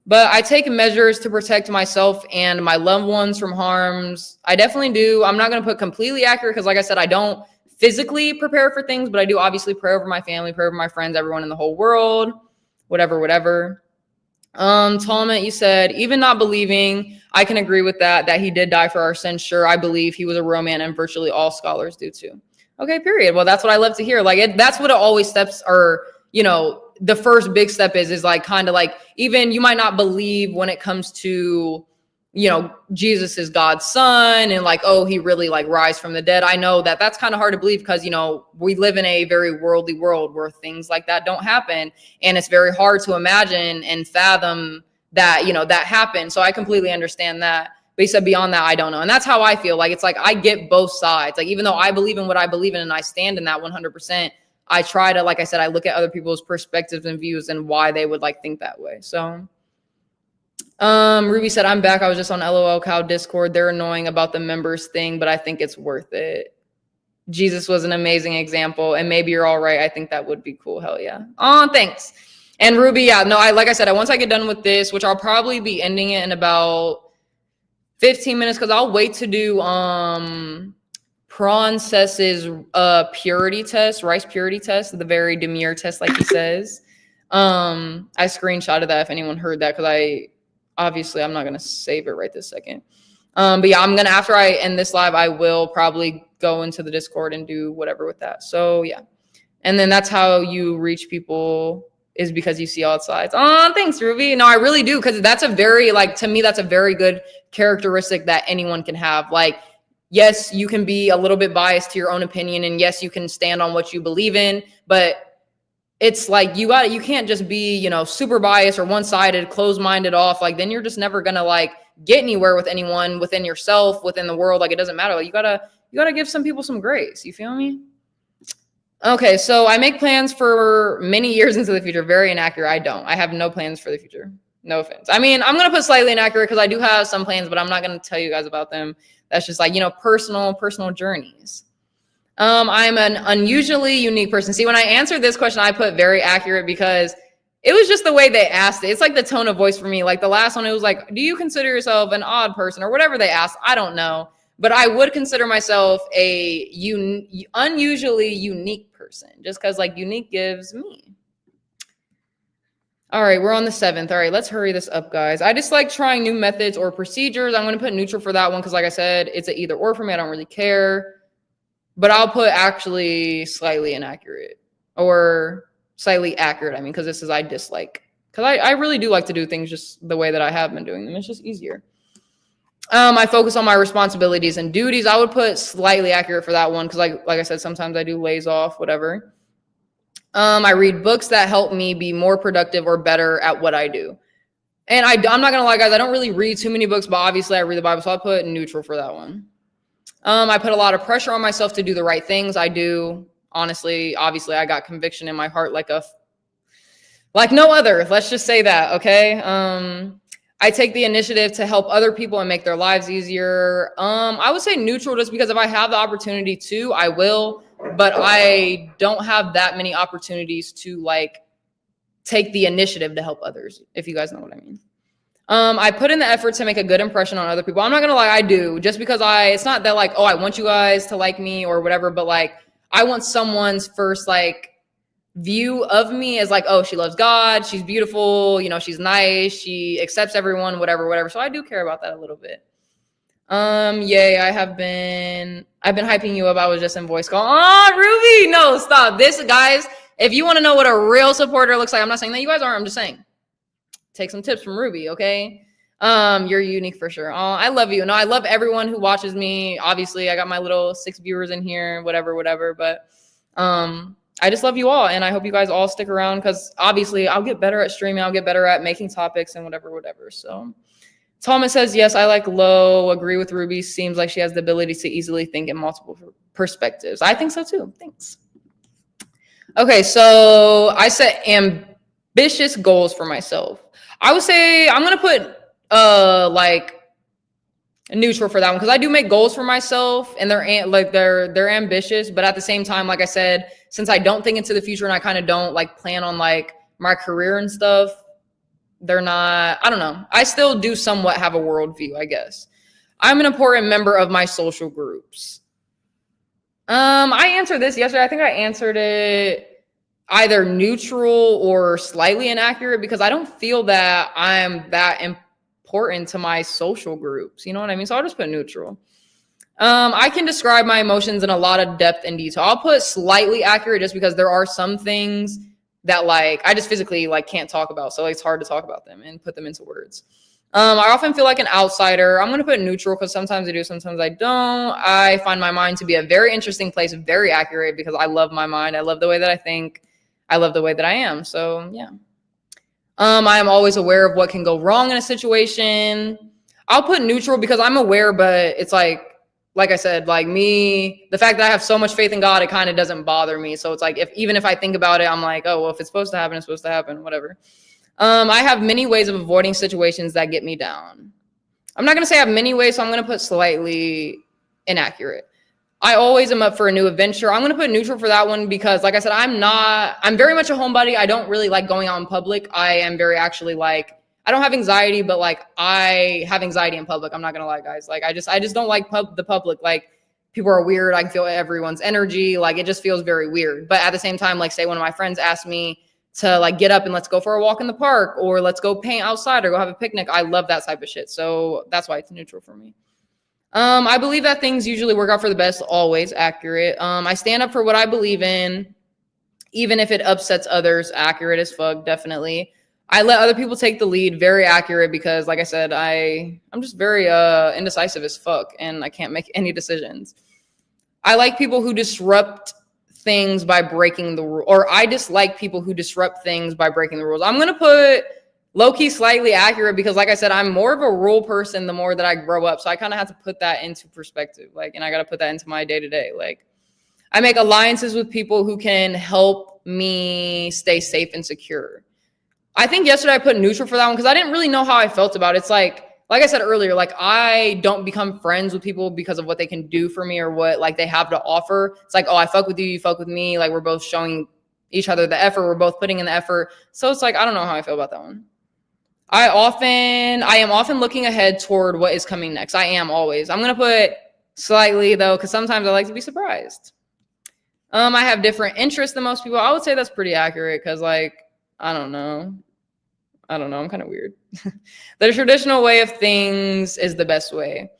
But I take measures to protect myself and my loved ones from harms. I definitely do. I'm not going to put completely accurate because, like I said, I don't physically prepare for things, but I do obviously pray over my family, pray over my friends, everyone in the whole world, whatever. Talmud, you said, even not believing, I can agree with that he did die for our sins. Sure, I believe he was a real man, and virtually all scholars do too. Okay, period. Well, that's what I love to hear. Like, that's what it always steps are, you know, the first big step is like kind of like, even you might not believe when it comes to, you know, Jesus is God's son and like, oh, he really like rise from the dead. I know that that's kind of hard to believe because, you know, we live in a very worldly world where things like that don't happen. And it's very hard to imagine and fathom that, you know, that happened. So I completely understand that. But he said beyond that, I don't know. And that's how I feel. Like, it's like I get both sides. Like, even though I believe in what I believe in and I stand in that 100%, I try to, like I said, I look at other people's perspectives and views and why they would like think that way. So Ruby said, I'm back. I was just on LOL Cow Discord. They're annoying about the members thing, but I think it's worth it. Jesus was an amazing example. And maybe you're all right. I think that would be cool. Hell yeah. Oh, thanks. And Ruby, yeah, no, like I said, once I get done with this, which I'll probably be ending it in about 15 minutes because I'll wait to do Prancess's purity test, rice purity test, the very demure test, like he says. I screenshotted that if anyone heard that because I'm not going to save it right this second. But yeah, I'm going to, after I end this live, I will probably go into the Discord and do whatever with that. So yeah. And then that's how you reach people, is because you see all sides. Oh, thanks, Ruby. No, I really do. Because that's a very, like, to me, that's a very good characteristic that anyone can have. Like, yes, you can be a little bit biased to your own opinion. And yes, you can stand on what you believe in. But it's like, you can't just be, you know, super biased or one-sided, closed-minded off. Like, then you're just never going to, like, get anywhere with anyone, within yourself, within the world. Like, it doesn't matter. Like, you gotta give some people some grace. You feel me? Okay, so I make plans for many years into the future. Very inaccurate. I don't. I have no plans for the future. No offense. I mean, I'm going to put slightly inaccurate because I do have some plans, but I'm not going to tell you guys about them. That's just like, you know, personal journeys. I'm an unusually unique person. See, when I answered this question, I put very accurate because it was just the way they asked it. It's like the tone of voice for me. Like the last one, it was like, do you consider yourself an odd person or whatever they asked? I don't know. But I would consider myself a unusually unique person just because like unique gives me. All right, we're on the 7th. All right, let's hurry this up, guys. I just like trying new methods or procedures. I'm going to put neutral for that one because like I said, it's an either or for me. I don't really care. But I'll put actually slightly inaccurate or slightly accurate. I mean, because this is I dislike. Because I really do like to do things just the way that I have been doing them. It's just easier. I focus on my responsibilities and duties. I would put slightly accurate for that one because like I said, sometimes I do lays off, whatever. I read books that help me be more productive or better at what I do. And I'm not going to lie, guys, I don't really read too many books, but obviously I read the Bible, so I'll put neutral for that one. I put a lot of pressure on myself to do the right things. I do. Honestly, obviously, I got conviction in my heart like no other. Let's just say that, okay? I take the initiative to help other people and make their lives easier. I would say neutral just because if I have the opportunity to, I will. But I don't have that many opportunities to like take the initiative to help others, if you guys know what I mean. I put in the effort to make a good impression on other people. I'm not going to lie, I do. Just because it's not that like, oh, I want you guys to like me or whatever, but like, I want someone's first like view of me as like, oh, she loves God, she's beautiful, she's nice, she accepts everyone, whatever. So I do care about that a little bit. Yay, I've been hyping you up. I was just in voice call. Oh, Ruby, no, stop. This, guys, if you want to know what a real supporter looks like, I'm not saying that you guys are, I'm just saying. Take some tips from Ruby, okay? You're unique for sure. Oh, I love you. No, I love everyone who watches me. Obviously, I got my little 6 viewers in here, whatever. But I just love you all, and I hope you guys all stick around because obviously I'll get better at streaming. I'll get better at making topics and whatever. So Thomas says, yes, I like Lo. Agree with Ruby. Seems like she has the ability to easily think in multiple perspectives. I think so too. Thanks. Okay, so I set ambitious goals for myself. I would say I'm going to put like neutral for that one because I do make goals for myself and they're ambitious, but at the same time, like I said, since I don't think into the future and I kind of don't like plan on like my career and stuff, they're not, I don't know. I still do somewhat have a worldview, I guess. I'm an important member of my social groups. I answered this yesterday. I think I answered it either neutral or slightly inaccurate because I don't feel that I'm that important to my social groups. You know what I mean? So I'll just put neutral. I can describe my emotions in a lot of depth and detail. I'll put slightly accurate just because there are some things that like I just physically like can't talk about. So it's hard to talk about them and put them into words. I often feel like an outsider. I'm going to put neutral because sometimes I do, sometimes I don't. I find my mind to be a very interesting place, very accurate because I love my mind. I love the way that I think. I love the way that I am. So yeah. I am always aware of what can go wrong in a situation. I'll put neutral because I'm aware, but it's like I said, like me, the fact that I have so much faith in God, it kind of doesn't bother me. So it's like even if I think about it, I'm like, oh, well, if it's supposed to happen, it's supposed to happen, whatever. I have many ways of avoiding situations that get me down. I'm not going to say I have many ways, so I'm going to put slightly inaccurate. I always am up for a new adventure. I'm going to put neutral for that one because, like I said, I'm very much a homebody. I don't really like going out in public. I am very actually like, I don't have anxiety, but like I have anxiety in public. I'm not going to lie, guys. Like I just don't like the public. Like people are weird. I can feel everyone's energy. Like it just feels very weird. But at the same time, like say one of my friends asked me to like get up and let's go for a walk in the park or let's go paint outside or go have a picnic. I love that type of shit. So that's why it's neutral for me. I believe that things usually work out for the best, always accurate. I stand up for what I believe in, even if it upsets others, accurate as fuck, definitely. I let other people take the lead, very accurate because like I said, I'm just very indecisive as fuck and I can't make any decisions. I like people who disrupt things by breaking the rule, or I dislike people who disrupt things by breaking the rules. I'm going to put low-key slightly accurate because like I said, I'm more of a rule person the more that I grow up. So I kind of have to put that into perspective. Like, and I got to put that into my day-to-day. Like I make alliances with people who can help me stay safe and secure. I think yesterday I put neutral for that one because I didn't really know how I felt about it. It's like like I said earlier, like I don't become friends with people because of what they can do for me or what like they have to offer. It's like, oh, I fuck with you, you fuck with me. Like we're both showing each other the effort. We're both putting in the effort. So it's like, I don't know how I feel about that one. I am often looking ahead toward what is coming next. I am always. I'm going to put slightly though, because sometimes I like to be surprised. I have different interests than most people. I would say that's pretty accurate because like, I don't know. I'm kind of weird. The traditional way of things is the best way.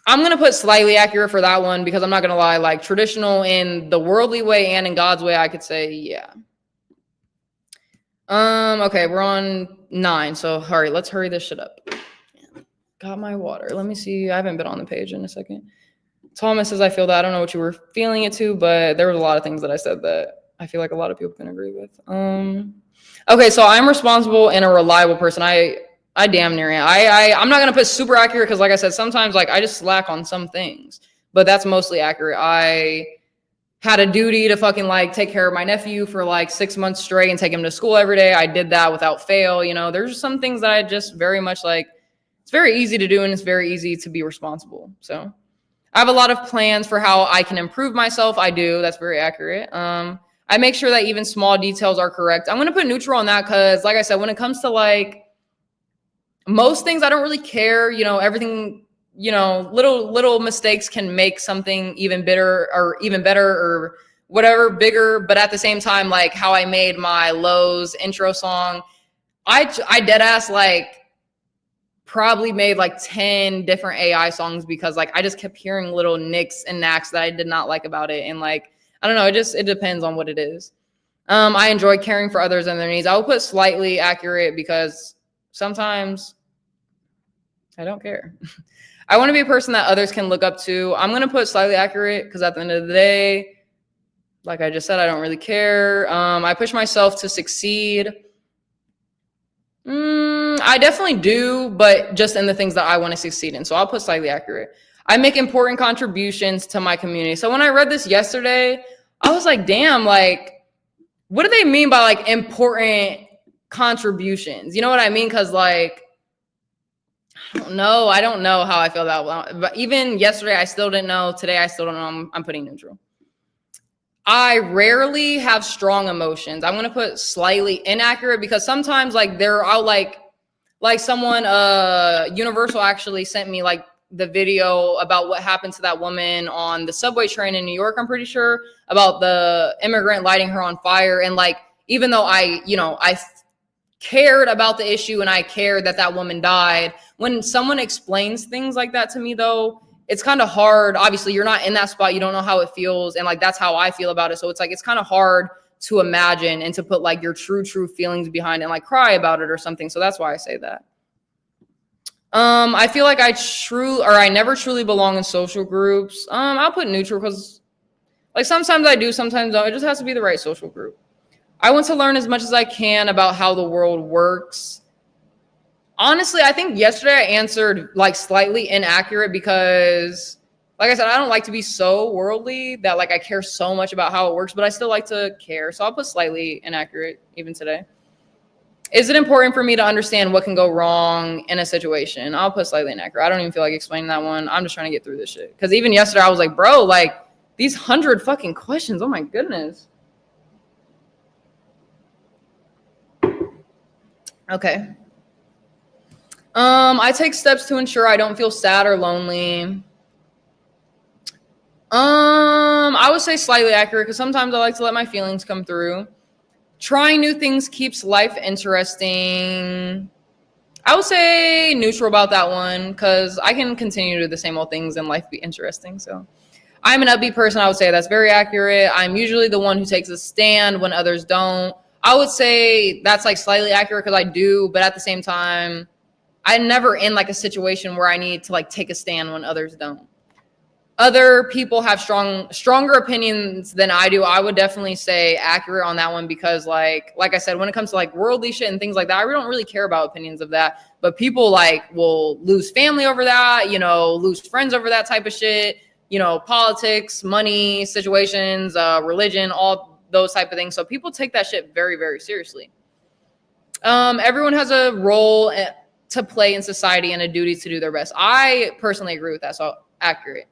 I'm going to put slightly accurate for that one because I'm not going to lie, like traditional in the worldly way and in God's way, I could say, yeah. Okay, we're on 9. So, all right, let's hurry this shit up. Got my water. Let me see. I haven't been on the page in a second. Thomas says, I feel that. I don't know what you were feeling it to, but there was a lot of things that I said that I feel like a lot of people can agree with. Okay, so I'm responsible and a reliable person. I damn near am. I'm not gonna put super accurate because, like I said, sometimes like I just slack on some things, but that's mostly accurate. I had a duty to fucking like take care of my nephew for like 6 months straight and take him to school every day. I did that without fail. You know, there's some things that I just very much like. It's very easy to do and it's very easy to be responsible. So I have a lot of plans for how I can improve myself. I do. That's very accurate. I make sure that even small details are correct. I'm going to put neutral on that because, like I said, when it comes to like most things, I don't really care. You know, everything, you know, little mistakes can make something even better or whatever bigger. But at the same time, like how I made my Lowe's intro song, I dead ass like probably made like 10 different AI songs because like I just kept hearing little nicks and knacks that I did not like about it. And like, I don't know, it depends on what it is. I enjoy caring for others and their needs. I will put slightly accurate because sometimes I don't care. I want to be a person that others can look up to. I'm going to put slightly accurate because at the end of the day, like I just said, I don't really care. I push myself to succeed. I definitely do, but just in the things that I want to succeed in. So I'll put slightly accurate. I make important contributions to my community. So when I read this yesterday, I was like, damn, like, what do they mean by like important contributions? You know what I mean? Because like, I don't know how I feel that. But even yesterday, I still didn't know. Today, I still don't know. I'm putting neutral. I rarely have strong emotions. I'm going to put slightly inaccurate because sometimes like I'll like someone, Universal actually sent me like the video about what happened to that woman on the subway train in New York, I'm pretty sure, about the immigrant lighting her on fire. And like, even though I cared about the issue and I cared that woman died, when someone explains things like that to me though, it's kind of hard. Obviously you're not in that spot. You don't know how it feels. And like, that's how I feel about it. So it's like, it's kind of hard to imagine and to put like your true feelings behind it and like cry about it or something. So that's why I say that. I feel like I never truly belong in social groups. I'll put neutral because like sometimes I do, sometimes no. It just has to be the right social group. I want to learn as much as I can about how the world works. Honestly, I think yesterday I answered like slightly inaccurate because like I said, I don't like to be so worldly that like I care so much about how it works, but I still like to care. So I'll put slightly inaccurate even today. Is it important for me to understand what can go wrong in a situation? I'll put slightly inaccurate. I don't even feel like explaining that one. I'm just trying to get through this shit. Because even yesterday, I was like, bro, like these 100 fucking questions. Oh my goodness. Okay. I take steps to ensure I don't feel sad or lonely. I would say slightly accurate because sometimes I like to let my feelings come through. Trying new things keeps life interesting. I would say neutral about that one because I can continue to do the same old things and life be interesting. So I'm an upbeat person. I would say that's very accurate. I'm usually the one who takes a stand when others don't. I would say that's like slightly accurate because I do, but at the same time, I'm never in like a situation where I need to like take a stand when others don't. Other people have stronger opinions than I do. I would definitely say accurate on that one because like I said, when it comes to like worldly shit and things like that, I don't really care about opinions of that. But people like will lose family over that, lose friends over that type of shit, politics, money, situations, religion, all those type of things. So people take that shit very, very seriously. Everyone has a role to play in society and a duty to do their best. I personally agree with that. So accurate.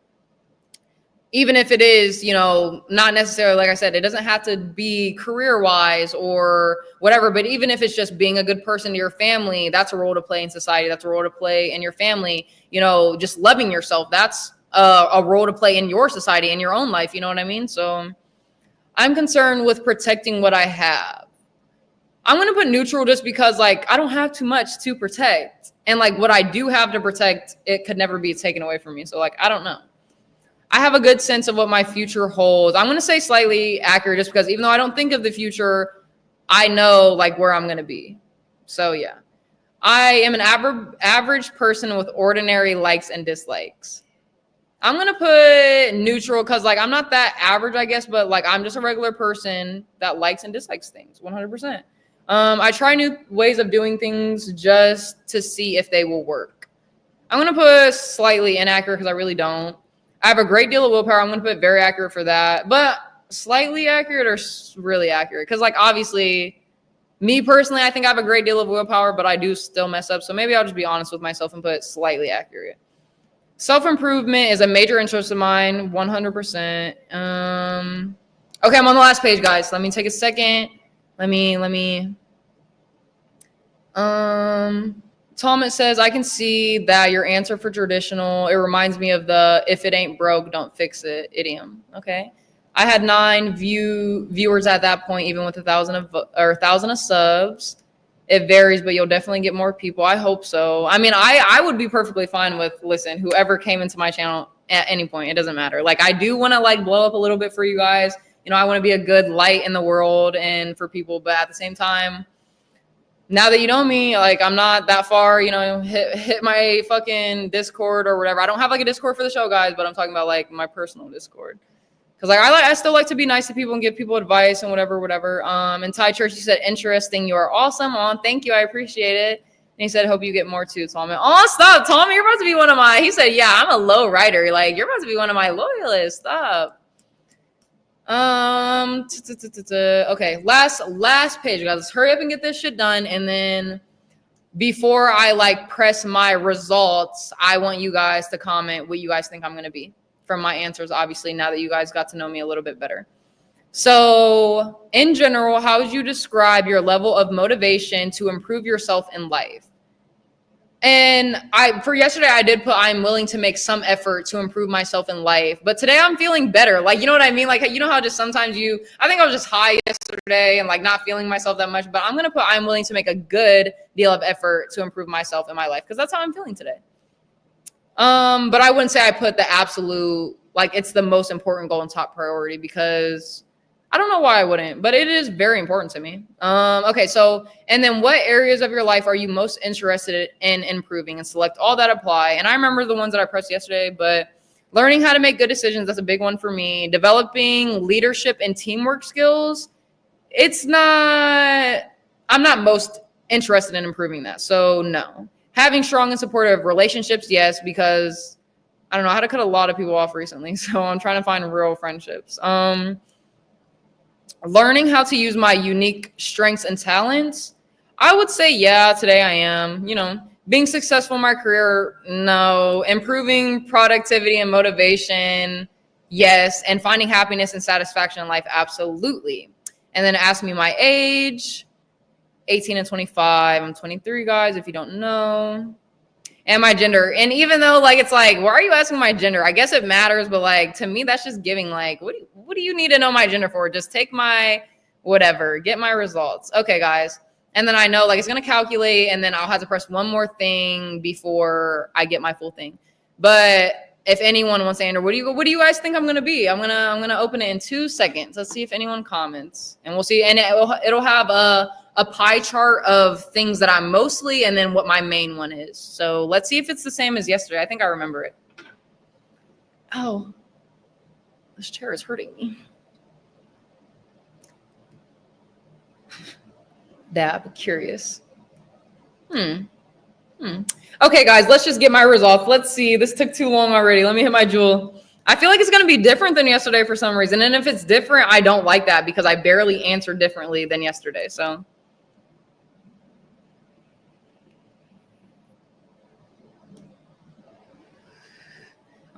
Even if it is, you know, not necessarily, like I said, it doesn't have to be career-wise or whatever, but even if it's just being a good person to your family, that's a role to play in society. That's a role to play in your family. You know, just loving yourself, that's a role to play in your society, in your own life. You know what I mean? So I'm concerned with protecting what I have. I'm going to put neutral just because, like, I don't have too much to protect. And, like, what I do have to protect, it could never be taken away from me. So, like, I don't know. I have a good sense of what my future holds. I'm going to say slightly accurate just because even though I don't think of the future, I know like where I'm going to be. So yeah, I am an average person with ordinary likes and dislikes. I'm going to put neutral because like I'm not that average, I guess, but like I'm just a regular person that likes and dislikes things 100%. I try new ways of doing things just to see if they will work. I'm going to put slightly inaccurate because I really don't. I have a great deal of willpower. I'm going to put very accurate for that, but slightly accurate or really accurate. Because like, obviously me personally, I think I have a great deal of willpower, but I do still mess up. So maybe I'll just be honest with myself and put slightly accurate. Self-improvement is a major interest of mine. 100%. Okay. I'm on the last page, guys. Let me take a second. Let me, Thomas says, I can see that your answer for traditional, it reminds me of the if it ain't broke, don't fix it idiom. Okay. I had 9 viewers at that point, even with 1,000 of subs. It varies, but you'll definitely get more people. I hope so. I mean, I would be perfectly fine with, listen, whoever came into my channel at any point, it doesn't matter. Like, I do want to like blow up a little bit for you guys. You know, I want to be a good light in the world and for people, but at the same time, now that you know me, like I'm not that far, you know, hit my fucking Discord or whatever. I don't have like a Discord for the show, guys, but I'm talking about like my personal Discord. Cause like I still like to be nice to people and give people advice and whatever. And Ty Church, he said, interesting. You are awesome. Thank you. I appreciate it. And he said, hope you get more too, Tommy. Oh, stop, Tommy. You're about to be one of my, he said, yeah, I'm a low writer. Like you're about to be one of my loyalists. Stop. Okay, last page, guys. Let's hurry up and get this shit done. And then before I like press my results, I want you guys to comment what you guys think I'm gonna be from my answers, obviously, now that you guys got to know me a little bit better. So in general, how would you describe your level of motivation to improve yourself in life? And for yesterday, I did put, I'm willing to make some effort to improve myself in life. But today I'm feeling better. Like, you know what I mean? Like, you know how just sometimes I think I was just high yesterday and like not feeling myself that much, but I'm going to put, I'm willing to make a good deal of effort to improve myself in my life. Cause that's how I'm feeling today. But I wouldn't say I put the absolute, like it's the most important goal and top priority because I don't know why I wouldn't, but it is very important to me. Okay, so, and then what areas of your life are you most interested in improving, and select all that apply. And I remember the ones that I pressed yesterday, but learning how to make good decisions, that's a big one for me. Developing leadership and teamwork skills, I'm not most interested in improving that. So no. Having strong and supportive relationships, yes, because I don't know how to cut a lot of people off recently. So I'm trying to find real friendships. Learning how to use my unique strengths and talents, I would say, yeah, today I am. You know, being successful in my career, no. Improving productivity and motivation, yes. And finding happiness and satisfaction in life, absolutely. And then ask me my age, 18 and 25. I'm 23, guys, if you don't know. And my gender. And even though like it's like, why are you asking my gender? I guess it matters, but like to me, that's just giving like, what do you need to know my gender for? Just take my whatever, get my results. Okay, guys. And then I know like it's gonna calculate, and then I'll have to press one more thing before I get my full thing. But if anyone wants to answer, what do you guys think I'm gonna be? I'm gonna open it in 2 seconds. Let's see if anyone comments, and we'll see. And it'll have a pie chart of things that I'm mostly, and then what my main one is. So let's see if it's the same as yesterday. I think I remember it. Oh, this chair is hurting me. Dab, curious. Okay, guys, let's just get my results. Let's see. This took too long already. Let me hit my jewel. I feel like it's going to be different than yesterday for some reason. And if it's different, I don't like that because I barely answered differently than yesterday. So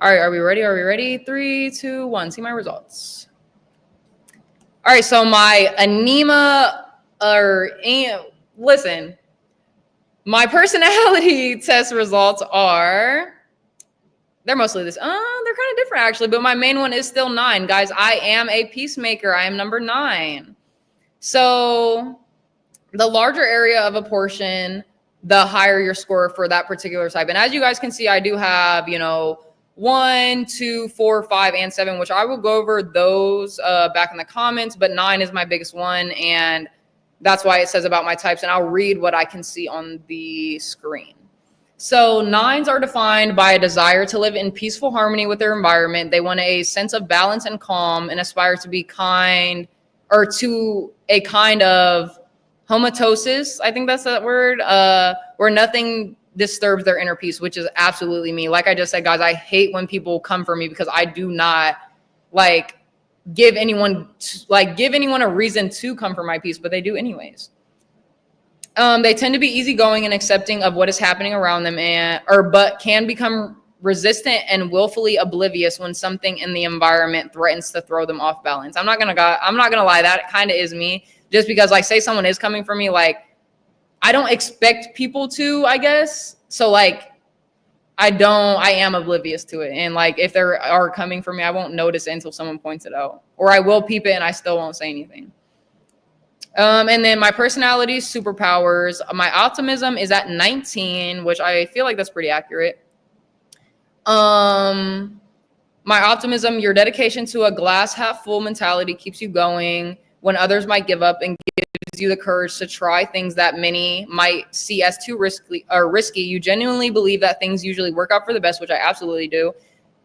All right, are we ready? Are we ready? 3, 2, 1. See my results. All right, so my listen, my personality test results are, they're mostly this. They're kind of different actually, but my main one is still 9. Guys, I am a peacemaker. I am number 9. So the larger area of a portion, the higher your score for that particular type. And as you guys can see, I do have, 1, 2, 4, 5, and 7, which I will go over those back in the comments, but 9 is my biggest one, and that's why it says about my types, and I'll read what I can see on the screen. So 9s are defined by a desire to live in peaceful harmony with their environment. They want a sense of balance and calm and aspire to be kind, or to a kind of homatosis, I think that's that word, where nothing disturbs their inner peace, which is absolutely me. Like I just said, guys, I hate when people come for me because I do not give anyone a reason to come for my peace, but they do anyways. They tend to be easygoing and accepting of what is happening around them, but can become resistant and willfully oblivious when something in the environment threatens to throw them off balance. I'm not gonna lie, that kind of is me. Just because, say someone is coming for me, I don't expect people to, I guess. So, I am oblivious to it. And, if they are coming for me, I won't notice it until someone points it out. Or I will peep it and I still won't say anything. And then my personality superpowers. My optimism is at 19, which I feel like that's pretty accurate. My optimism, your dedication to a glass half full mentality keeps you going when others might give up, and gives you the courage to try things that many might see as too risky. You genuinely believe that things usually work out for the best, which I absolutely do.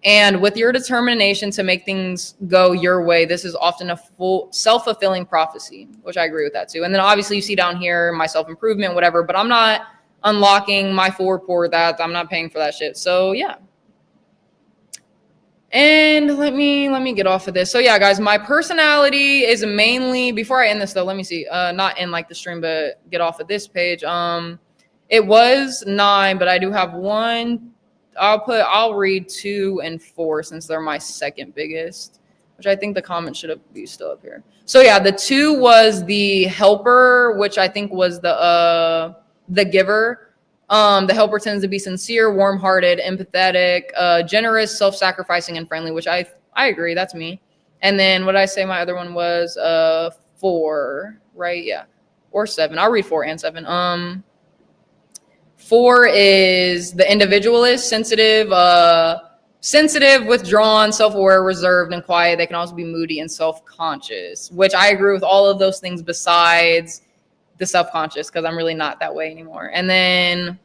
And with your determination to make things go your way, this is often a full self-fulfilling prophecy, which I agree with that too. And then obviously you see down here my self-improvement, whatever, but I'm not unlocking my full report with that. I'm not paying for that shit. So yeah. And let me get off of this. So yeah, guys, my personality is mainly, before I end this though, let me see, not end the stream, but get off of this page. It was 9, but I do have 1. I'll read 2 and 4 since they're my second biggest, which I think the comment should be still up here. So yeah, the 2 was the helper, which I think was the giver. The helper tends to be sincere, warm-hearted, empathetic, generous, self-sacrificing, and friendly, which I agree. That's me. And then what did I say my other one was? 4, right? Yeah. Or 7. I'll read 4 and 7. 4 is the individualist, sensitive, withdrawn, self-aware, reserved, and quiet. They can also be moody and self-conscious, which I agree with all of those things besides the self-conscious, because I'm really not that way anymore. And then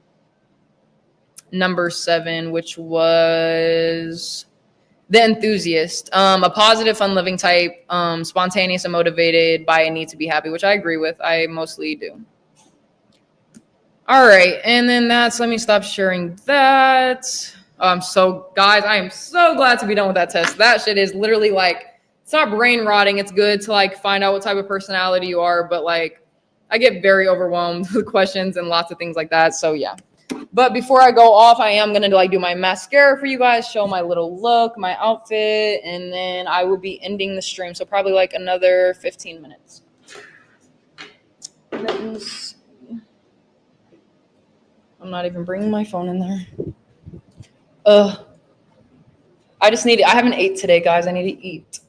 number 7, which was the enthusiast, a positive, fun-living type, spontaneous and motivated by a need to be happy, which I agree with. I mostly do. All right, and then let me stop sharing that. Guys, I am so glad to be done with that test. That shit is literally it's not brain rotting. It's good to find out what type of personality you are, but I get very overwhelmed with questions and lots of things like that. So yeah. But before I go off, I am gonna do my mascara for you guys, show my little look, my outfit, and then I will be ending the stream. So probably another 15 minutes. I'm not even bringing my phone in there. I haven't ate today, guys. I need to eat.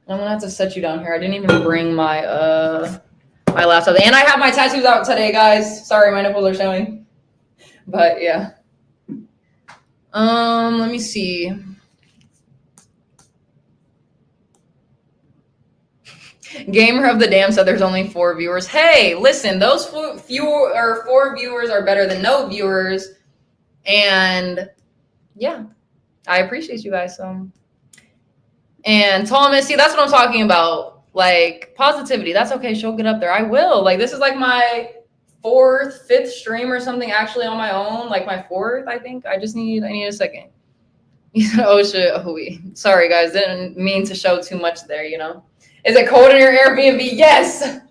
I'm gonna have to set you down here. I didn't even bring my my laptop, and I have my tattoos out today, guys. Sorry, my nipples are showing, but yeah. Let me see. Gamer of the Dam said there's only 4 viewers. Hey, listen, those 4 viewers are better than no viewers, and yeah, I appreciate you guys. And Thomas, see, that's what I'm talking about. Positivity. That's okay. She'll get up there. I will. This is my 4th, 5th stream or something actually on my own. My 4th, I think. I need a second. Oh shit. Oh, sorry guys. Didn't mean to show too much there, Is it cold in your Airbnb? Yes.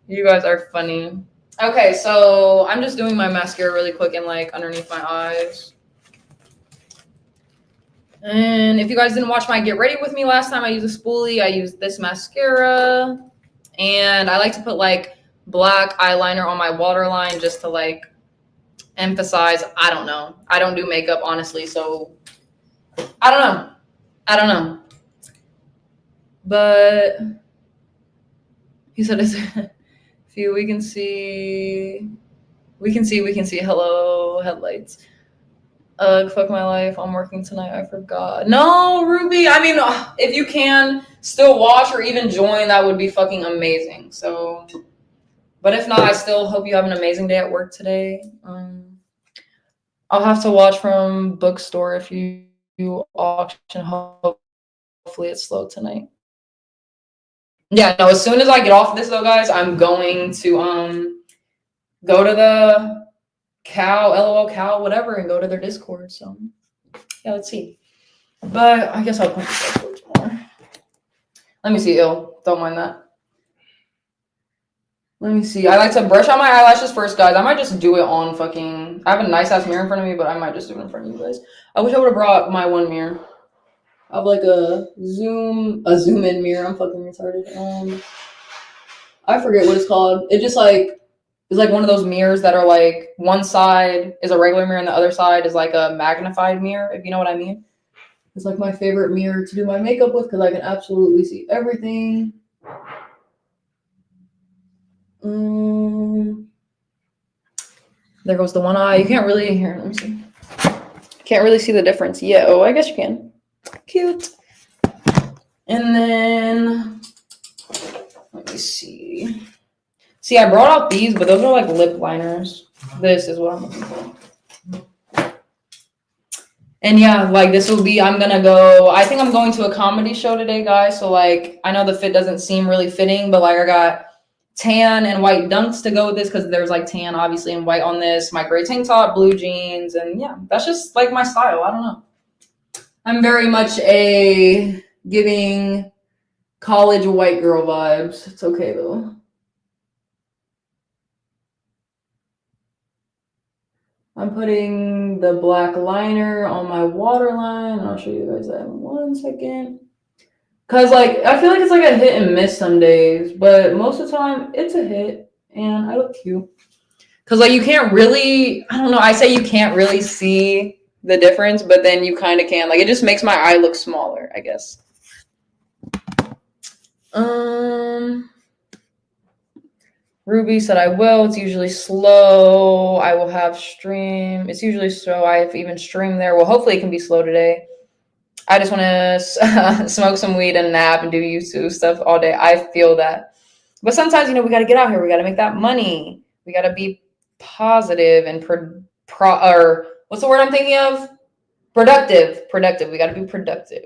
You guys are funny. Okay, so I'm just doing my mascara really quick and like underneath my eyes. And if you guys didn't watch my Get Ready With Me last time, I used a spoolie. I used this mascara. And I like to put like black eyeliner on my waterline just to like emphasize. I don't know. I don't do makeup, honestly. So I don't know. But he said it's few. We can see. Hello, headlights. Fuck my life. I'm working tonight. I forgot. No, Ruby. I mean, if you can still watch or even join, that would be fucking amazing. So, but if not, I still hope you have an amazing day at work today. I'll have to watch from bookstore if you auction. Hopefully, it's slow tonight. Yeah, no. As soon as I get off this, though, guys, I'm going to go to the LOL Cal, whatever, and go to their Discord. So, yeah, let's see. But I guess I'll point this out more. Let me see, don't mind that. Let me see. I like to brush out my eyelashes first, guys. I might just do it on fucking... I have a nice-ass mirror in front of me, but I might just do it in front of you guys. I wish I would have brought my one mirror. I have like a zoom-in mirror. I'm fucking retarded. I forget what it's called. It just like... It's like one of those mirrors that are like... One side is a regular mirror and the other side is like a magnified mirror, if you know what I mean. It's like my favorite mirror to do my makeup with because I can absolutely see everything. There goes the one eye. You can't really hear. Let me see. Can't really see the difference. Yeah. Oh, I guess you can. Cute. And then let me see. See, I brought out these, but those are like lip liners. This is what I'm looking for. And yeah, like this will be, I think I'm going to a comedy show today, guys. So like, I know the fit doesn't seem really fitting, but like I got tan and white dunks to go with this because there's like tan obviously and white on this. My gray tank top, blue jeans, and yeah, that's just like my style. I don't know. I'm very much a giving college white girl vibes. It's okay though. I'm putting the black liner on my waterline. I'll show you guys that in 1 second. Cause like I feel like it's like a hit and miss some days, but most of the time it's a hit and I look cute. Cause like you can't really, I don't know, I say you can't really see the difference, but then you kind of can. Like it just makes my eye look smaller, I guess. Ruby said I will. It's usually slow. I will have stream. It's usually slow. I've even streamed there. Well, hopefully it can be slow today. I just want to smoke some weed and nap and do YouTube stuff all day. I feel that. But sometimes, we got to get out here. We got to make that money. We got to be positive and or what's the word I'm thinking of? Productive. We got to be productive.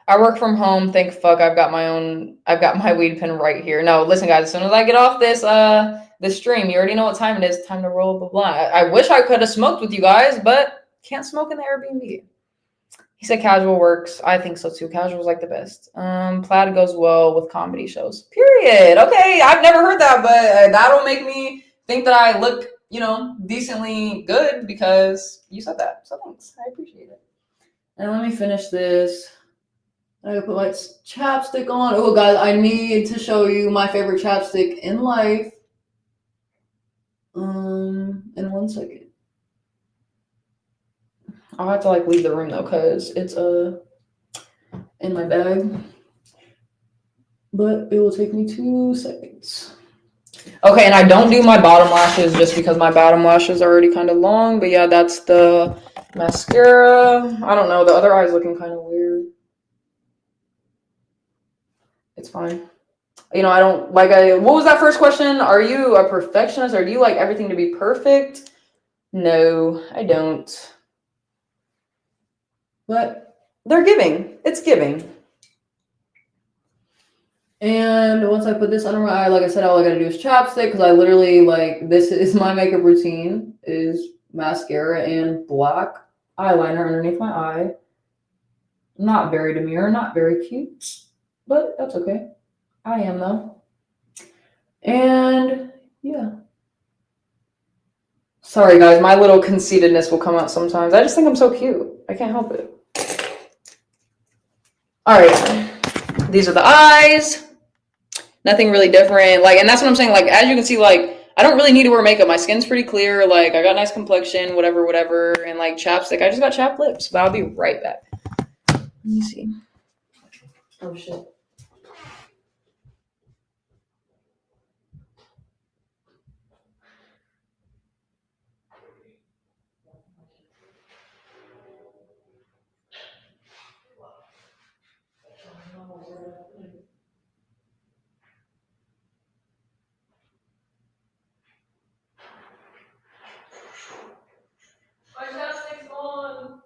I work from home. Thank fuck. I've got my weed pen right here. No, listen, guys. As soon as I get off this stream, you already know what time it is. Time to roll the blunt. I wish I could have smoked with you guys, but can't smoke in the Airbnb. He said casual works. I think so too. Casual's like the best. Plaid goes well with comedy shows. Period. Okay, I've never heard that, but that'll make me think that I look, decently good because you said that. So thanks. I appreciate it. And let me finish this. I gotta put my chapstick on. Oh, guys, I need to show you my favorite chapstick in life. In 1 second. I'll have to leave the room though, cause it's in my bag. But it will take me 2 seconds. Okay, and I don't do my bottom lashes just because my bottom lashes are already kind of long. But yeah, that's the mascara. I don't know. The other eye's looking kind of weird. It's fine. I don't what was that first question? Are you a perfectionist or do you like everything to be perfect? No, I don't. But they're giving. It's giving. And once I put this under my eye, like I said, all I gotta do is chapstick because I literally this is my makeup routine is mascara and black eyeliner underneath my eye. Not very demure, not very cute, but that's okay. I am though. And yeah. Sorry, guys. My little conceitedness will come out sometimes. I just think I'm so cute. I can't help it. All right. These are the eyes. Nothing really different. Like, and that's what I'm saying. Like, as you can see, like, I don't really need to wear makeup. My skin's pretty clear. Like, I got nice complexion, whatever. And, like, chapstick. I just got chapped lips. But I'll be right back. Let me see. Oh, shit. My chapstick's on.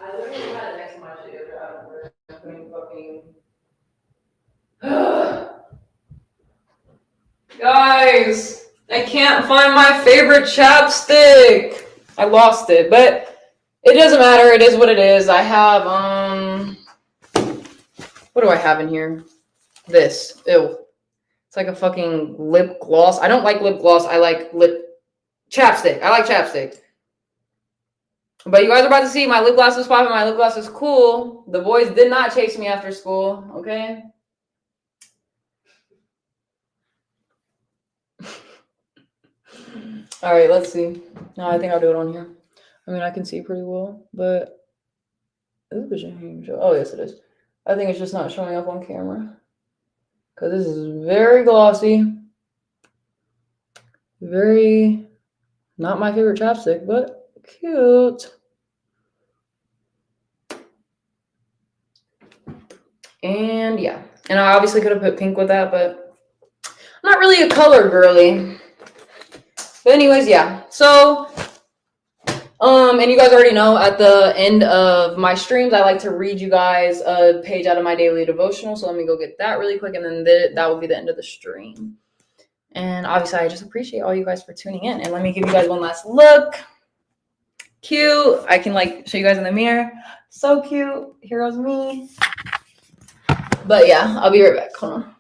I literally had it next to my shit. I don't fucking. Guys, I can't find my favorite chapstick. I lost it, but it doesn't matter. It is what it is. I have what do I have in here? This. Ew. It's like a fucking lip gloss. I don't like lip gloss. I like lip chapstick. I like chapstick. But you guys are about to see my lip gloss is popping. My lip gloss is cool. The boys did not chase me after school. Okay. All right, let's see. No, I think I'll do it on here. I mean, I can see pretty well, but oh yes, it is. I think it's just not showing up on camera because this is very glossy. Very not my favorite chapstick, but cute. And yeah, and I obviously could have put pink with that, but I'm not really a color girly. But anyways, yeah. So, and you guys already know at the end of my streams, I like to read you guys a page out of my daily devotional. So let me go get that really quick, and then that will be the end of the stream. And obviously, I just appreciate all you guys for tuning in. And let me give you guys one last look. Cute. I can like show you guys in the mirror. So cute. Here goes me. But yeah, I'll be right back. Hold on.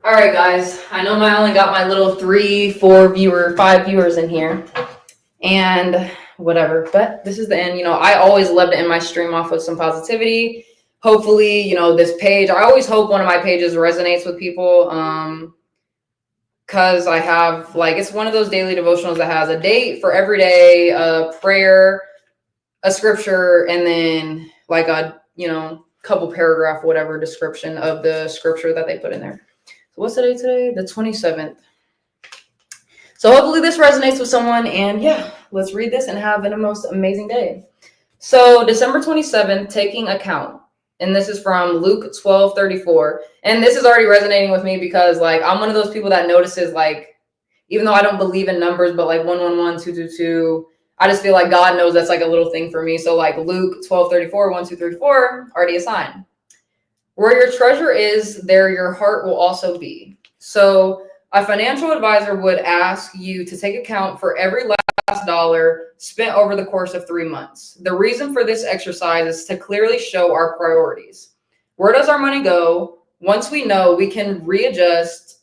All right, guys. I know I only got my little 3, 4 5 viewers in here, and whatever. But this is the end. You know, I always love to end my stream off with some positivity. Hopefully, you know, this page. I always hope one of my pages resonates with people. Because I have like it's one of those daily devotionals that has a date for every day, a prayer, a scripture, and then like a couple paragraph whatever description of the scripture that they put in there. So what's the date today? The 27th. So hopefully this resonates with someone, and yeah, let's read this and have the most amazing day. So December 27th, taking account. And this is from Luke 12:34. And this is already resonating with me because like I'm one of those people that notices like, even though I don't believe in numbers, but like 111, 222, I just feel like God knows that's like a little thing for me. So like Luke 12:34, 1, 2, 3, 4, already a sign. Where your treasure is, there your heart will also be. So a financial advisor would ask you to take account for every last dollar spent over the course of 3 months. The reason for this exercise is to clearly show our priorities. Where does our money go? Once we know, we can readjust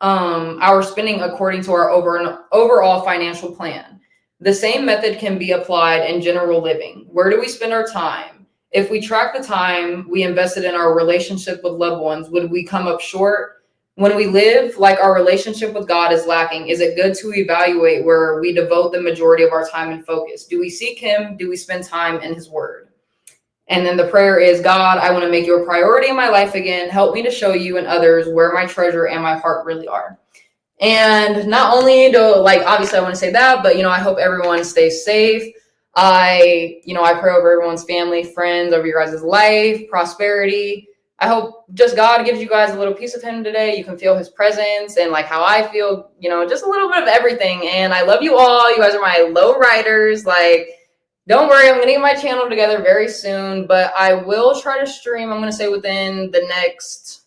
our spending according to our overall financial plan. The same method can be applied in general living. Where do we spend our time? If we track the time we invested in our relationship with loved ones, would we come up short? When we live like our relationship with God is lacking, is it good to evaluate where we devote the majority of our time and focus? Do we seek Him? Do we spend time in His Word? And then the prayer is, God, I want to make you a priority in my life again. Help me to show you and others where my treasure and my heart really are. And not only do obviously I want to say that, but I hope everyone stays safe. I pray over everyone's family, friends, over your guys' life, prosperity. I hope just God gives you guys a little piece of Him today. You can feel His presence and like how I feel, just a little bit of everything. And I love you all. You guys are my low riders. Like, don't worry, I'm gonna get my channel together very soon, but I will try to stream. I'm gonna say within the next,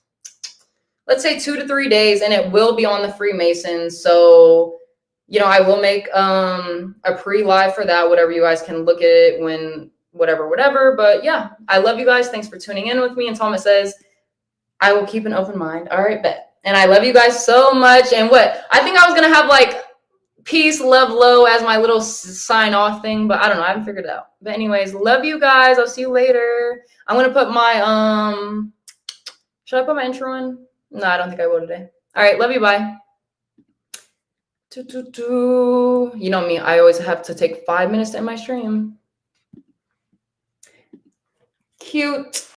let's say 2 to 3 days, and it will be on the Freemasons. So, you know, I will make a pre-live for that, whatever you guys can look at it when, whatever. But yeah, I love you guys. Thanks for tuning in with me. And Thomas says, I will keep an open mind. All right, bet. And I love you guys so much. And I think I was gonna have like peace, love, low as my little sign off thing, but I don't know. I haven't figured it out. But anyways, love you guys. I'll see you later. I'm gonna put my should I put my intro in? No, I don't think I will today. All right, love you. Bye. You know me, I always have to take 5 minutes to end my stream. Cute.